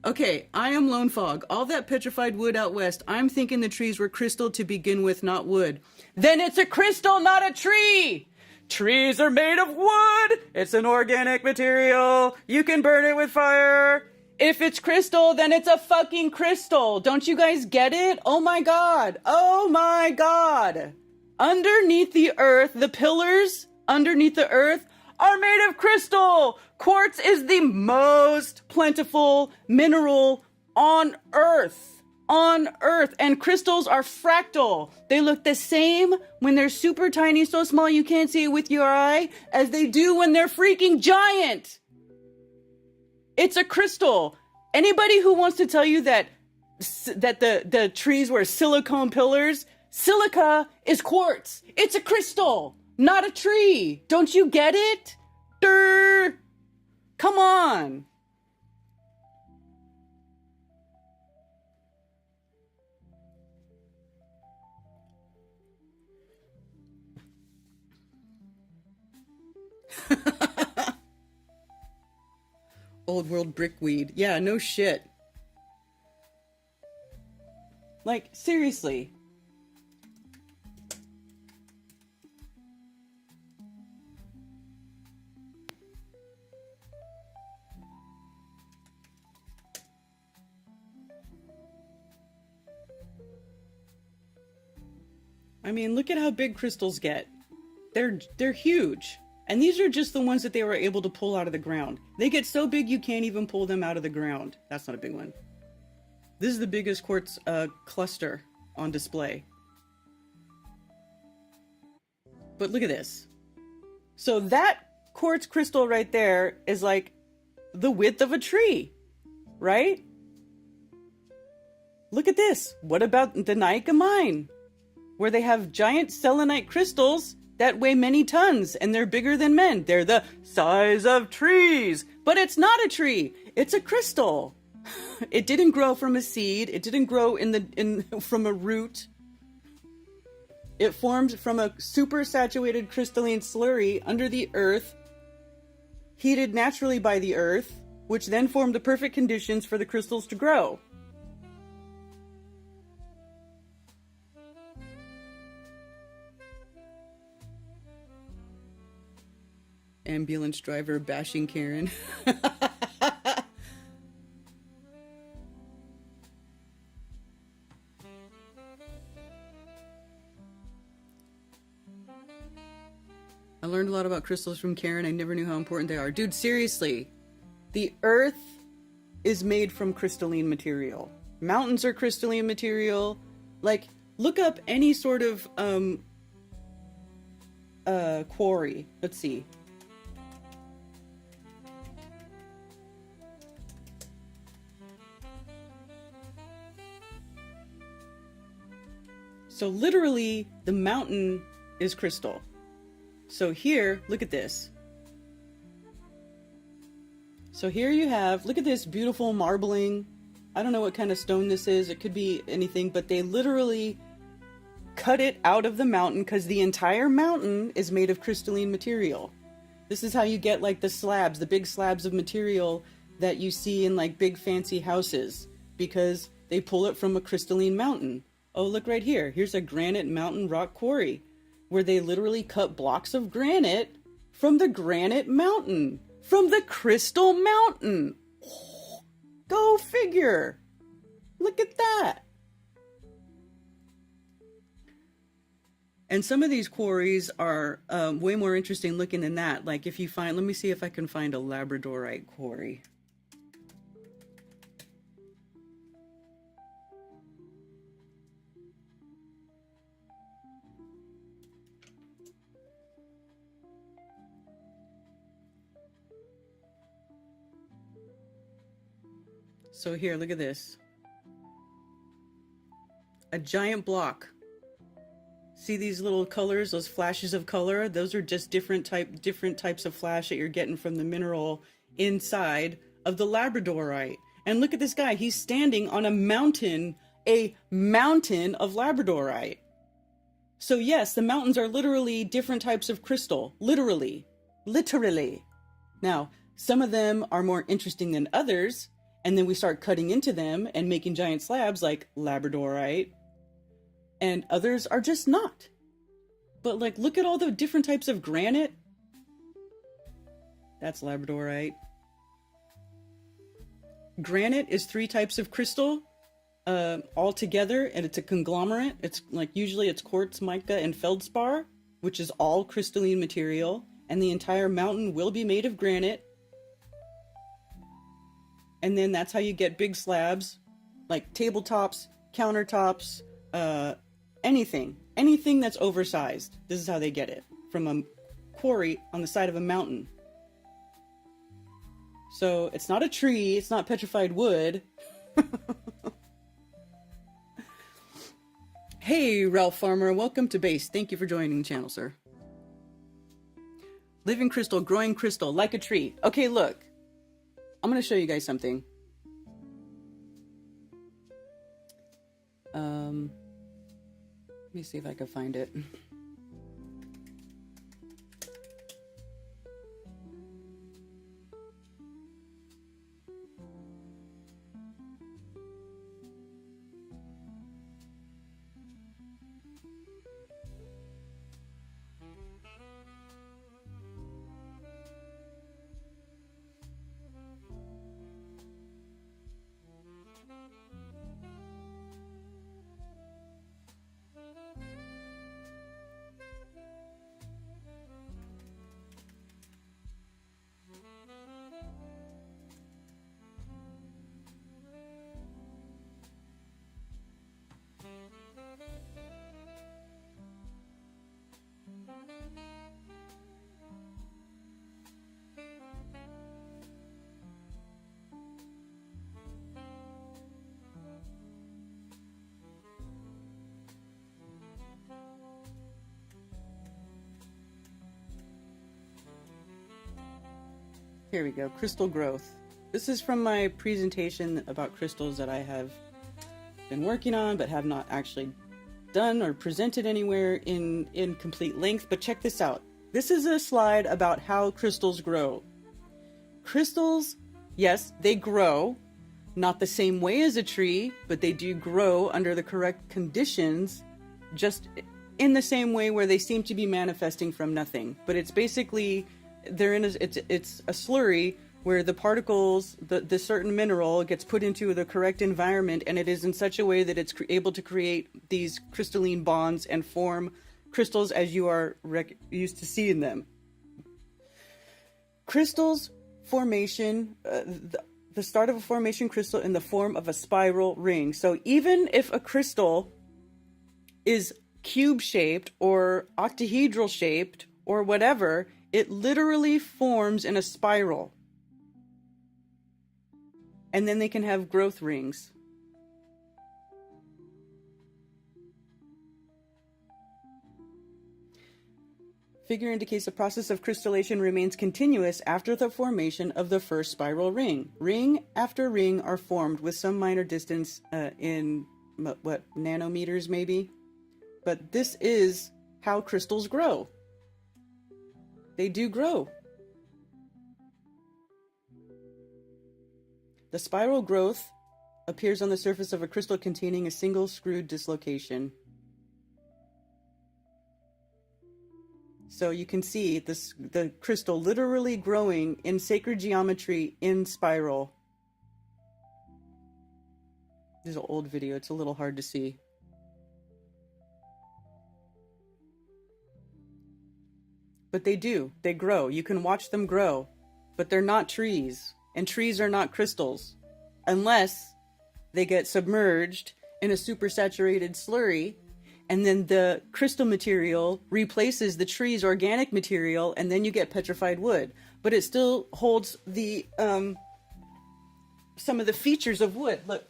Okay, I am Lone Fog. All that petrified wood out west, I'm thinking the trees were crystal to begin with, not wood. Then it's a crystal, not a tree! Trees are made of wood! It's an organic material! You can burn it with fire! If it's crystal, then it's a fucking crystal! Don't you guys get it? Oh my god! Oh my god! Underneath the earth, the pillars underneath the earth are made of crystal! Quartz is the most plentiful mineral on Earth. On Earth. And crystals are fractal. They look the same when they're super tiny, so small you can't see it with your eye, as they do when they're freaking giant. It's a crystal. Anybody who wants to tell you that the trees were silicone pillars, silica is quartz. It's a crystal, not a tree. Don't you get it? Durr. Come on. Old world brickweed. Yeah, no shit. Like, seriously. I mean, look at how big crystals get. They're huge. And these are just the ones that they were able to pull out of the ground. They get so big you can't even pull them out of the ground. That's not a big one. This is the biggest quartz cluster on display. But look at this. So that quartz crystal right there is like the width of a tree, right? Look at this. What about the Naika mine? Where they have giant selenite crystals that weigh many tons and they're bigger than men. They're the size of trees, but it's not a tree. It's a crystal. It didn't grow from a seed. It didn't grow from a root. It formed from a super saturated crystalline slurry under the earth, heated naturally by the earth, which then formed the perfect conditions for the crystals to grow. Ambulance driver bashing Karen. I learned a lot about crystals from Karen. I never knew how important they are. Dude, seriously. The earth is made from crystalline material. Mountains are crystalline material. Like, look up any sort of quarry. Let's see. So literally, the mountain is crystal. So here, look at this. So here you have, look at this beautiful marbling. I don't know what kind of stone this is. It could be anything, but they literally cut it out of the mountain because the entire mountain is made of crystalline material. This is how you get like the slabs, the big slabs of material that you see in like big fancy houses, because They pull it from a crystalline mountain. Oh, look right here. Here's a granite mountain rock quarry where they literally cut blocks of granite from the granite mountain, from the crystal mountain. Oh, go figure. Look at that. And some of these quarries are way more interesting looking than that. Like if you find, let me see if I can find a labradorite quarry. So here, look at this. A giant block. See these little colors, those flashes of color? Those are just different types of flash that you're getting from the mineral inside of the labradorite. And look at this guy. He's standing on a mountain of labradorite. So yes, the mountains are literally different types of crystal. Literally. Now, some of them are more interesting than others. And then we start cutting into them and making giant slabs like labradorite. And others are just not. But like, look at all the different types of granite. That's labradorite. Granite is 3 types of crystal all together, and it's a conglomerate. It's like usually it's quartz, mica, and feldspar, which is all crystalline material. And the entire mountain will be made of granite. And then that's how you get big slabs, like tabletops, countertops, anything that's oversized. This is how they get it, from a quarry on the side of a mountain. So it's not a tree, it's not petrified wood. Hey, Ralph Farmer, welcome to base. Thank you for joining the channel, sir. Living crystal, growing crystal, like a tree. Okay, look. I'm going to show you guys something. Let me see if I can find it. Here we go, crystal growth. This is from my presentation about crystals that I have been working on but have not actually done or presented anywhere in complete length. But check this out. This is a slide about how crystals grow. Crystals, yes, they grow, not the same way as a tree, but they do grow under the correct conditions, just in the same way where they seem to be manifesting from nothing. But it's basically, it's a slurry where the particles, the certain mineral gets put into the correct environment, and it is in such a way that it's able to create these crystalline bonds and form crystals as you are used to seeing them. Crystals formation, the start of a formation crystal in the form of a spiral ring. So even if a crystal is cube shaped or octahedral shaped or whatever, it literally forms in a spiral. And then they can have growth rings. Figure indicates the process of crystallization remains continuous after the formation of the first spiral ring. Ring after ring are formed with some minor distance in, nanometers maybe? But this is how crystals grow. They do grow. The spiral growth appears on the surface of a crystal containing a single screwed dislocation. So you can see this, the crystal literally growing in sacred geometry in spiral. This is an old video. It's a little hard to see. But they do. They grow. You can watch them grow. But they're not trees. And trees are not crystals. Unless they get submerged in a supersaturated slurry. And then the crystal material replaces the tree's organic material. And then you get petrified wood. But it still holds the some of the features of wood. Look.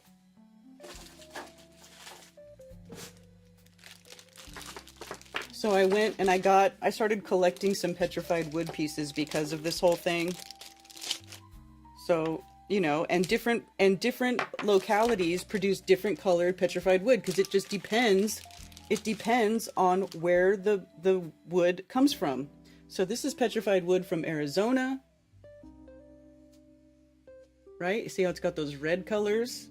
So I went and I started collecting some petrified wood pieces because of this whole thing. So, you know, and different localities produce different colored petrified wood because it just depends. It depends on where the wood comes from. So this is petrified wood from Arizona. Right? You see how it's got those red colors?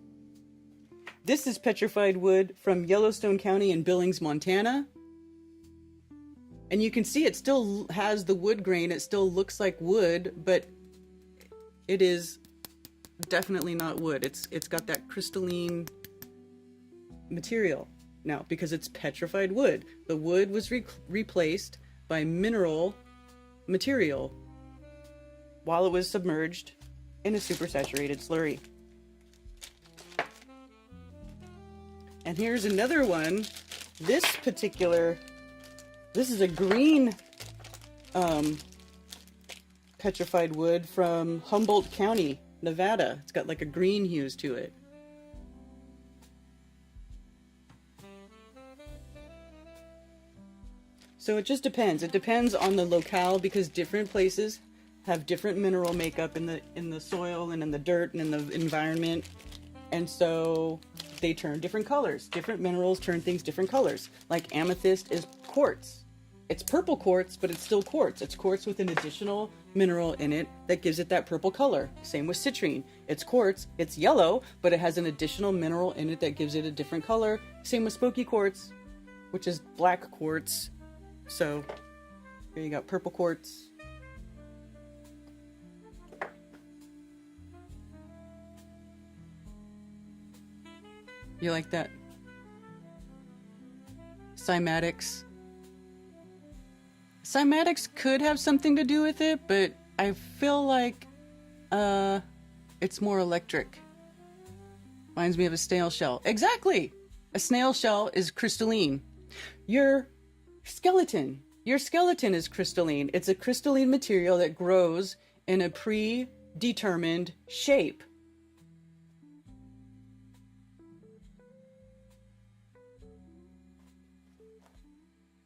This is petrified wood from Yellowstone County in Billings, Montana. And you can see it still has the wood grain. It still looks like wood, but it is definitely not wood. It's got that crystalline material now because it's petrified wood. The wood was replaced by mineral material while it was submerged in a supersaturated slurry. And here's another one. This is a green petrified wood from Humboldt County, Nevada. It's got like a green hues to it. So it just depends. It depends on the locale because different places have different mineral makeup in the soil and in the dirt and in the environment. And so they turn different colors. Different minerals turn things different colors. Like amethyst is quartz. It's purple quartz, but it's still quartz. It's quartz with an additional mineral in it that gives it that purple color. Same with citrine. It's quartz, it's yellow, but it has an additional mineral in it that gives it a different color. Same with spooky quartz, which is black quartz. So here you got purple quartz. You like that? Cymatics. Cymatics could have something to do with it, but I feel like it's more electric. Reminds me of a snail shell. Exactly! A snail shell is crystalline. Your skeleton is crystalline. It's a crystalline material that grows in a predetermined shape.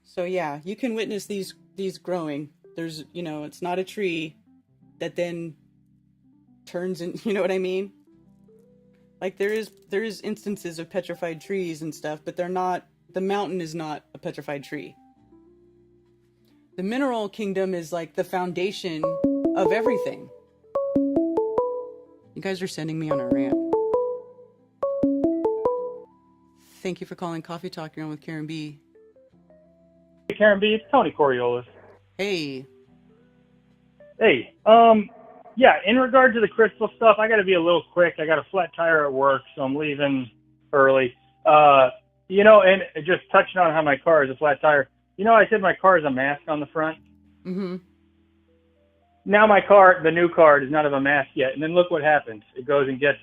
So yeah, you can witness these growing. There's, you know, it's not a tree that then turns in, you know what I mean? Like there is instances of petrified trees and stuff, but they're not, the mountain is not a petrified tree. The mineral kingdom is like the foundation of everything. You guys are sending me on a rant. Thank you for calling Coffee Talk. You're on with Karen B. Hey, Karen B, it's Tony Coriolis. Hey. Hey, yeah, in regard to the crystal stuff, I got to be a little quick. I got a flat tire at work, so I'm leaving early. You know, and just touching on how my car is a flat tire. You know, I said my car is a mask on the front. Mm-hmm. Now my car, the new car, does not have a mask yet. And then look what happens. It goes and gets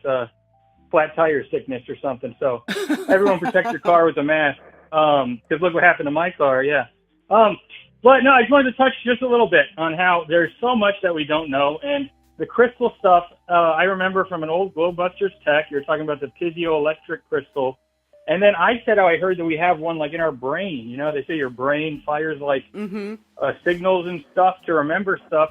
flat tire sickness or something. So everyone protect your car with a mask. Because look what happened to my car, yeah. But no, I just wanted to touch just a little bit on how there's so much that we don't know. And the crystal stuff, I remember from an old Globebusters tech, you were talking about the piezoelectric crystal. And then I said how I heard that we have one like in our brain. You know, they say your brain fires like signals and stuff to remember stuff.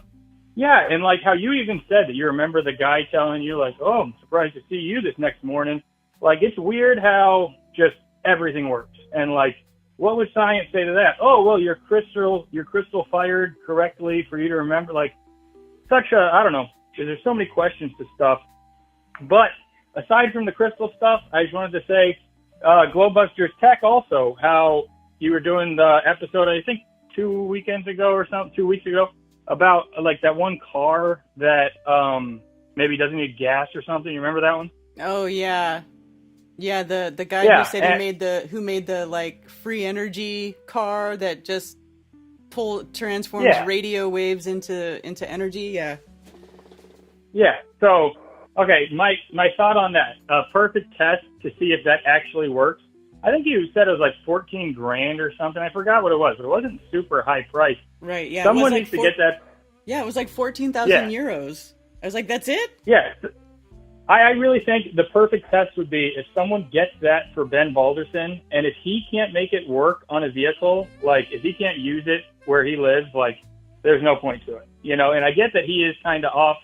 Yeah, and like how you even said that you remember the guy telling you like, oh, I'm surprised to see you this next morning. Like, it's weird how just everything works. And like, what would science say to that? Oh, well, your crystal fired correctly for you to remember. Like, such a, I don't know, there's so many questions to stuff. But aside from the crystal stuff, I just wanted to say, Glowbusters Tech also, how you were doing the episode, I think 2 weekends ago or something, 2 weeks ago, about like that one car that maybe doesn't need gas or something. You remember that one? Oh yeah. Yeah, the guy Yeah, who said he made the like free energy car that just transforms Yeah. radio waves into energy. Yeah. Yeah. So, okay, my thought on that, perfect test to see if that actually works. I think you said it was like 14 grand or something. I forgot what it was, but it wasn't super high price. Right. Yeah. Someone it was needs to get that. Yeah, it was like 14,000 euros. I was like, that's it? Yeah. I really think the perfect test would be if someone gets that for Ben Balderson, and if he can't make it work on a vehicle, like if he can't use it where he lives, like there's no point to it, you know. And I get that he is kind of off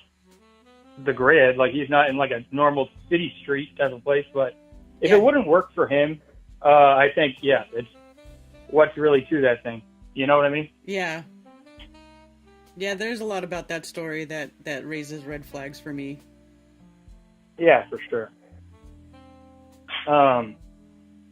the grid, like he's not in like a normal city street type of place, but if it wouldn't work for him, I think, yeah, it's what's really to that thing. You know what I mean? Yeah. Yeah, there's a lot about that story that raises red flags for me. Yeah, for sure.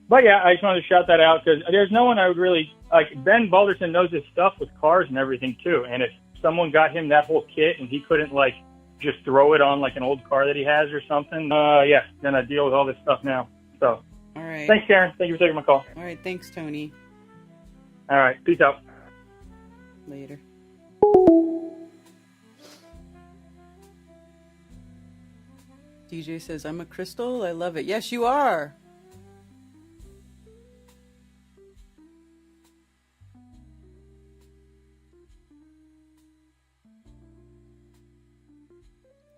But yeah, I just wanted to shout that out because there's no one I would really like. Ben Balderson knows his stuff with cars and everything too. And if someone got him that whole kit and he couldn't like just throw it on like an old car that he has or something, yeah, gonna deal with all this stuff now. So, all right. Thanks, Karen. Thank you for taking my call. All right, thanks, Tony. All right, peace out. Later. DJ says, I'm a crystal. I love it. Yes, you are.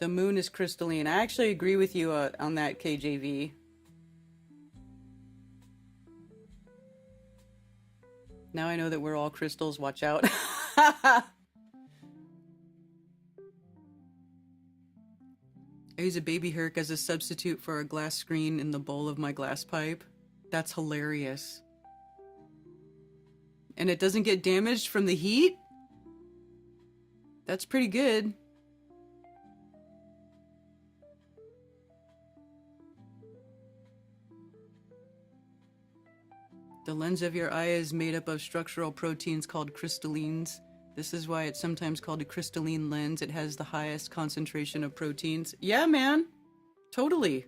The moon is crystalline. I actually agree with you on that, KJV. Now I know that we're all crystals. Watch out. I use a baby Herc as a substitute for a glass screen in the bowl of my glass pipe. That's hilarious. And it doesn't get damaged from the heat? That's pretty good. The lens of your eye is made up of structural proteins called crystallines. This is why it's sometimes called a crystalline lens. It has the highest concentration of proteins. Yeah, man. Totally.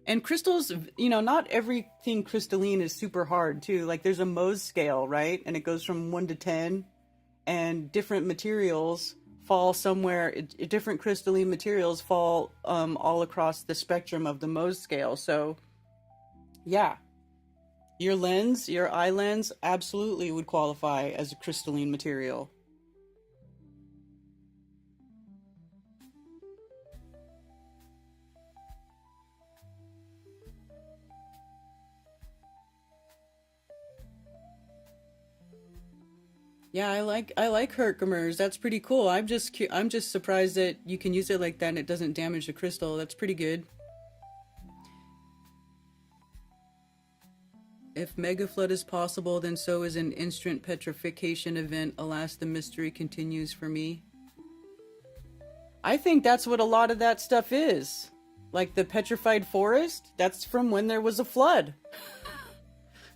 And crystals, you know, not everything crystalline is super hard, too. Like, there's a Mohs scale, right? And it goes from 1 to 10. And different materials fall somewhere, different crystalline materials fall all across the spectrum of the Mohs scale. So, yeah. Your lens, your eye lens, absolutely would qualify as a crystalline material. Yeah, I like Herkimers. That's pretty cool. I'm just surprised that you can use it like that and it doesn't damage the crystal. That's pretty good. If mega flood is possible, then so is an instant petrification event. Alas, the mystery continues for me. I think that's what a lot of that stuff is. Like the petrified forest, that's from when there was a flood.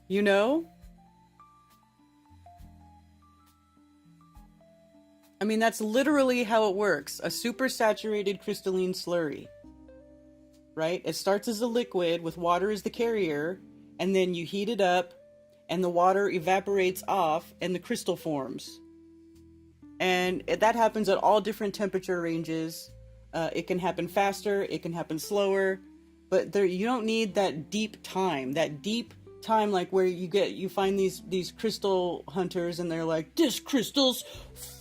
You know? I mean, that's literally how it works. A supersaturated crystalline slurry. Right? It starts as a liquid with water as the carrier. And then you heat it up, and the water evaporates off, and the crystal forms. And that happens at all different temperature ranges. It can happen faster, it can happen slower, but you don't need that deep time. That deep time, like where you find these crystal hunters, and they're like, this crystal's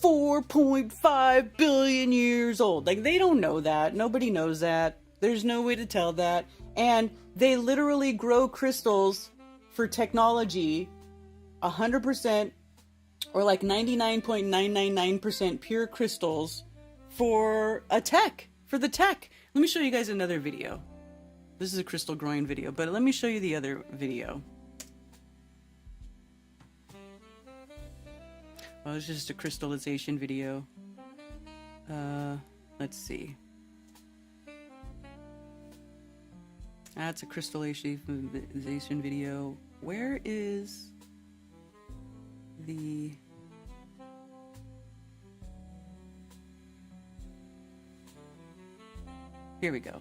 4.5 billion years old. Like, they don't know that. Nobody knows that. There's no way to tell that. And they literally grow crystals for technology 100% or like 99.999% pure crystals for the tech. Let me show you guys another video. This is a crystal growing video, but let me show you the other video. Well, it's just a crystallization video. Let's see. That's a crystallization video. Where is the... Here we go.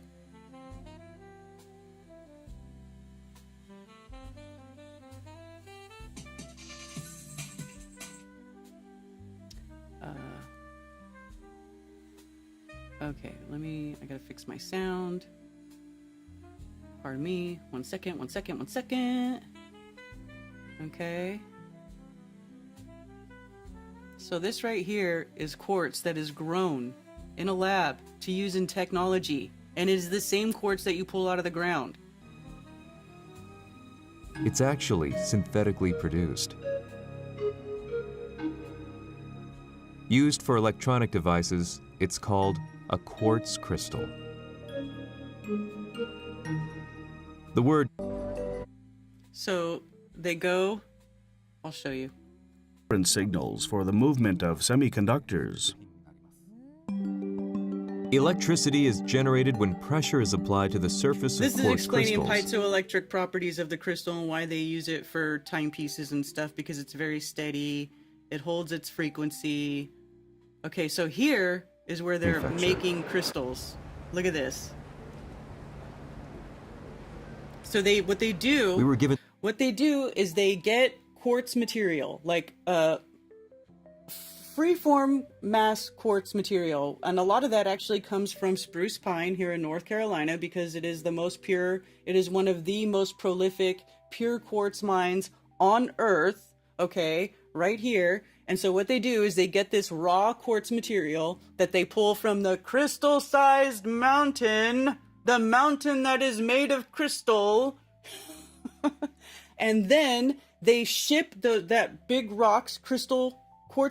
Okay, I gotta fix my sound. Pardon me. One second. Okay. So this right here is quartz that is grown in a lab to use in technology. And it is the same quartz that you pull out of the ground. It's actually synthetically produced. Used for electronic devices, it's called a quartz crystal. The word... So they go... I'll show you. Signals for the movement of semiconductors. Electricity is generated when pressure is applied to the surface of This is quartz explaining crystals. piezoelectric properties of the crystal and why they use it for timepieces and stuff, because it's very steady. It holds its frequency. Okay, so here is where they're making crystals. Look at this. So what they do is they get quartz material, like freeform mass quartz material, and a lot of that actually comes from spruce pine here in North Carolina, because it is the most pure, it is one of the most prolific pure quartz mines on Earth, okay, right here. And so what they do is they get this raw quartz material that they pull from the crystal-sized mountain, the mountain that is made of crystal, and then they ship that big quartz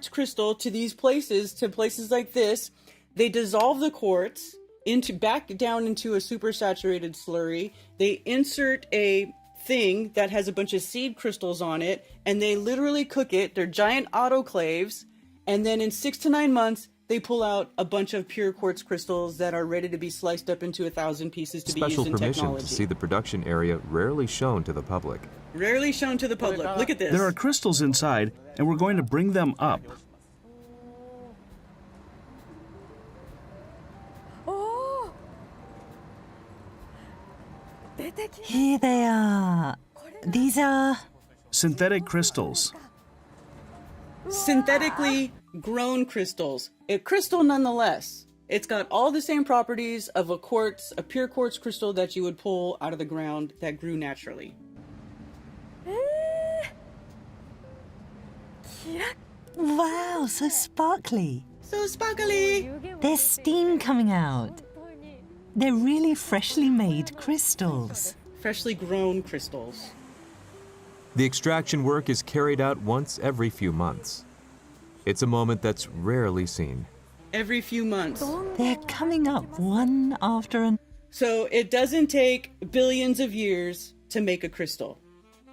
crystal to these places, to places like this. They dissolve the quartz back down into a supersaturated slurry. They insert a thing that has a bunch of seed crystals on it, and they literally cook it. They're giant autoclaves, and then in 6 to 9 months, they pull out a bunch of pure quartz crystals that are ready to be sliced up into 1,000 pieces to be used in Special permission technology. to see the production area rarely shown to the public. Rarely shown to the public. Look at this. There are crystals inside, and we're going to bring them up. Here they are. These are... synthetic crystals. Synthetically grown crystals. A crystal nonetheless. It's got all the same properties of a pure quartz crystal that you would pull out of the ground that grew naturally. Wow, so sparkly. So sparkly. There's steam coming out. They're really freshly made crystals. Freshly grown crystals. The extraction work is carried out once every few months. It's a moment that's rarely seen. Every few months. They're coming up one after another. So it doesn't take billions of years to make a crystal.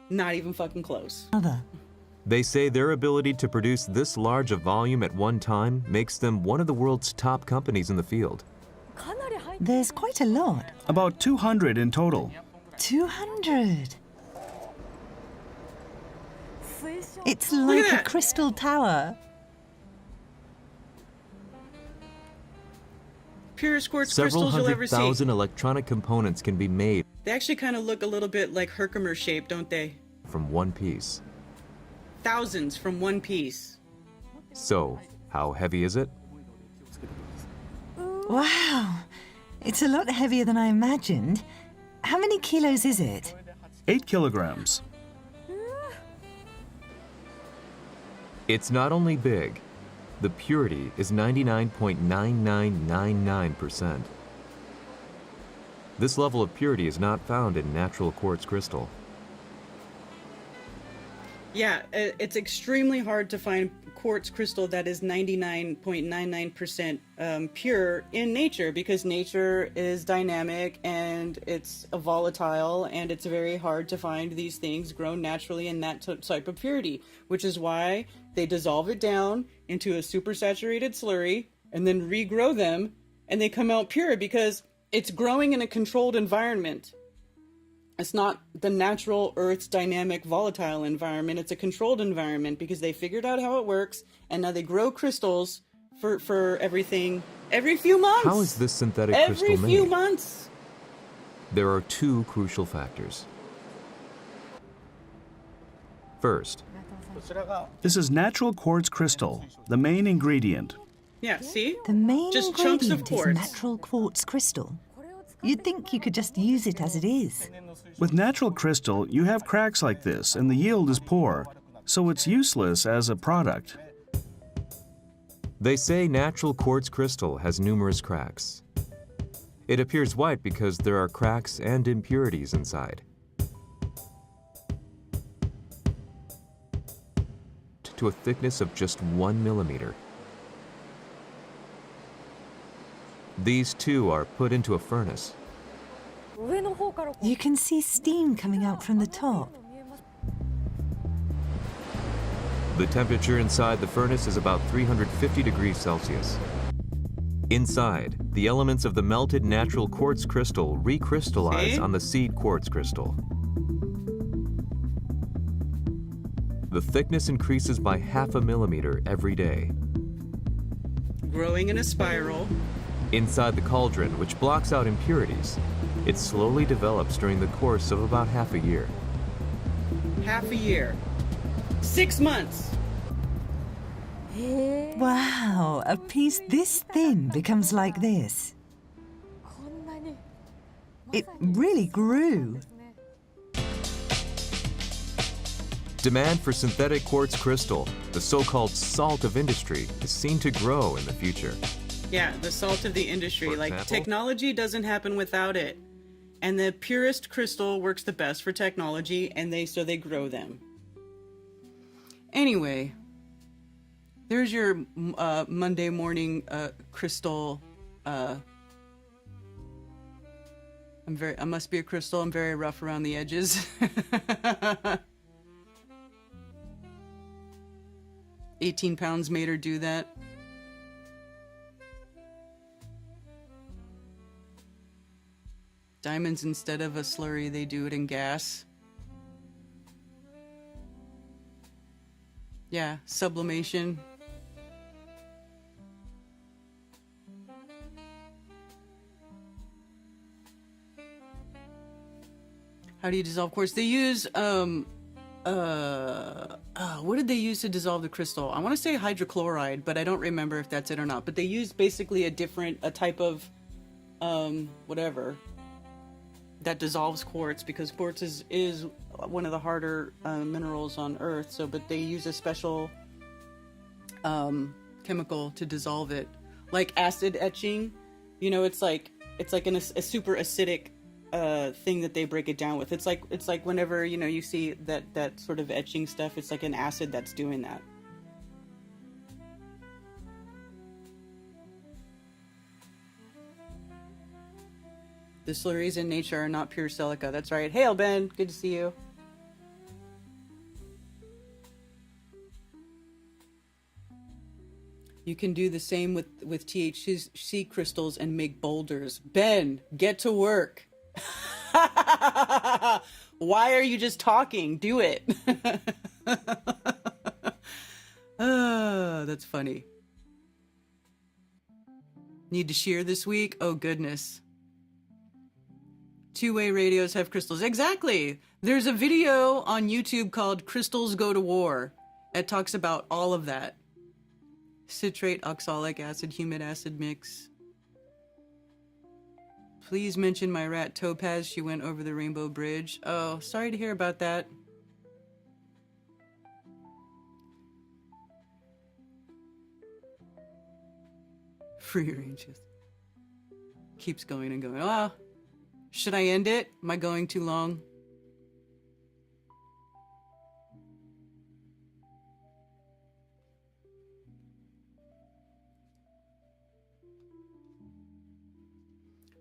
Not even fucking close. They say their ability to produce this large a volume at one time makes them one of the world's top companies in the field. There's quite a lot. About 200 in total. 200. It's like a crystal tower. Purest quartz Several crystals you'll ever hundred see. thousand electronic components can be made They actually kind of look a little bit like Herkimer shape, don't they? from one piece. Thousands from one piece. So, how heavy is it? Wow. It's a lot heavier than I imagined. How many kilos is it? 8 kilograms. It's not only big, the purity is 99.9999%. This level of purity is not found in natural quartz crystal. Yeah, it's extremely hard to find quartz crystal that is 99.99% pure in nature, because nature is dynamic and it's volatile, and it's very hard to find these things grown naturally in that type of purity, which is why they dissolve it down into a supersaturated slurry and then regrow them, and they come out pure because it's growing in a controlled environment. It's not the natural Earth's dynamic, volatile environment. It's a controlled environment because they figured out how it works, and now they grow crystals for everything every few months. How is this synthetic crystal Every few made? months. There are two crucial factors. First, This is natural quartz crystal, the main ingredient. Yeah, see? The main Just chunks of ingredient is quartz. natural quartz crystal. You'd think you could just use it as it is. With natural crystal, you have cracks like this, and the yield is poor, so it's useless as a product. they say natural quartz crystal has numerous cracks. It appears white because there are cracks and impurities inside. To a thickness of just 1 millimeter. These two are put into a furnace. You can see steam coming out from the top. The temperature inside the furnace is about 350 degrees Celsius. Inside, the elements of the melted natural quartz crystal recrystallize on the seed quartz crystal. The thickness increases by ½ millimeter every day. Growing in a spiral. Inside the cauldron, which blocks out impurities, it slowly develops during the course of about half a year. Half a year. 6 months. Wow, a piece this thin becomes like this. It really grew. Demand for synthetic quartz crystal, the so-called salt of industry, is seen to grow in the future. Yeah, the salt of the industry. For Like, example? technology doesn't happen without it. And the purest crystal works the best for technology, and so they grow them. Anyway, there's your Monday morning crystal. I must be a crystal. I'm very rough around the edges. 18 pounds made her do that. Diamonds, instead of a slurry, they do it in gas. Yeah, sublimation. How do you dissolve quartz? They use what did they use to dissolve the crystal? I want to say hydrochloride, but I don't remember if that's it or not. But they use basically a type of whatever that dissolves quartz, because quartz is one of the harder minerals on Earth. So, but they use a special chemical to dissolve it, like acid etching. You know, it's like a super acidic thing that they break it down with. It's like whenever, you know, you see that sort of etching stuff, it's like an acid that's doing that. The slurries in nature are not pure silica. That's right. Hail, Ben. Good to see you. You can do the same with THC crystals and make boulders. Ben, get to work. Why are you just talking? Do it. Oh, that's funny. Need to shear this week? Oh, goodness. Two-way radios have crystals. Exactly. There's a video on YouTube called Crystals Go to War. It talks about all of that. Citrate, oxalic acid, humid acid mix. Please mention my rat Topaz. She went over the Rainbow Bridge. Oh, sorry to hear about that. Free ranges. Keeps going and going. Oh, should I end it? Am I going too long?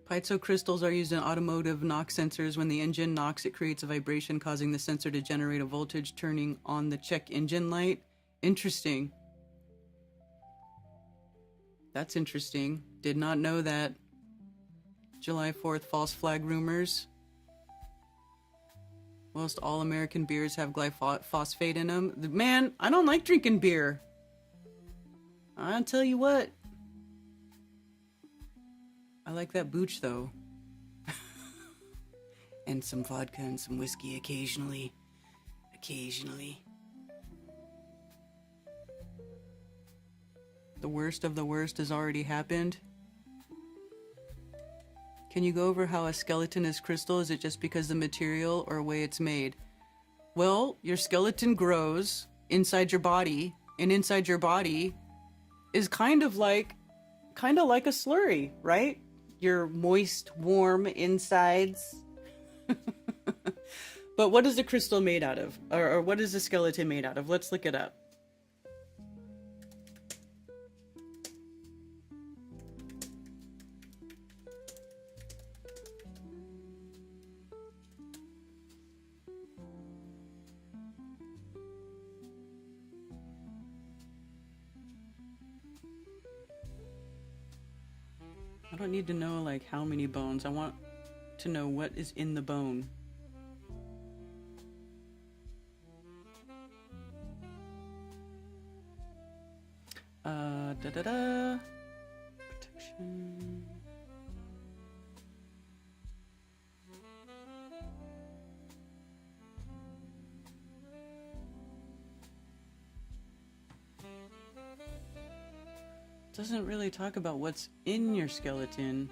Piezo crystals are used in automotive knock sensors. When the engine knocks, it creates a vibration, causing the sensor to generate a voltage, turning on the check engine light. Interesting. That's interesting. Did not know that. July 4th, false flag rumors. Most all American beers have glyphosate in them. Man, I don't like drinking beer. I'll tell you what. I like that booch, though. And some vodka and some whiskey occasionally. Occasionally. The worst of the worst has already happened. Can you go over how a skeleton is crystal? Is it just because the material or way it's made? Well, your skeleton grows inside your body, and inside your body is kind of like a slurry, right? Your moist, warm insides. But what is a crystal made out of? Or what is a skeleton made out of? Let's look it up. I don't need to know like how many bones. I want to know what is in the bone. Protection. Doesn't really talk about what's in your skeleton.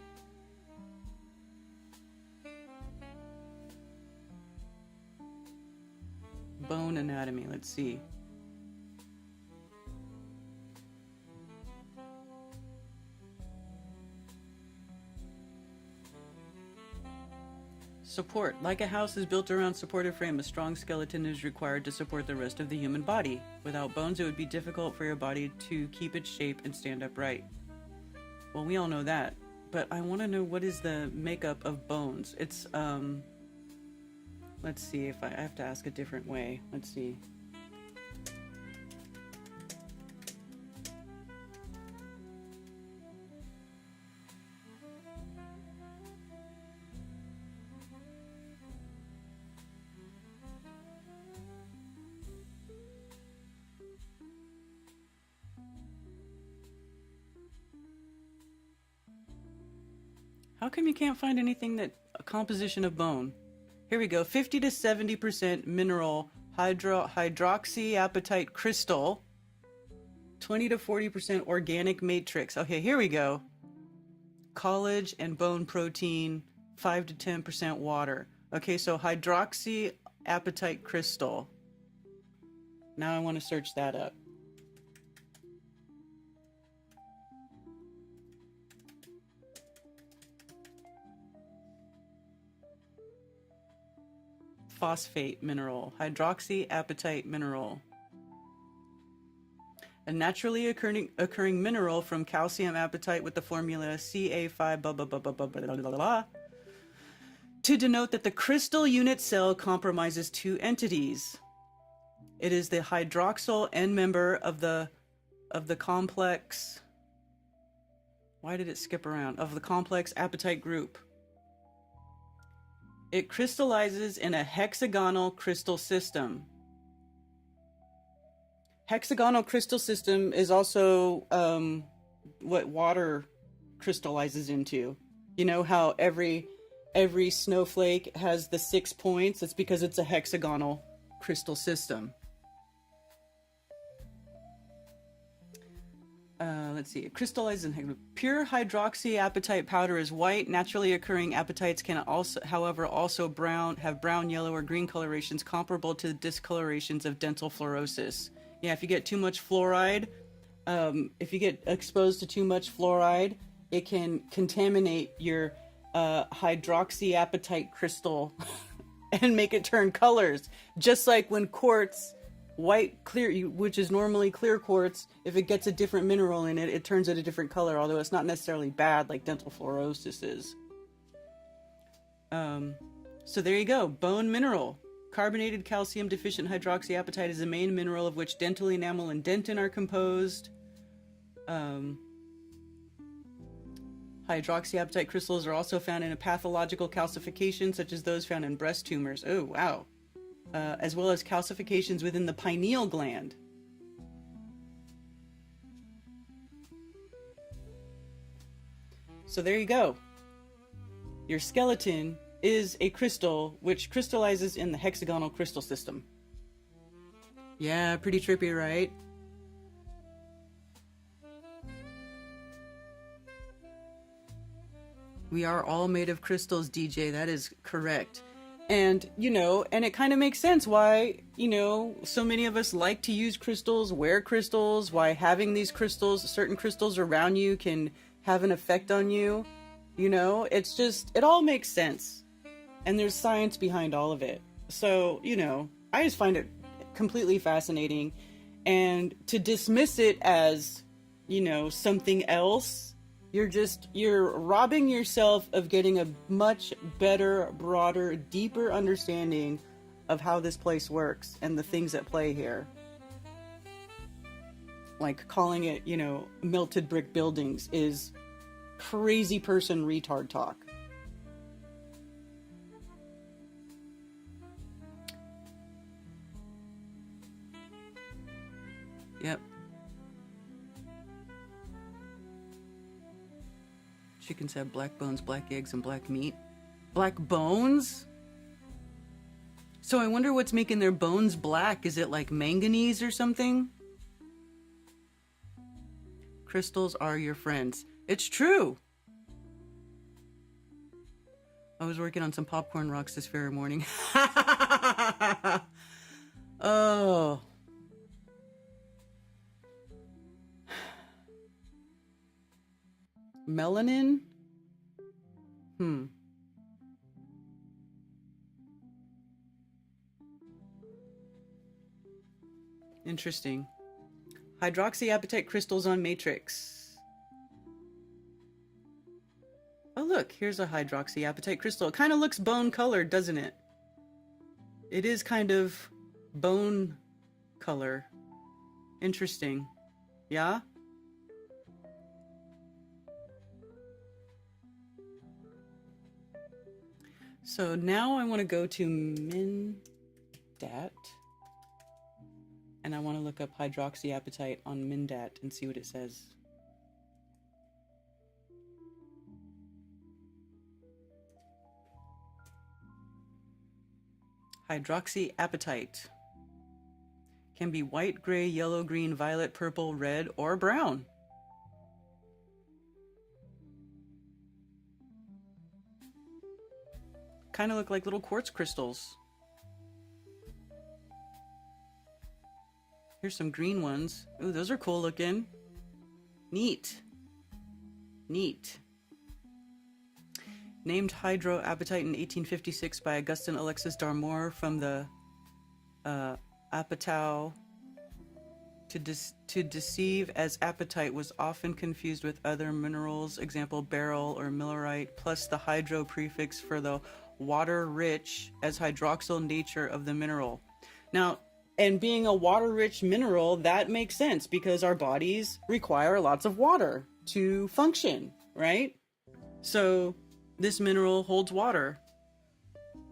Bone anatomy, let's see. Support. Like a house is built around supportive frame, a strong skeleton is required to support the rest of the human body. Without bones, it would be difficult for your body to keep its shape and stand upright. Well, we all know that, but I want to know what is the makeup of bones. It's, let's see if I have to ask a different way. Let's see. How come you can't find anything that a composition of bone? Here we go. 50 to 70% mineral hydroxyapatite crystal. 20 to 40% organic matrix. Okay, here we go. Collagen and bone protein. 5 to 10% water. Okay, so hydroxyapatite crystal. Now I want to search that up. Phosphate mineral, hydroxyapatite mineral. A naturally occurring mineral from calcium apatite with the formula Ca5 blah blah blah blah blah blah blah blah, to denote that the crystal unit cell compromises two entities. It is the hydroxyl end member of the complex. Why did it skip around? Of the complex apatite group. It crystallizes in a hexagonal crystal system. Hexagonal crystal system is also what water crystallizes into. You know how every snowflake has the 6 points? It's because it's a hexagonal crystal system. Let's see. It crystallizes in pure hydroxyapatite powder is white. Naturally occurring apatites can also, however, also have brown, yellow, or green colorations comparable to the discolorations of dental fluorosis. Yeah, if you get too much fluoride, if you get exposed to too much fluoride, it can contaminate your hydroxyapatite crystal and make it turn colors. Just like when quartz, white clear, which is normally clear quartz, if it gets a different mineral in it, it turns it a different color, although it's not necessarily bad like dental fluorosis is. So there you go. Bone mineral. Carbonated calcium deficient hydroxyapatite is the main mineral of which dental enamel and dentin are composed. Hydroxyapatite crystals are also found in a pathological calcification, such as those found in breast tumors. Oh, wow. as well as calcifications within the pineal gland. So there you go. Your skeleton is a crystal which crystallizes in the hexagonal crystal system. Yeah, pretty trippy, right? We are all made of crystals, DJ. That is correct. And, you know, and it kind of makes sense why, you know, so many of us like to use crystals, wear crystals, why having these crystals, certain crystals around you can have an effect on you. You know, it's just, it all makes sense. And there's science behind all of it. So, you know, I just find it completely fascinating. And to dismiss it as, you know, something else, you're robbing yourself of getting a much better, broader, deeper understanding of how this place works and the things at play here. Like calling it, you know, melted brick buildings is crazy person retard talk. Yep. Chickens have black bones, black eggs, and black meat. Black bones? So I wonder what's making their bones black. Is it like manganese or something? Crystals are your friends. It's true. I was working on some popcorn rocks this very morning. Oh. Melanin? Interesting. Hydroxyapatite crystals on matrix. Oh look, here's a hydroxyapatite crystal. It kind of looks bone colored, doesn't it? It is kind of bone color. Interesting. Yeah? So now I want to go to Mindat, and I want to look up hydroxyapatite on Mindat and see what it says. Hydroxyapatite can be white, gray, yellow, green, violet, purple, red, or brown. Kind of look like little quartz crystals. Here's some green ones. Ooh, those are cool looking. Neat. Neat. Named hydroapatite in 1856 by Augustin Alexis Darmour from the Apatow. To deceive, as apatite was often confused with other minerals, example beryl or millerite, plus the hydro prefix for the water-rich as hydroxyl nature of the mineral. Now, and being a water-rich mineral, that makes sense because our bodies require lots of water to function, right? So this mineral holds water.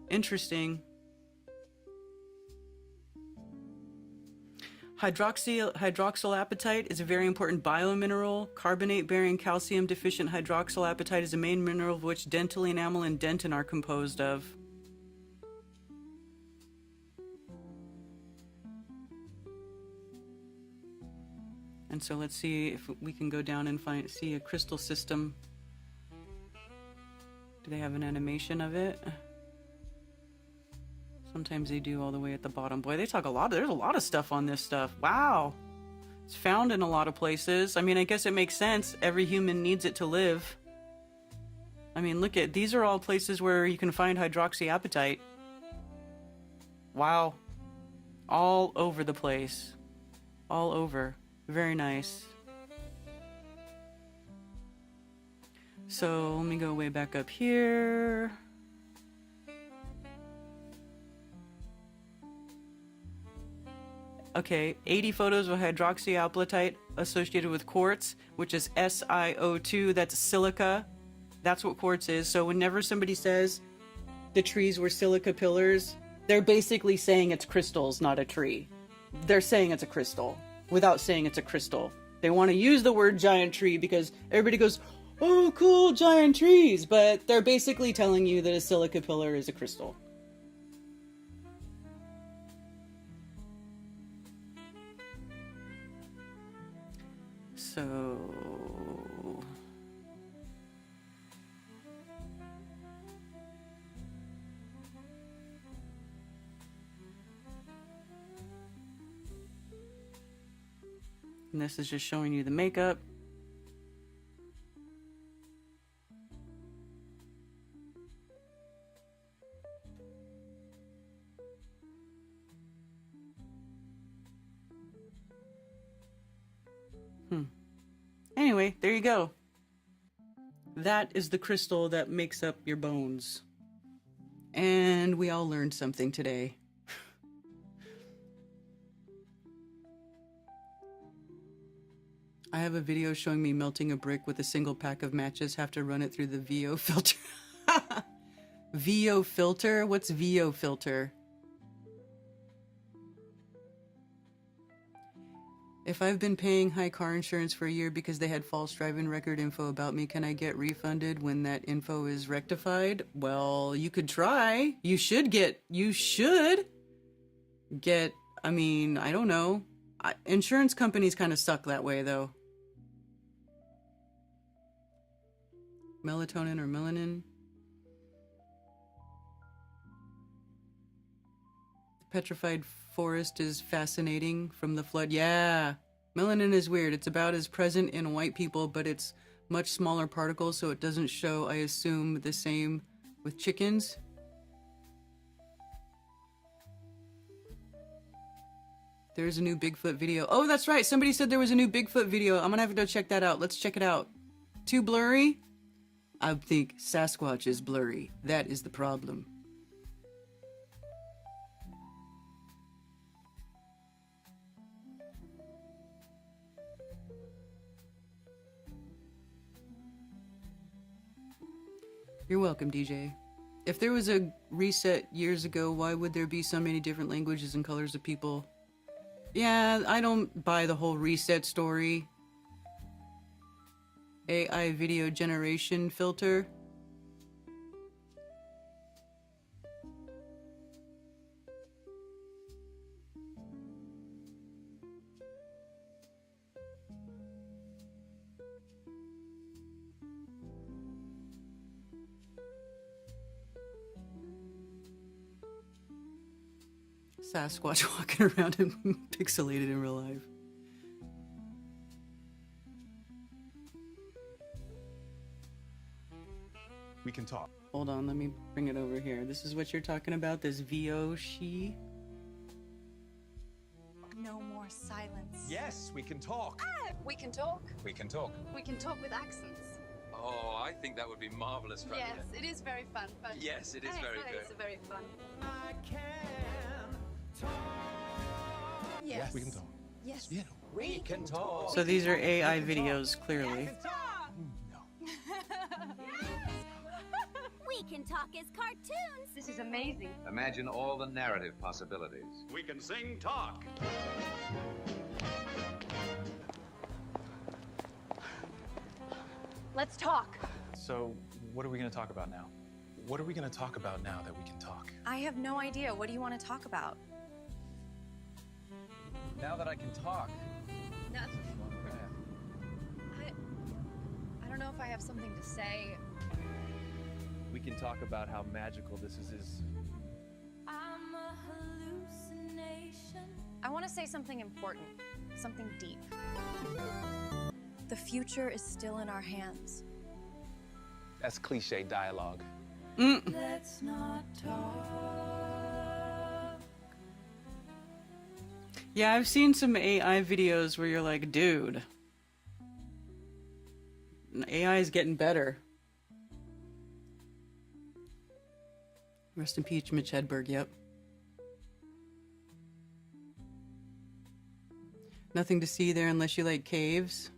Interesting. Hydroxylapatite is a very important biomineral. Carbonate-bearing calcium-deficient hydroxylapatite is a main mineral of which dental enamel and dentin are composed of. And so let's see if we can go down and see a crystal system. Do they have an animation of it? Sometimes they do all the way at the bottom. Boy, they talk a lot. There's a lot of stuff on this stuff. Wow. It's found in a lot of places. I mean, I guess it makes sense. Every human needs it to live. I mean, look at, these are all places where you can find hydroxyapatite. Wow. All over the place. All over. Very nice. So let me go way back up here. Okay, 80 photos of hydroxyapatite associated with quartz, which is SiO2, that's silica. That's what quartz is. So whenever somebody says the trees were silica pillars, they're basically saying it's crystals, not a tree. They're saying it's a crystal without saying it's a crystal. They want to use the word giant tree because everybody goes, oh, cool, giant trees. But they're basically telling you that a silica pillar is a crystal. So... and this is just showing you the makeup. Anyway, there you go. That is the crystal that makes up your bones. And we all learned something today. I have a video showing me melting a brick with a single pack of matches. Have to run it through the VO filter. VO filter? What's VO filter? If I've been paying high car insurance for a year because they had false driving record info about me, can I get refunded when that info is rectified? Well, you could try. You should get, I mean, I don't know. Insurance companies kind of suck that way, though. Melatonin or melanin? Petrified forest is fascinating from the flood. Yeah, melanin is weird. It's about as present in white people, but it's much smaller particles, so it doesn't show, I assume, the same with chickens. There's a new Bigfoot video. Oh, that's right. Somebody said there was a new Bigfoot video. I'm gonna have to go check that out. Let's check it out. Too blurry? I think Sasquatch is blurry. That is the problem. You're welcome, DJ. If there was a reset years ago, why would there be so many different languages and colors of people? Yeah, I don't buy the whole reset story. AI video generation filter. Sasquatch walking around and pixelated in real life. We can talk. Hold on, let me bring it over here. This is what you're talking about, this VO-she? No more silence. Yes, we can talk. We can talk. We can talk. We can talk with accents. Oh, I think that would be marvelous fun. Yes, it is very fun. But Yes, it is very good. It's very fun. Yes, we can talk. Yes. Yeah, we can talk. So these are AI videos, clearly. We can talk as cartoons. This is amazing. Imagine all the narrative possibilities. We can sing talk. Let's talk. So, what are we going to talk about now? What are we going to talk about now that we can talk? I have no idea. What do you want to talk about? Now that I can talk. No. I don't know if I have something to say. We can talk about how magical this is. I'm a hallucination. I want to say something important, something deep. The future is still in our hands. That's cliche dialogue. Let's not talk. Yeah, I've seen some AI videos where you're like, dude, AI is getting better. Rest in peace, Mitch Hedberg, yep. Nothing to see there unless you like caves.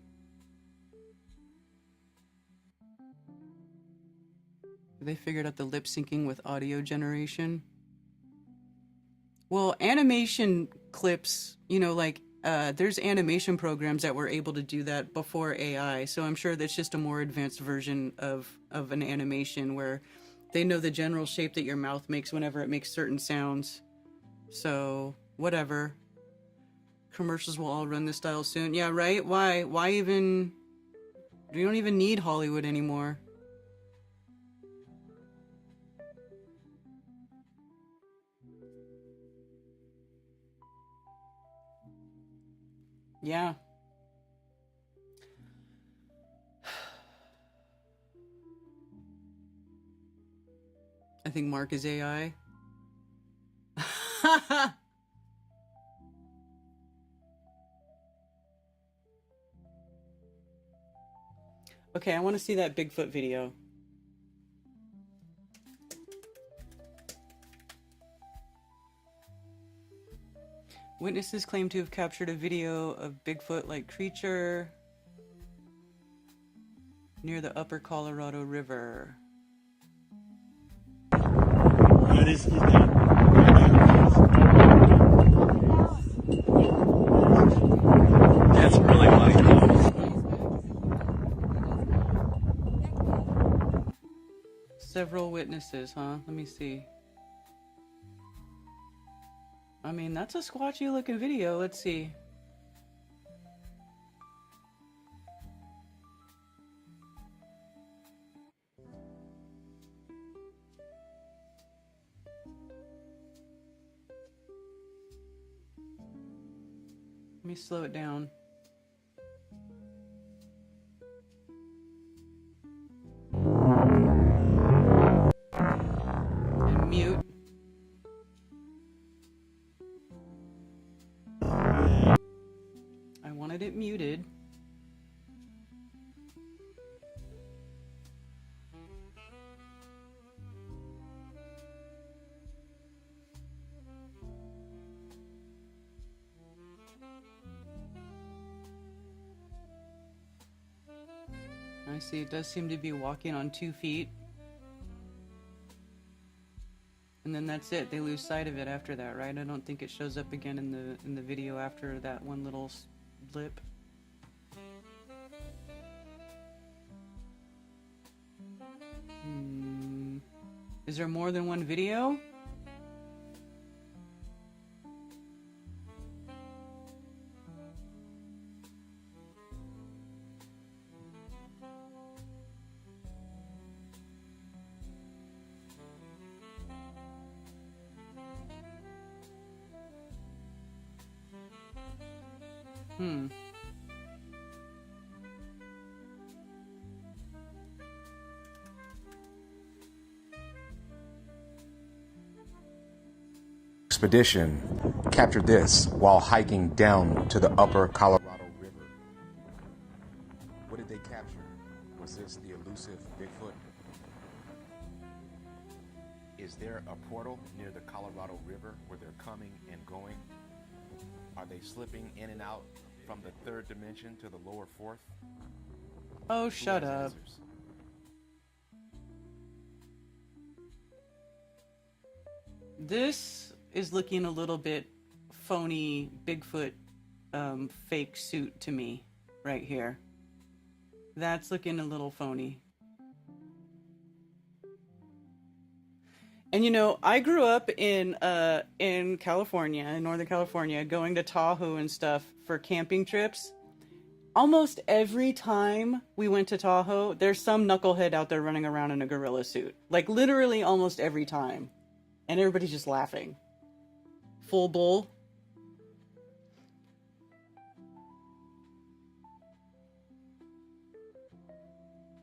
They figured out the lip syncing with audio generation. Well, animation clips, you know, like there's animation programs that were able to do that before AI. So I'm sure that's just a more advanced version of an animation where they know the general shape that your mouth makes whenever it makes certain sounds. So whatever. Commercials will all run this style soon. Yeah, right? Why even? You don't even need Hollywood anymore. Yeah. I think Mark is AI. Okay, I want to see that Bigfoot video. Witnesses claim to have captured a video of Bigfoot-like creature near the upper Colorado River. That's really like. Several witnesses, huh? Let me see. I mean, that's a squatchy looking video. Let's see. Let me slow it down. And mute. I wanted it muted. I see, it does seem to be walking on 2 feet. And then that's it. They lose sight of it after that, right? I don't think it shows up again in the video after that one little blip. Is there more than one video? Expedition captured this while hiking down to the upper Colorado River. What did they capture? Was this the elusive Bigfoot? Is there a portal near the Colorado River where they're coming and going? Are they slipping in and out from the third dimension to the lower fourth? Oh, shut up. Answers? This is looking a little bit phony Bigfoot fake suit to me right here. That's looking a little phony. And you know, I grew up in California, in Northern California, going to Tahoe and stuff for camping trips. Almost every time we went to Tahoe, there's some knucklehead out there running around in a gorilla suit. Like literally almost every time. And everybody's just laughing. Full bull.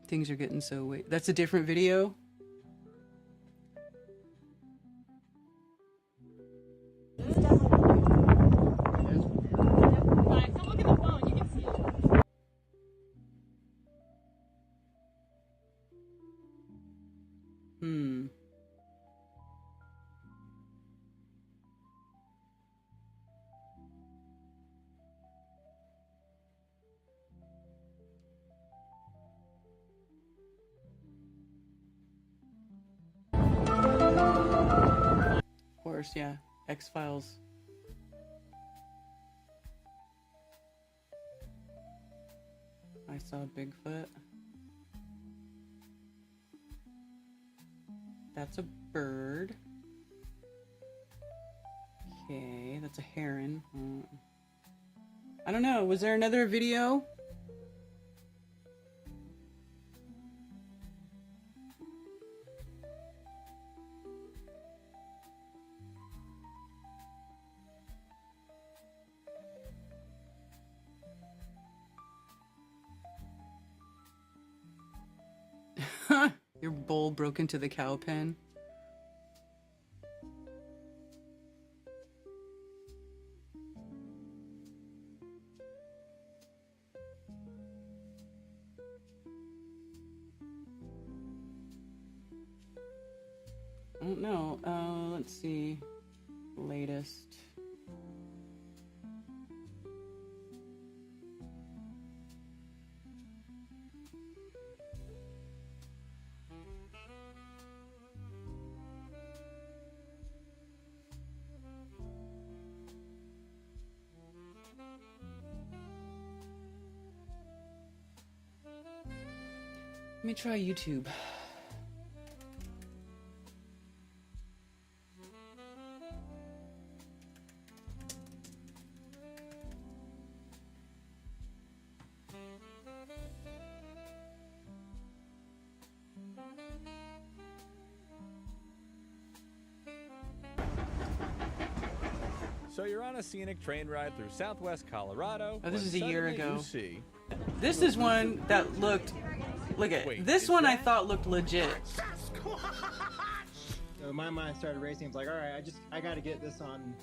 Things are getting so weird. That's a different video? Of course, yeah. X-Files. I saw Bigfoot. That's a bird. Okay, that's a heron. I don't know. Was there another video? Your bowl broke into the cow pen. I don't know. Let's see. Latest. Let me try YouTube. So you're on a scenic train ride through southwest Colorado. Oh, this when is a year suddenly ago. You see... This is one that looked. Look at Wait, this is one. I that- thought looked legit. So my mind started racing. It's like, all right, I got to get this on.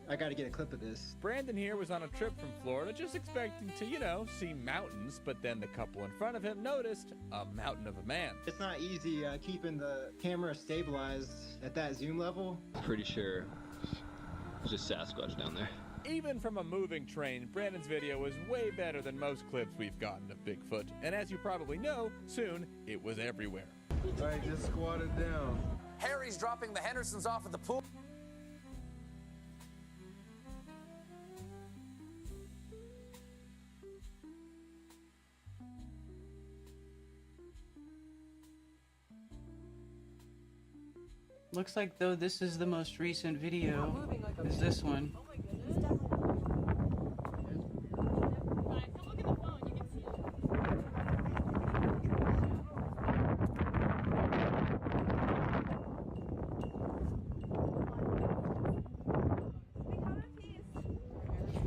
I got to get a clip of this. Brandon here was on a trip from Florida, just expecting to, see mountains, but then the couple in front of him noticed a mountain of a man. It's not easy keeping the camera stabilized at that zoom level. Pretty sure it's just Sasquatch down there. Even from a moving train, Brandon's video was way better than most clips we've gotten of Bigfoot. And as you probably know, soon it was everywhere. All right, just squat it down. Harry's dropping the Hendersons off at the pool. Looks like though this is the most recent video. Is this one?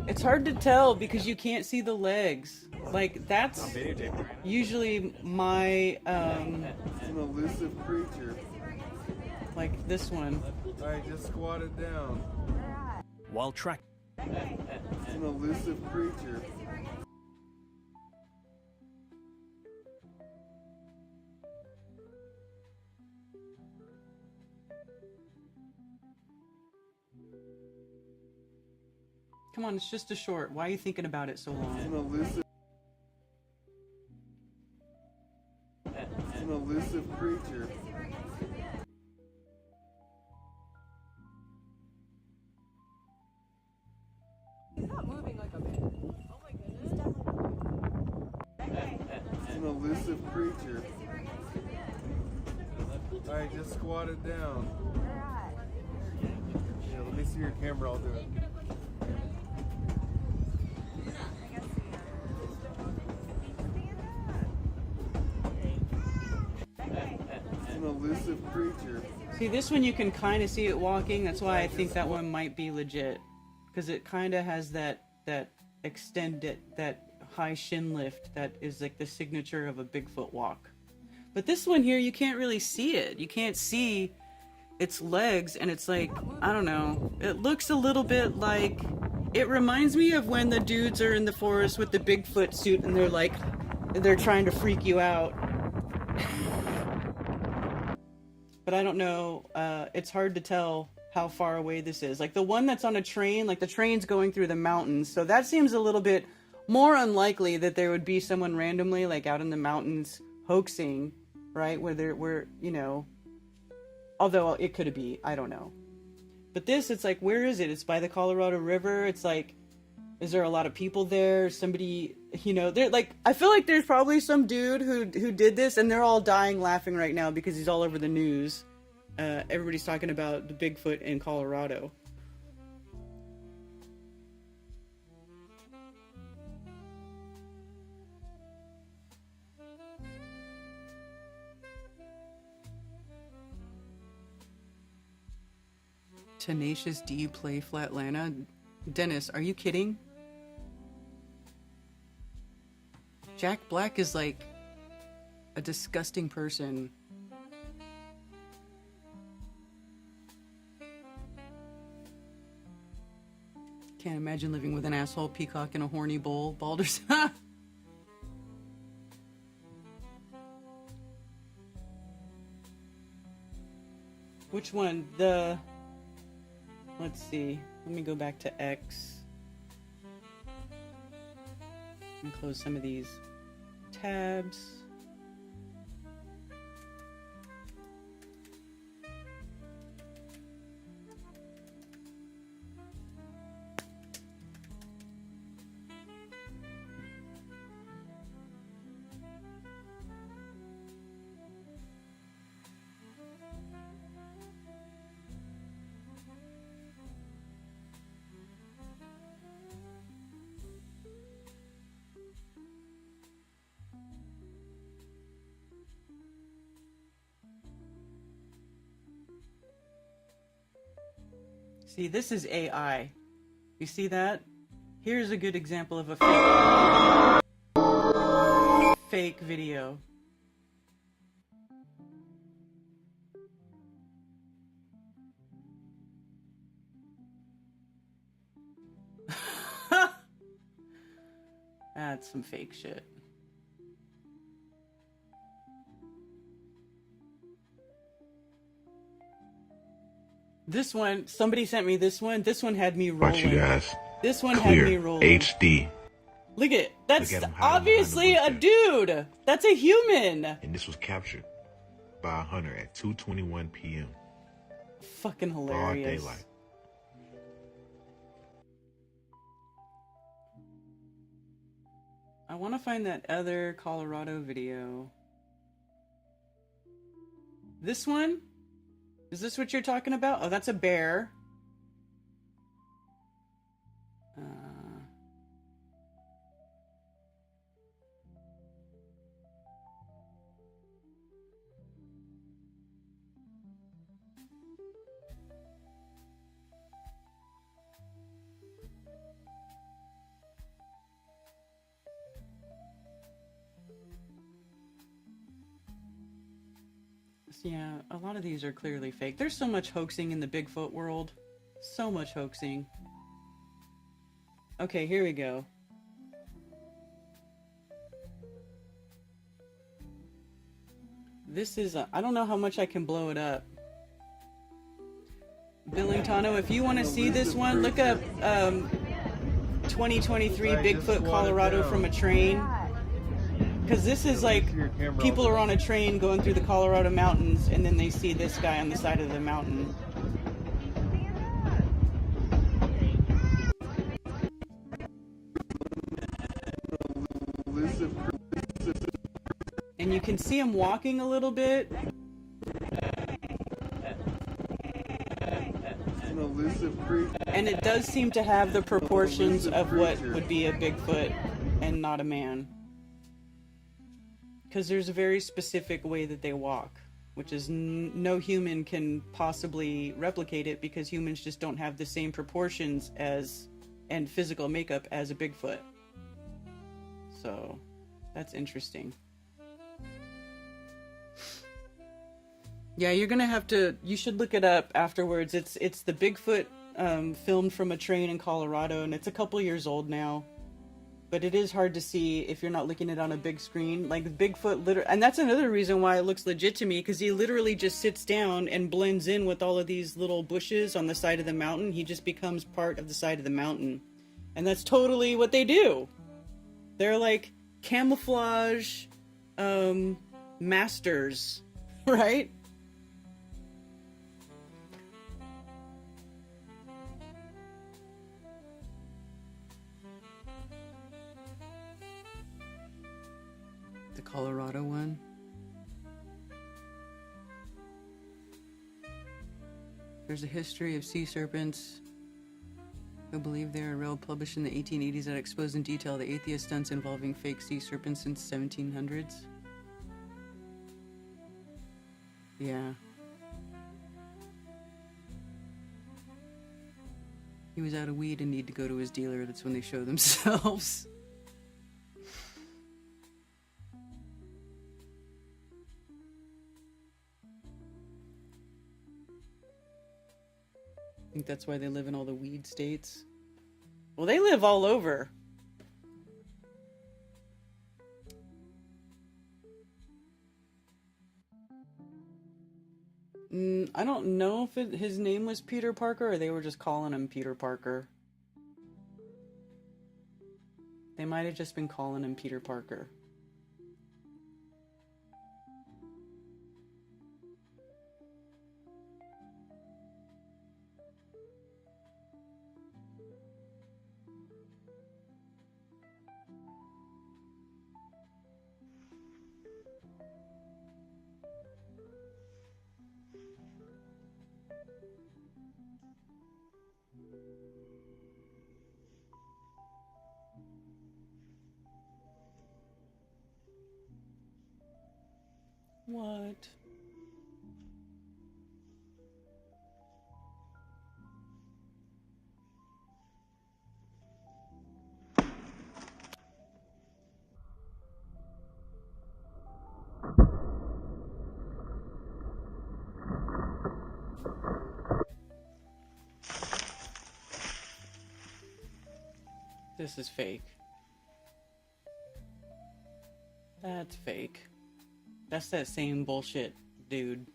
It's hard to tell because you can't see the legs. Like that's usually my It's an elusive creature. like this one. All right, just squat it down. While track. It's an elusive creature. Come on, it's just a short. Why are you thinking about it so long? It's an elusive. It's an elusive creature. He's not moving like a man. Oh my goodness. It's an elusive creature. All right, just squat it down. Yeah, let me see your camera. I'll do it. It's an elusive creature. See, this one you can kind of see it walking. That's why I think that one might be legit, because it kind of has that extended, that high shin lift that is like the signature of a Bigfoot walk. But this one here, you can't really see it. You can't see its legs, and it's like, I don't know. It looks a little bit like, it reminds me of when the dudes are in the forest with the Bigfoot suit and they're like, they're trying to freak you out. But I don't know, it's hard to tell how far away this is. Like the one that's on a train, like the train's going through the mountains, so that seems a little bit more unlikely that there would be someone randomly like out in the mountains hoaxing, right? Where, although it could be, I don't know. But this, it's like, where is it? It's by the Colorado River. It's like, is there a lot of people there? Somebody, you know, they're like, I feel like there's probably some dude who did this, and they're all dying laughing right now because he's all over the news. Everybody's talking about the Bigfoot in Colorado. Tenacious D play Flatlana. Dennis, are you kidding? Jack Black is like a disgusting person. Can't imagine living with an asshole peacock and a horny bull. Baldur's. Which one? The... Let's see. Let me go back to X. And close some of these tabs. See, this is AI. You see that? Here's a good example of a fake video. That's some fake shit. This one, somebody sent me this one. This one had me rolling. Watch you guys. This one Clear, had me rolling. HD. Look at it. That's Look at him obviously a dude. That's a human. And this was captured by a hunter at 2:21 p.m. Fucking Broad hilarious. daylight. I want to find that other Colorado video. This one? Is this what you're talking about? Oh, that's a bear. Yeah, a lot of these are clearly fake. There's so much hoaxing in the Bigfoot world. So much hoaxing. Okay, here we go. This is, I don't know how much I can blow it up. Billingtano, if you want to see this one, look up 2023 Bigfoot Colorado from a train. Because this is like, people are on a train going through the Colorado mountains, and then they see this guy on the side of the mountain. And you can see him walking a little bit. An elusive creature. And it does seem to have the proportions of what would be a Bigfoot and not a man. Because there's a very specific way that they walk, which is no human can possibly replicate it, because humans just don't have the same proportions as and physical makeup as a Bigfoot. So that's interesting. Yeah, you're gonna have to, you should look it up afterwards. It's the Bigfoot filmed from a train in Colorado, and it's a couple years old now. But it is hard to see if you're not looking at it on a big screen. Like Bigfoot, and that's another reason why it looks legit to me, because he literally just sits down and blends in with all of these little bushes on the side of the mountain. He just becomes part of the side of the mountain. And that's totally what they do. They're like camouflage masters, right? Colorado one. There's a history of sea serpents who believe they are real, published in the 1880s that expose in detail the atheist stunts involving fake sea serpents since 1700s. Yeah. He was out of weed and need to go to his dealer. That's when they show themselves. I think that's why they live in all the weed states. Well, they live all over. I don't know if his name was Peter Parker or they were just calling him Peter Parker. They might have just been calling him Peter Parker. What? This is fake. That's fake. That's that same bullshit, dude.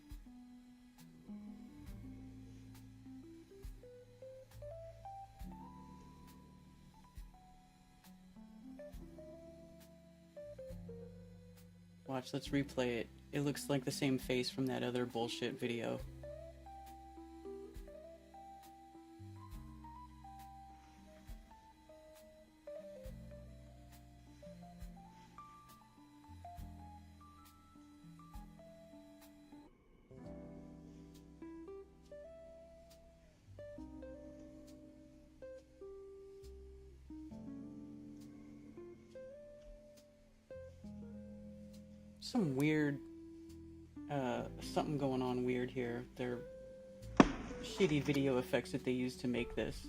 Watch, let's replay it. It looks like the same face from that other bullshit video. Some weird, something going on weird here. They're shitty video effects that they use to make this.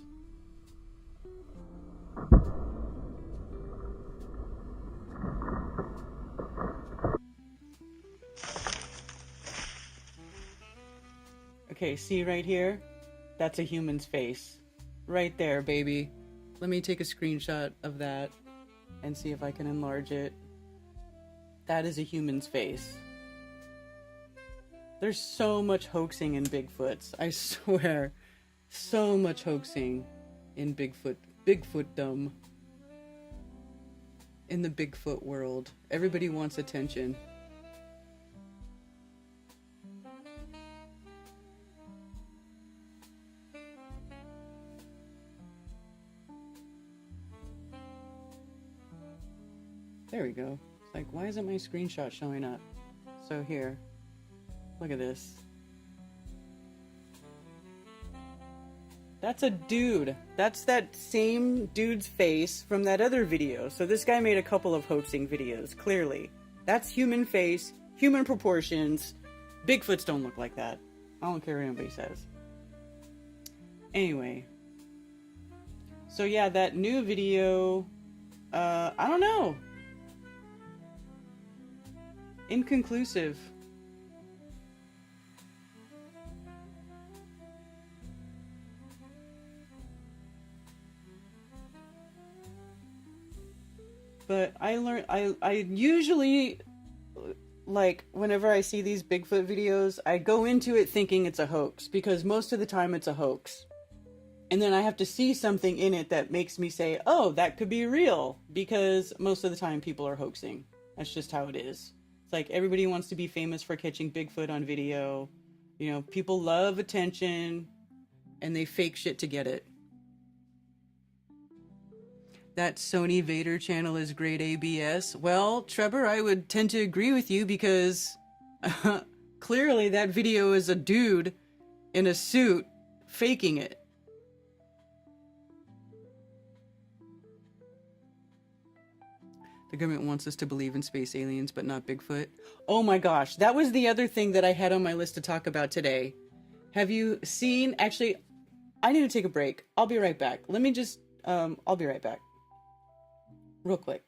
Okay, see right here? That's a human's face. Right there, baby. Let me take a screenshot of that and see if I can enlarge it. That is a human's face. There's so much hoaxing in Bigfoots. I swear. So much hoaxing in Bigfootdom. In the Bigfoot world. Everybody wants attention. There we go. It's like, why isn't my screenshot showing up? So here, look at this. That's a dude. That's that same dude's face from that other video. So this guy made a couple of hoaxing videos, clearly. That's human face, human proportions. Bigfoots don't look like that. I don't care what anybody says. Anyway. So yeah, that new video, I don't know. Inconclusive. But I learned, I usually, like, whenever I see these Bigfoot videos, I go into it thinking it's a hoax, because most of the time it's a hoax. And then I have to see something in it that makes me say, oh, that could be real, because most of the time people are hoaxing. That's just how it is. It's like everybody wants to be famous for catching Bigfoot on video. You know, people love attention, and they fake shit to get it. that Sony Vader channel is great ABS. Well, Trevor, I would tend to agree with you because clearly that video is a dude in a suit faking it. The government wants us to believe in space aliens, but not Bigfoot. Oh my gosh, that was the other thing that I had on my list to talk about today. Have you seen, actually, I need to take a break. I'll be right back. Let me just, I'll be right back. Real quick.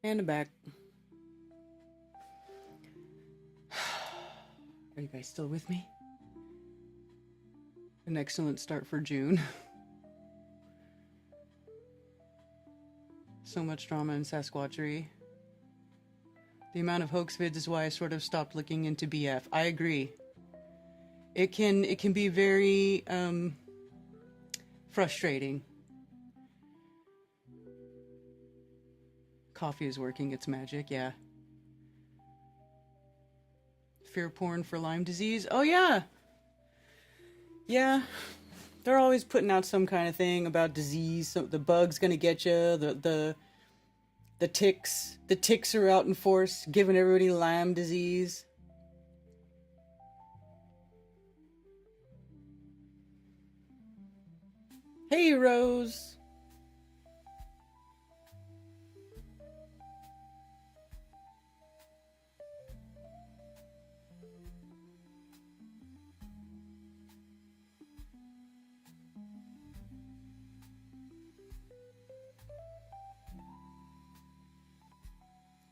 And I'm back. Are you guys still with me? An excellent start for June. So much drama in Sasquatchery. The amount of hoax vids is why I sort of stopped looking into BF. I agree. It can be very frustrating. Coffee is working its magic, yeah. Fear porn for Lyme disease? Oh yeah! Yeah. They're always putting out some kind of thing about disease. So the bug's gonna get you. The ticks. The ticks are out in force, giving everybody Lyme disease. Hey, Rose.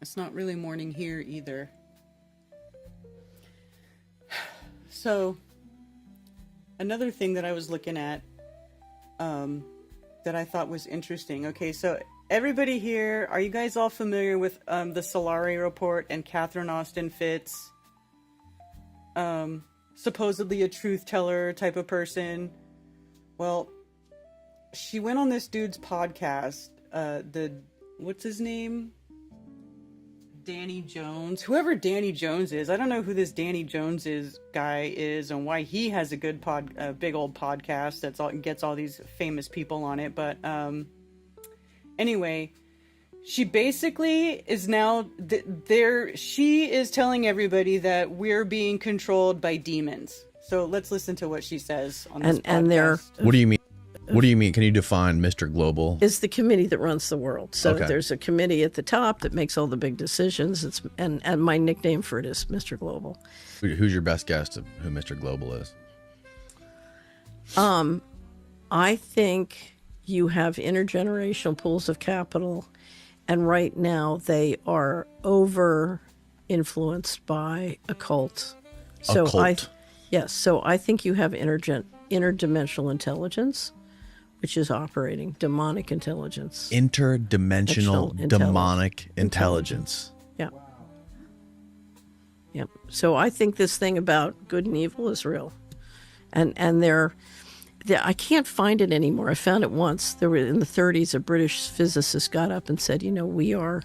It's not really morning here either. So, another thing that I was looking at that I thought was interesting. Okay, so everybody here, are you guys all familiar with the Solari report and Catherine Austin Fitz? Supposedly a truth teller type of person. Well, she went on this dude's podcast, what's his name? Danny Jones. Whoever Danny Jones is, I don't know who this Danny Jones guy is and why he has a good big old podcast gets all these famous people on it. But anyway, she basically is now she is telling everybody that we're being controlled by demons. So let's listen to what she says on this podcast. And they're What do you mean? What do you mean? Can you define Mr. Global? Is the committee that runs the world. So Okay. there's a committee at the top that makes all the big decisions. And my nickname for it is Mr. Global. Who's your best guess of who Mr. Global is? I think you have intergenerational pools of capital, and right now they are over influenced by occult. So Occult. So I think you have interdimensional intelligence, which is operating demonic intelligence. Interdimensional demonic intelligence. Yeah. Yep. So I think this thing about good and evil is real, and I can't find it anymore. I found it once. There were in the 30s, a British physicist got up and said, we are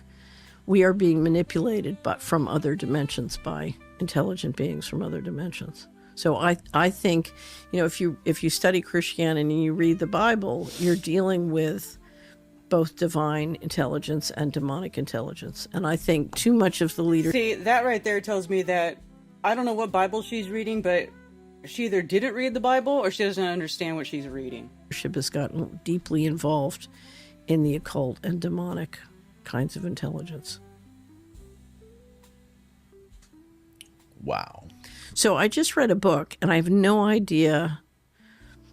being manipulated, but from other dimensions by intelligent beings from other dimensions. So I think, if you study Christianity and you read the Bible, you're dealing with both divine intelligence and demonic intelligence. And I think too much of the leader. See, that right there tells me that I don't know what Bible she's reading, but she either didn't read the Bible or she doesn't understand what she's reading. Leadership has gotten deeply involved in the occult and demonic kinds of intelligence. Wow. So I just read a book, and I have no idea.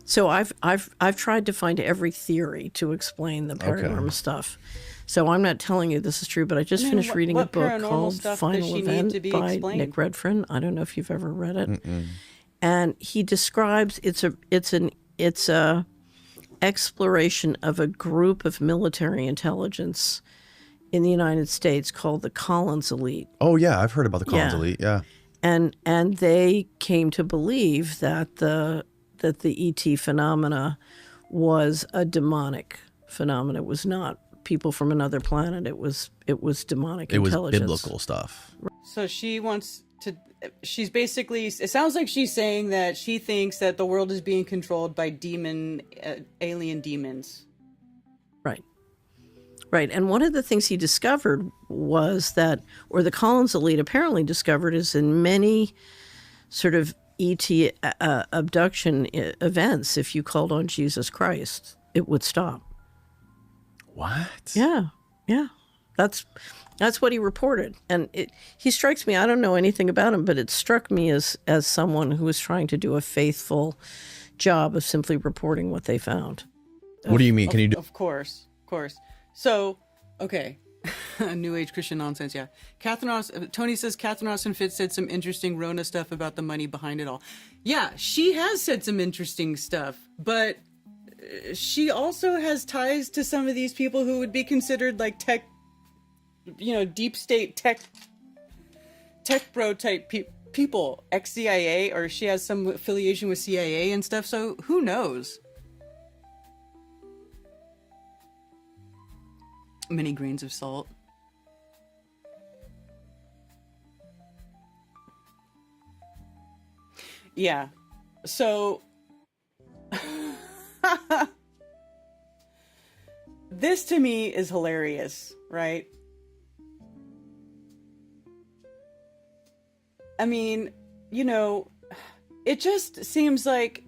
So I've tried to find every theory to explain the paranormal stuff. So I'm not telling you this is true, but I just finished reading a book called Final Event by Nick Redfern. I don't know if you've ever read it. Mm-mm. And he describes it's a exploration of a group of military intelligence in the United States called the Collins Elite. Oh yeah, I've heard about the Collins Elite. Yeah. And they came to believe that the ET phenomena was a demonic phenomena. It was not people from another planet. It was demonic intelligence. It was biblical stuff. So she's basically, it sounds like she's saying that she thinks that the world is being controlled by alien demons. Right. And one of the things he discovered was that, or the Collins Elite apparently discovered, is in many sort of ET abduction events, if you called on Jesus Christ, it would stop. What? Yeah. That's what he reported. And he strikes me, I don't know anything about him, but it struck me as someone who was trying to do a faithful job of simply reporting what they found. What do you mean? Can you do? Of course. So, okay. New Age Christian nonsense, yeah. Tony says Catherine Austin Fitz said some interesting Rona stuff about the money behind it all. Yeah, she has said some interesting stuff, but she also has ties to some of these people who would be considered like tech, deep state tech bro type people, ex-CIA, or she has some affiliation with CIA and stuff, so who knows? Many grains of salt. Yeah. So this to me is hilarious, right? I mean, it just seems like,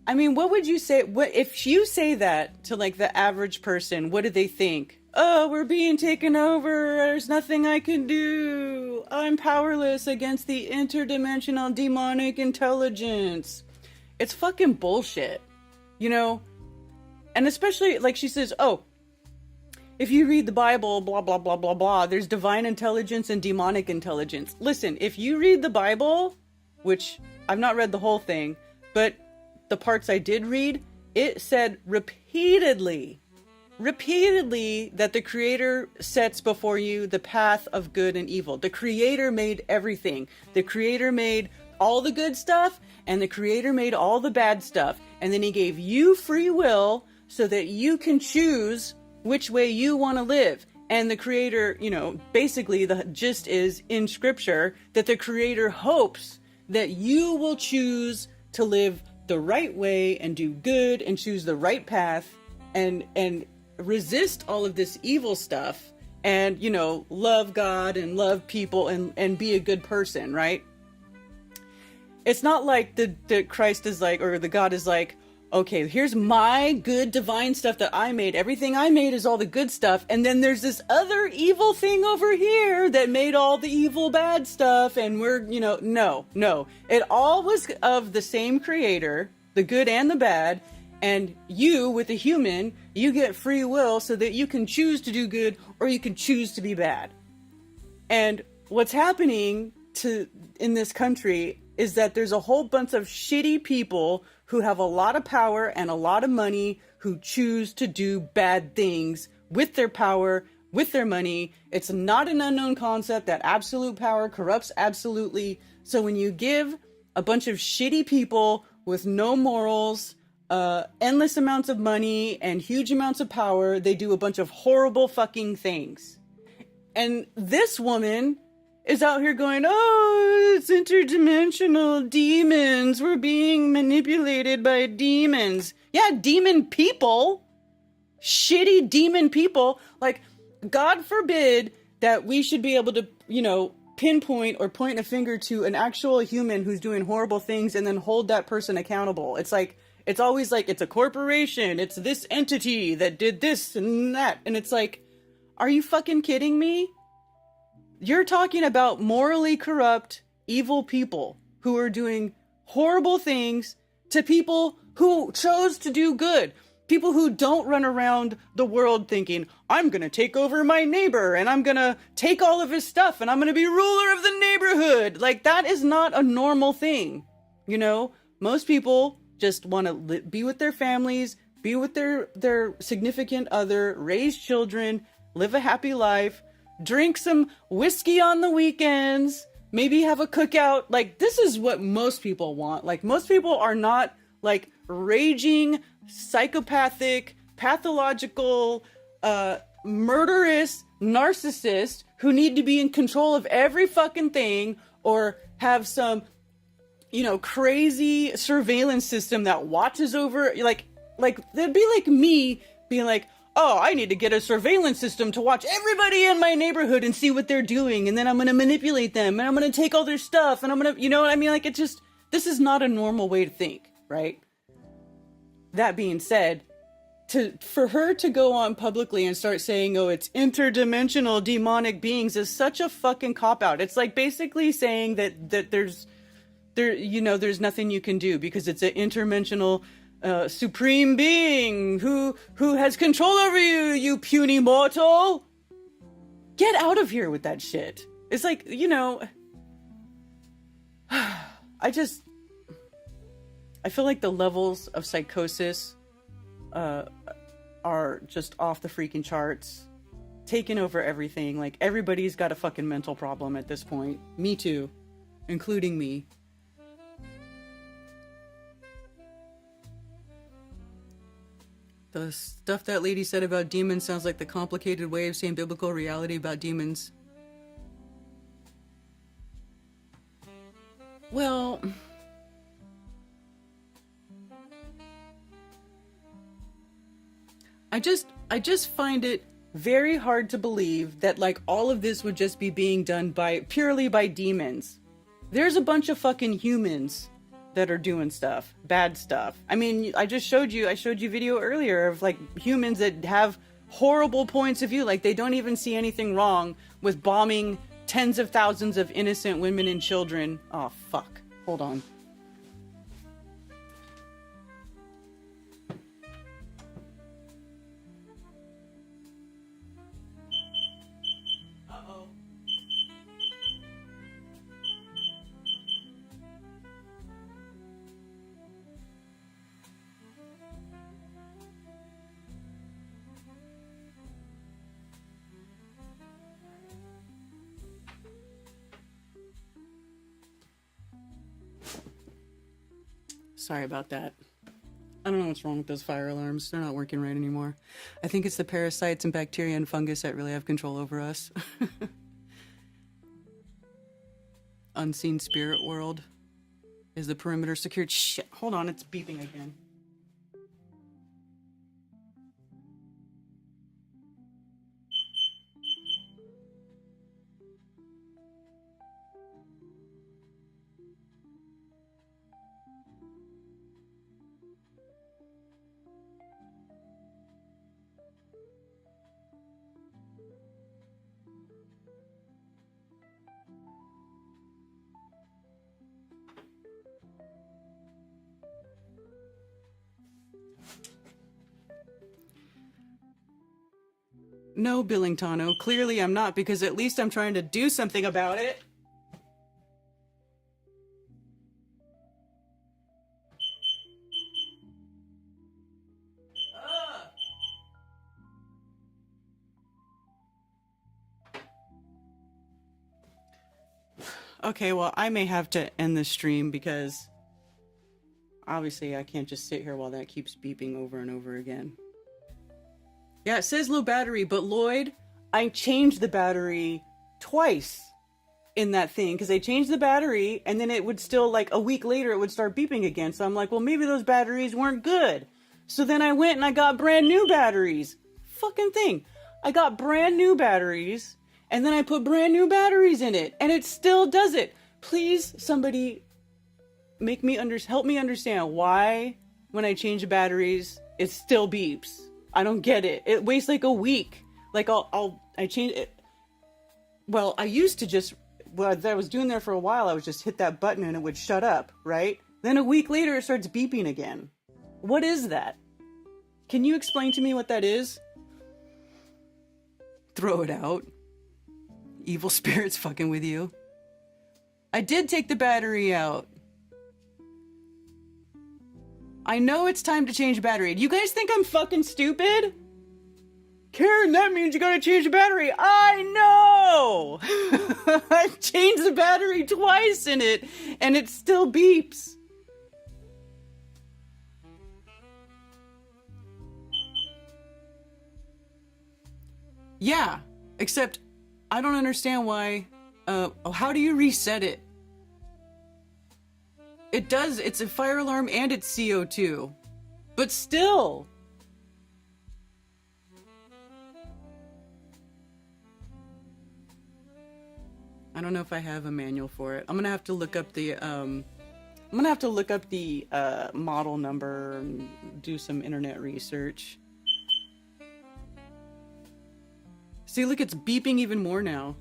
what would you say? What if you say that to like the average person? What do they think? Oh, we're being taken over. There's nothing I can do. I'm powerless against the interdimensional demonic intelligence. It's fucking bullshit, And especially like she says, oh, if you read the Bible, blah, blah, blah, blah, blah, there's divine intelligence and demonic intelligence. Listen, if you read the Bible, which I've not read the whole thing, but the parts I did read, it said repeatedly that the Creator sets before you the path of good and evil. The Creator made everything. The Creator made all the good stuff, and the Creator made all the bad stuff. And then He gave you free will so that you can choose which way you want to live. And the Creator, you know, basically the gist is in Scripture that the Creator hopes that you will choose to live the right way and do good and choose the right path and resist all of this evil stuff and, you know, love God and love people and be a good person, right? It's not like the Christ is like, or the God is like, okay, here's my good divine stuff that I made. Everything I made is all the good stuff. And then there's this other evil thing over here that made all the evil bad stuff. And we're, you know, no. It all was of the same Creator, the good and the bad. And you, with a human, you get free will so that you can choose to do good or you can choose to be bad. And what's happening in this country is that there's a whole bunch of shitty people who have a lot of power and a lot of money who choose to do bad things with their power, with their money. It's not an unknown concept that absolute power corrupts absolutely. So when you give a bunch of shitty people with no morals, endless amounts of money and huge amounts of power, they do a bunch of horrible fucking things. And this woman is out here going, oh, it's interdimensional demons. We're being manipulated by demons. Yeah, demon people. Shitty demon people. Like, God forbid that we should be able to, you know, pinpoint or point a finger to an actual human who's doing horrible things and then hold that person accountable. It's like, it's always like, it's a corporation. It's this entity that did this and that. And it's like, are you fucking kidding me? You're talking about morally corrupt, evil people who are doing horrible things to people who chose to do good. People who don't run around the world thinking, I'm going to take over my neighbor and I'm going to take all of his stuff and I'm going to be ruler of the neighborhood. Like, that is not a normal thing. You know, most people just want to be with their families, be with their significant other, raise children, live a happy life, drink some whiskey on the weekends, maybe have a cookout. Like, this is what most people want. Like, most people are not like raging, psychopathic, pathological, murderous narcissists who need to be in control of every fucking thing or have some, you know, crazy surveillance system that watches over, like that'd be like me being like, oh, I need to get a surveillance system to watch everybody in my neighborhood and see what they're doing. And then I'm going to manipulate them and I'm going to take all their stuff and I'm going to, you know what I mean? Like, it just, this is not a normal way to think, right? That being said, for her to go on publicly and start saying, oh, it's interdimensional demonic beings is such a fucking cop-out. It's like basically saying that there's nothing you can do because it's an interdimensional supreme being who has control over you, you puny mortal. Get out of here with that shit. It's like, you know, I feel like the levels of psychosis are just off the freaking charts, taking over everything. Like, everybody's got a fucking mental problem at this point. Me too, including me. The stuff that lady said about demons sounds like the complicated way of saying biblical reality about demons. Well, I just find it very hard to believe that, like, all of this would just be being done purely by demons. There's a bunch of fucking humans that are doing stuff, bad stuff. I mean, I showed you video earlier of like humans that have horrible points of view. Like, they don't even see anything wrong with bombing tens of thousands of innocent women and children. Oh, fuck. Hold on. Sorry about that. I don't know what's wrong with those fire alarms. They're not working right anymore. I think it's the parasites and bacteria and fungus that really have control over us. Unseen spirit world. Is the perimeter secured? Shit, hold on, it's beeping again. No, Billingtano, clearly I'm not, because at least I'm trying to do something about it. Okay, well, I may have to end the stream because obviously I can't just sit here while that keeps beeping over and over again. Yeah, it says low battery, but Lloyd, I changed the battery twice in that thing because I changed the battery and then it would still, like a week later, it would start beeping again. So I'm like, well, maybe those batteries weren't good. So then I went and I got brand new batteries. Fucking thing. I got brand new batteries and then I put brand new batteries in it and it still does it. Please, somebody help me understand why when I change the batteries, it still beeps. I don't get it. It wastes like a week. Like I change it. Well, I used to just, well, I was doing there for a while. I would just hit that button and it would shut up, right? Then a week later, it starts beeping again. What is that? Can you explain to me what that is? Throw it out. Evil spirits fucking with you. I did take the battery out. I know it's time to change the battery. Do you guys think I'm fucking stupid? Karen, that means you gotta change the battery. I know! I've changed the battery twice in it, and it still beeps. Yeah, except I don't understand why. How do you reset it? It does, it's a fire alarm and it's CO2. But still. I don't know if I have a manual for it. I'm gonna have to look up the model number and do some internet research. See, look, it's beeping even more now.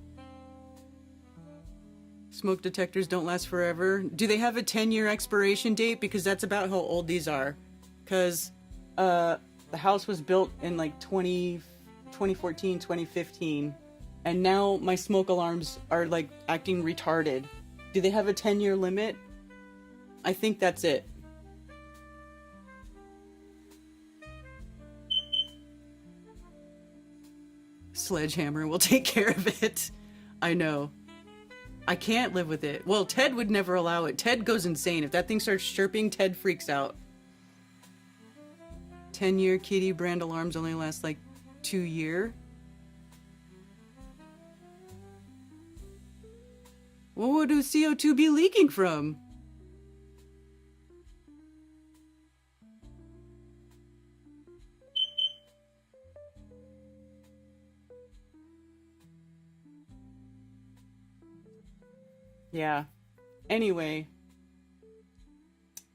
Smoke detectors don't last forever. Do they have a 10-year expiration date? Because that's about how old these are. Because the house was built in like 2014, 2015. And now my smoke alarms are like acting retarded. Do they have a 10-year limit? I think that's it. Sledgehammer will take care of it. I know. I can't live with it. Well, Ted would never allow it. Ted goes insane. If that thing starts chirping, Ted freaks out. 10-year kitty brand alarms only last like 2 years. What would the CO2 be leaking from? Yeah. Anyway,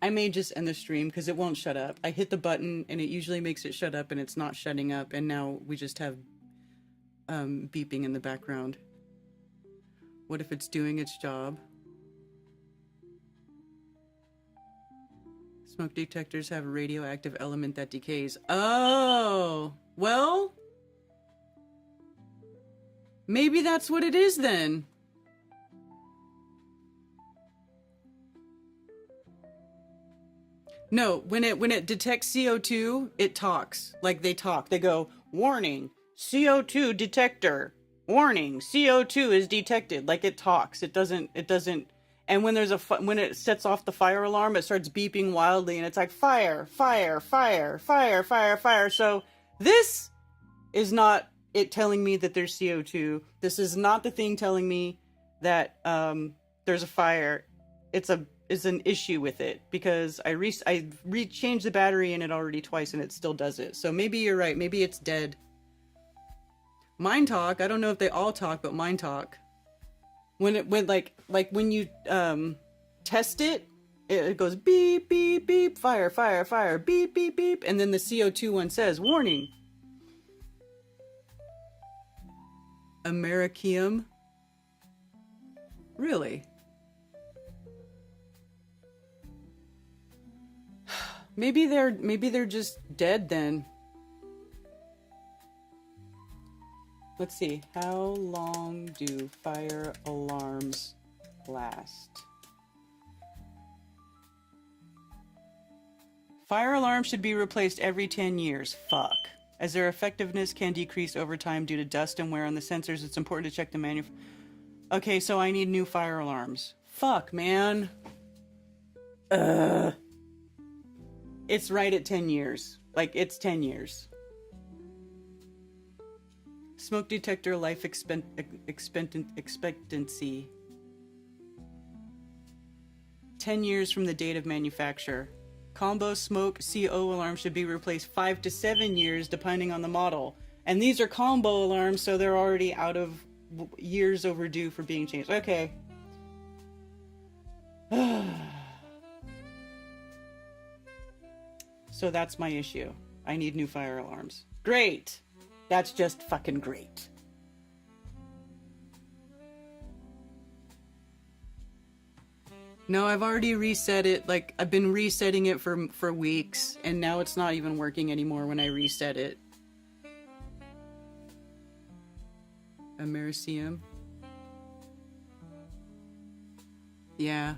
I may just end the stream because it won't shut up. I hit the button and it usually makes it shut up and it's not shutting up, and now we just have beeping in the background. What if it's doing its job? Smoke detectors have a radioactive element that decays. Oh, well, maybe that's what it is then. No, when it detects CO2, it talks. Like they talk. They go, warning, CO2 detector. Warning, CO2 is detected. Like it talks. It doesn't And when when it sets off the fire alarm, it starts beeping wildly, and it's like fire, fire, fire, fire, fire, fire. So this is not it telling me that there's CO2. This is not the thing telling me that there's a fire. It's an issue with it because I changed the battery in it already twice and it still does it. So maybe you're right. Maybe it's dead. Mind talk. I don't know if they all talk, but mind talk. When when you test it, it goes beep beep beep, fire fire fire, beep beep beep, and then the CO2 one says warning. Americium. Really? Maybe they're just dead then. Let's see. How long do fire alarms last? Fire alarms should be replaced every 10 years. Fuck. As their effectiveness can decrease over time due to dust and wear on the sensors, it's important to check the Okay, so I need new fire alarms. Fuck, man. It's right at 10 years. Like, it's 10 years. Smoke detector life expectancy. 10 years from the date of manufacture. Combo smoke CO alarm should be replaced 5 to 7 years depending on the model. And these are combo alarms, so they're already out of years overdue for being changed. Okay. So that's my issue. I need new fire alarms. Great! That's just fucking great. No, I've already reset it. Like, I've been resetting it for weeks, and now it's not even working anymore when I reset it. Americium. Yeah.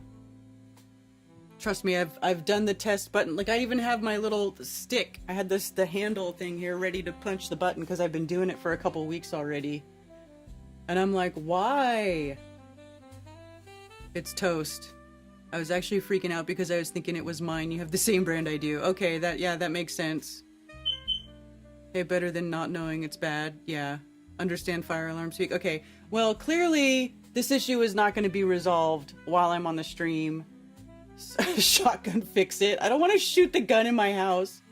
Trust me, I've done the test button. Like, I even have my little stick. I had the handle thing here ready to punch the button because I've been doing it for a couple weeks already. And I'm like, why? It's toast. I was actually freaking out because I was thinking it was mine. You have the same brand I do. Okay, that makes sense. Hey, better than not knowing it's bad. Yeah. Understand fire alarm speak. Okay. Well, clearly this issue is not going to be resolved while I'm on the stream. Shotgun fix it. I don't want to shoot the gun in my house.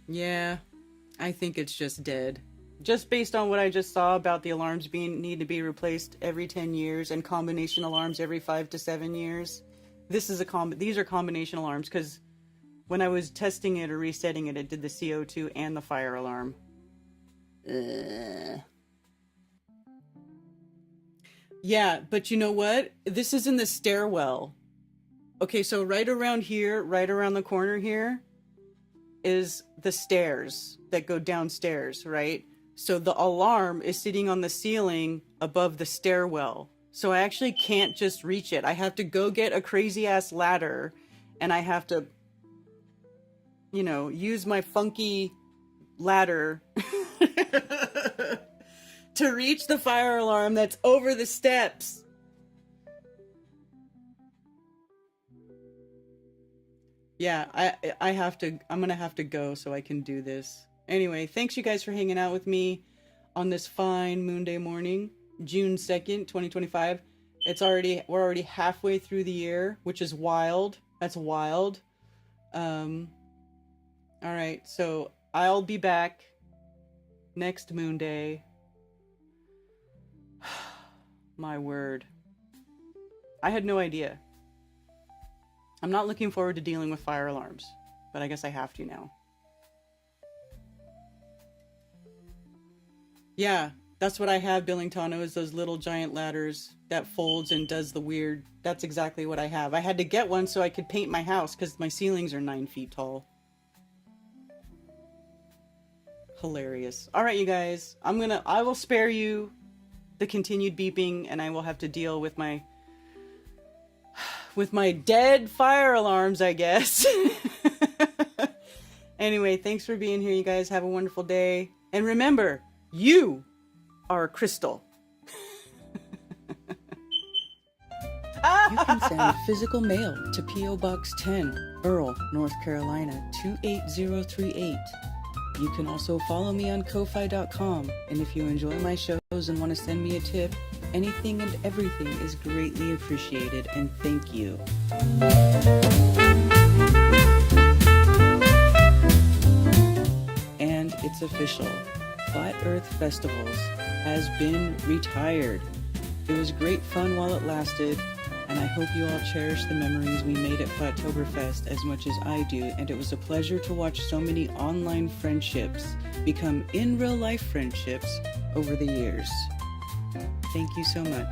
Yeah, I think it's just dead. Just based on what I just saw about the alarms need to be replaced every 10 years and combination alarms every 5 to 7 years. These are combination alarms because when I was testing it or resetting it, it did the CO2 and the fire alarm. Yeah, but you know what? This is in the stairwell. Okay, so right around here, right around the corner here, is the stairs that go downstairs, right? So the alarm is sitting on the ceiling above the stairwell. So I actually can't just reach it. I have to go get a crazy ass ladder and I have to, you know, use my funky ladder to reach the fire alarm that's over the steps. Yeah, I'm gonna have to go so I can do this. Anyway, thanks you guys for hanging out with me on this fine Moonday morning, June 2nd, 2025. We're already halfway through the year, which is wild. That's wild. All right, so I'll be back next Moonday. My word. I had no idea. I'm not looking forward to dealing with fire alarms, but I guess I have to now. Yeah, that's what I have, Billingtano, is those little giant ladders that folds and does the weird... That's exactly what I have. I had to get one so I could paint my house because my ceilings are 9 feet tall. Hilarious. All right, you guys. I will spare you the continued beeping, and I will have to deal with my dead fire alarms, I guess. Anyway, thanks for being here, you guys. Have a wonderful day. And remember, you are a crystal. You can send physical mail to P.O. Box 10, Earl, North Carolina, 28038. You can also follow me on Ko-Fi.com. And if you enjoy my shows and want to send me a tip, anything and everything is greatly appreciated, and thank you. And it's official. Flat Earth Festivals has been retired. It was great fun while it lasted, and I hope you all cherish the memories we made at Flattoberfest as much as I do, and it was a pleasure to watch so many online friendships become in real life friendships over the years. Thank you so much.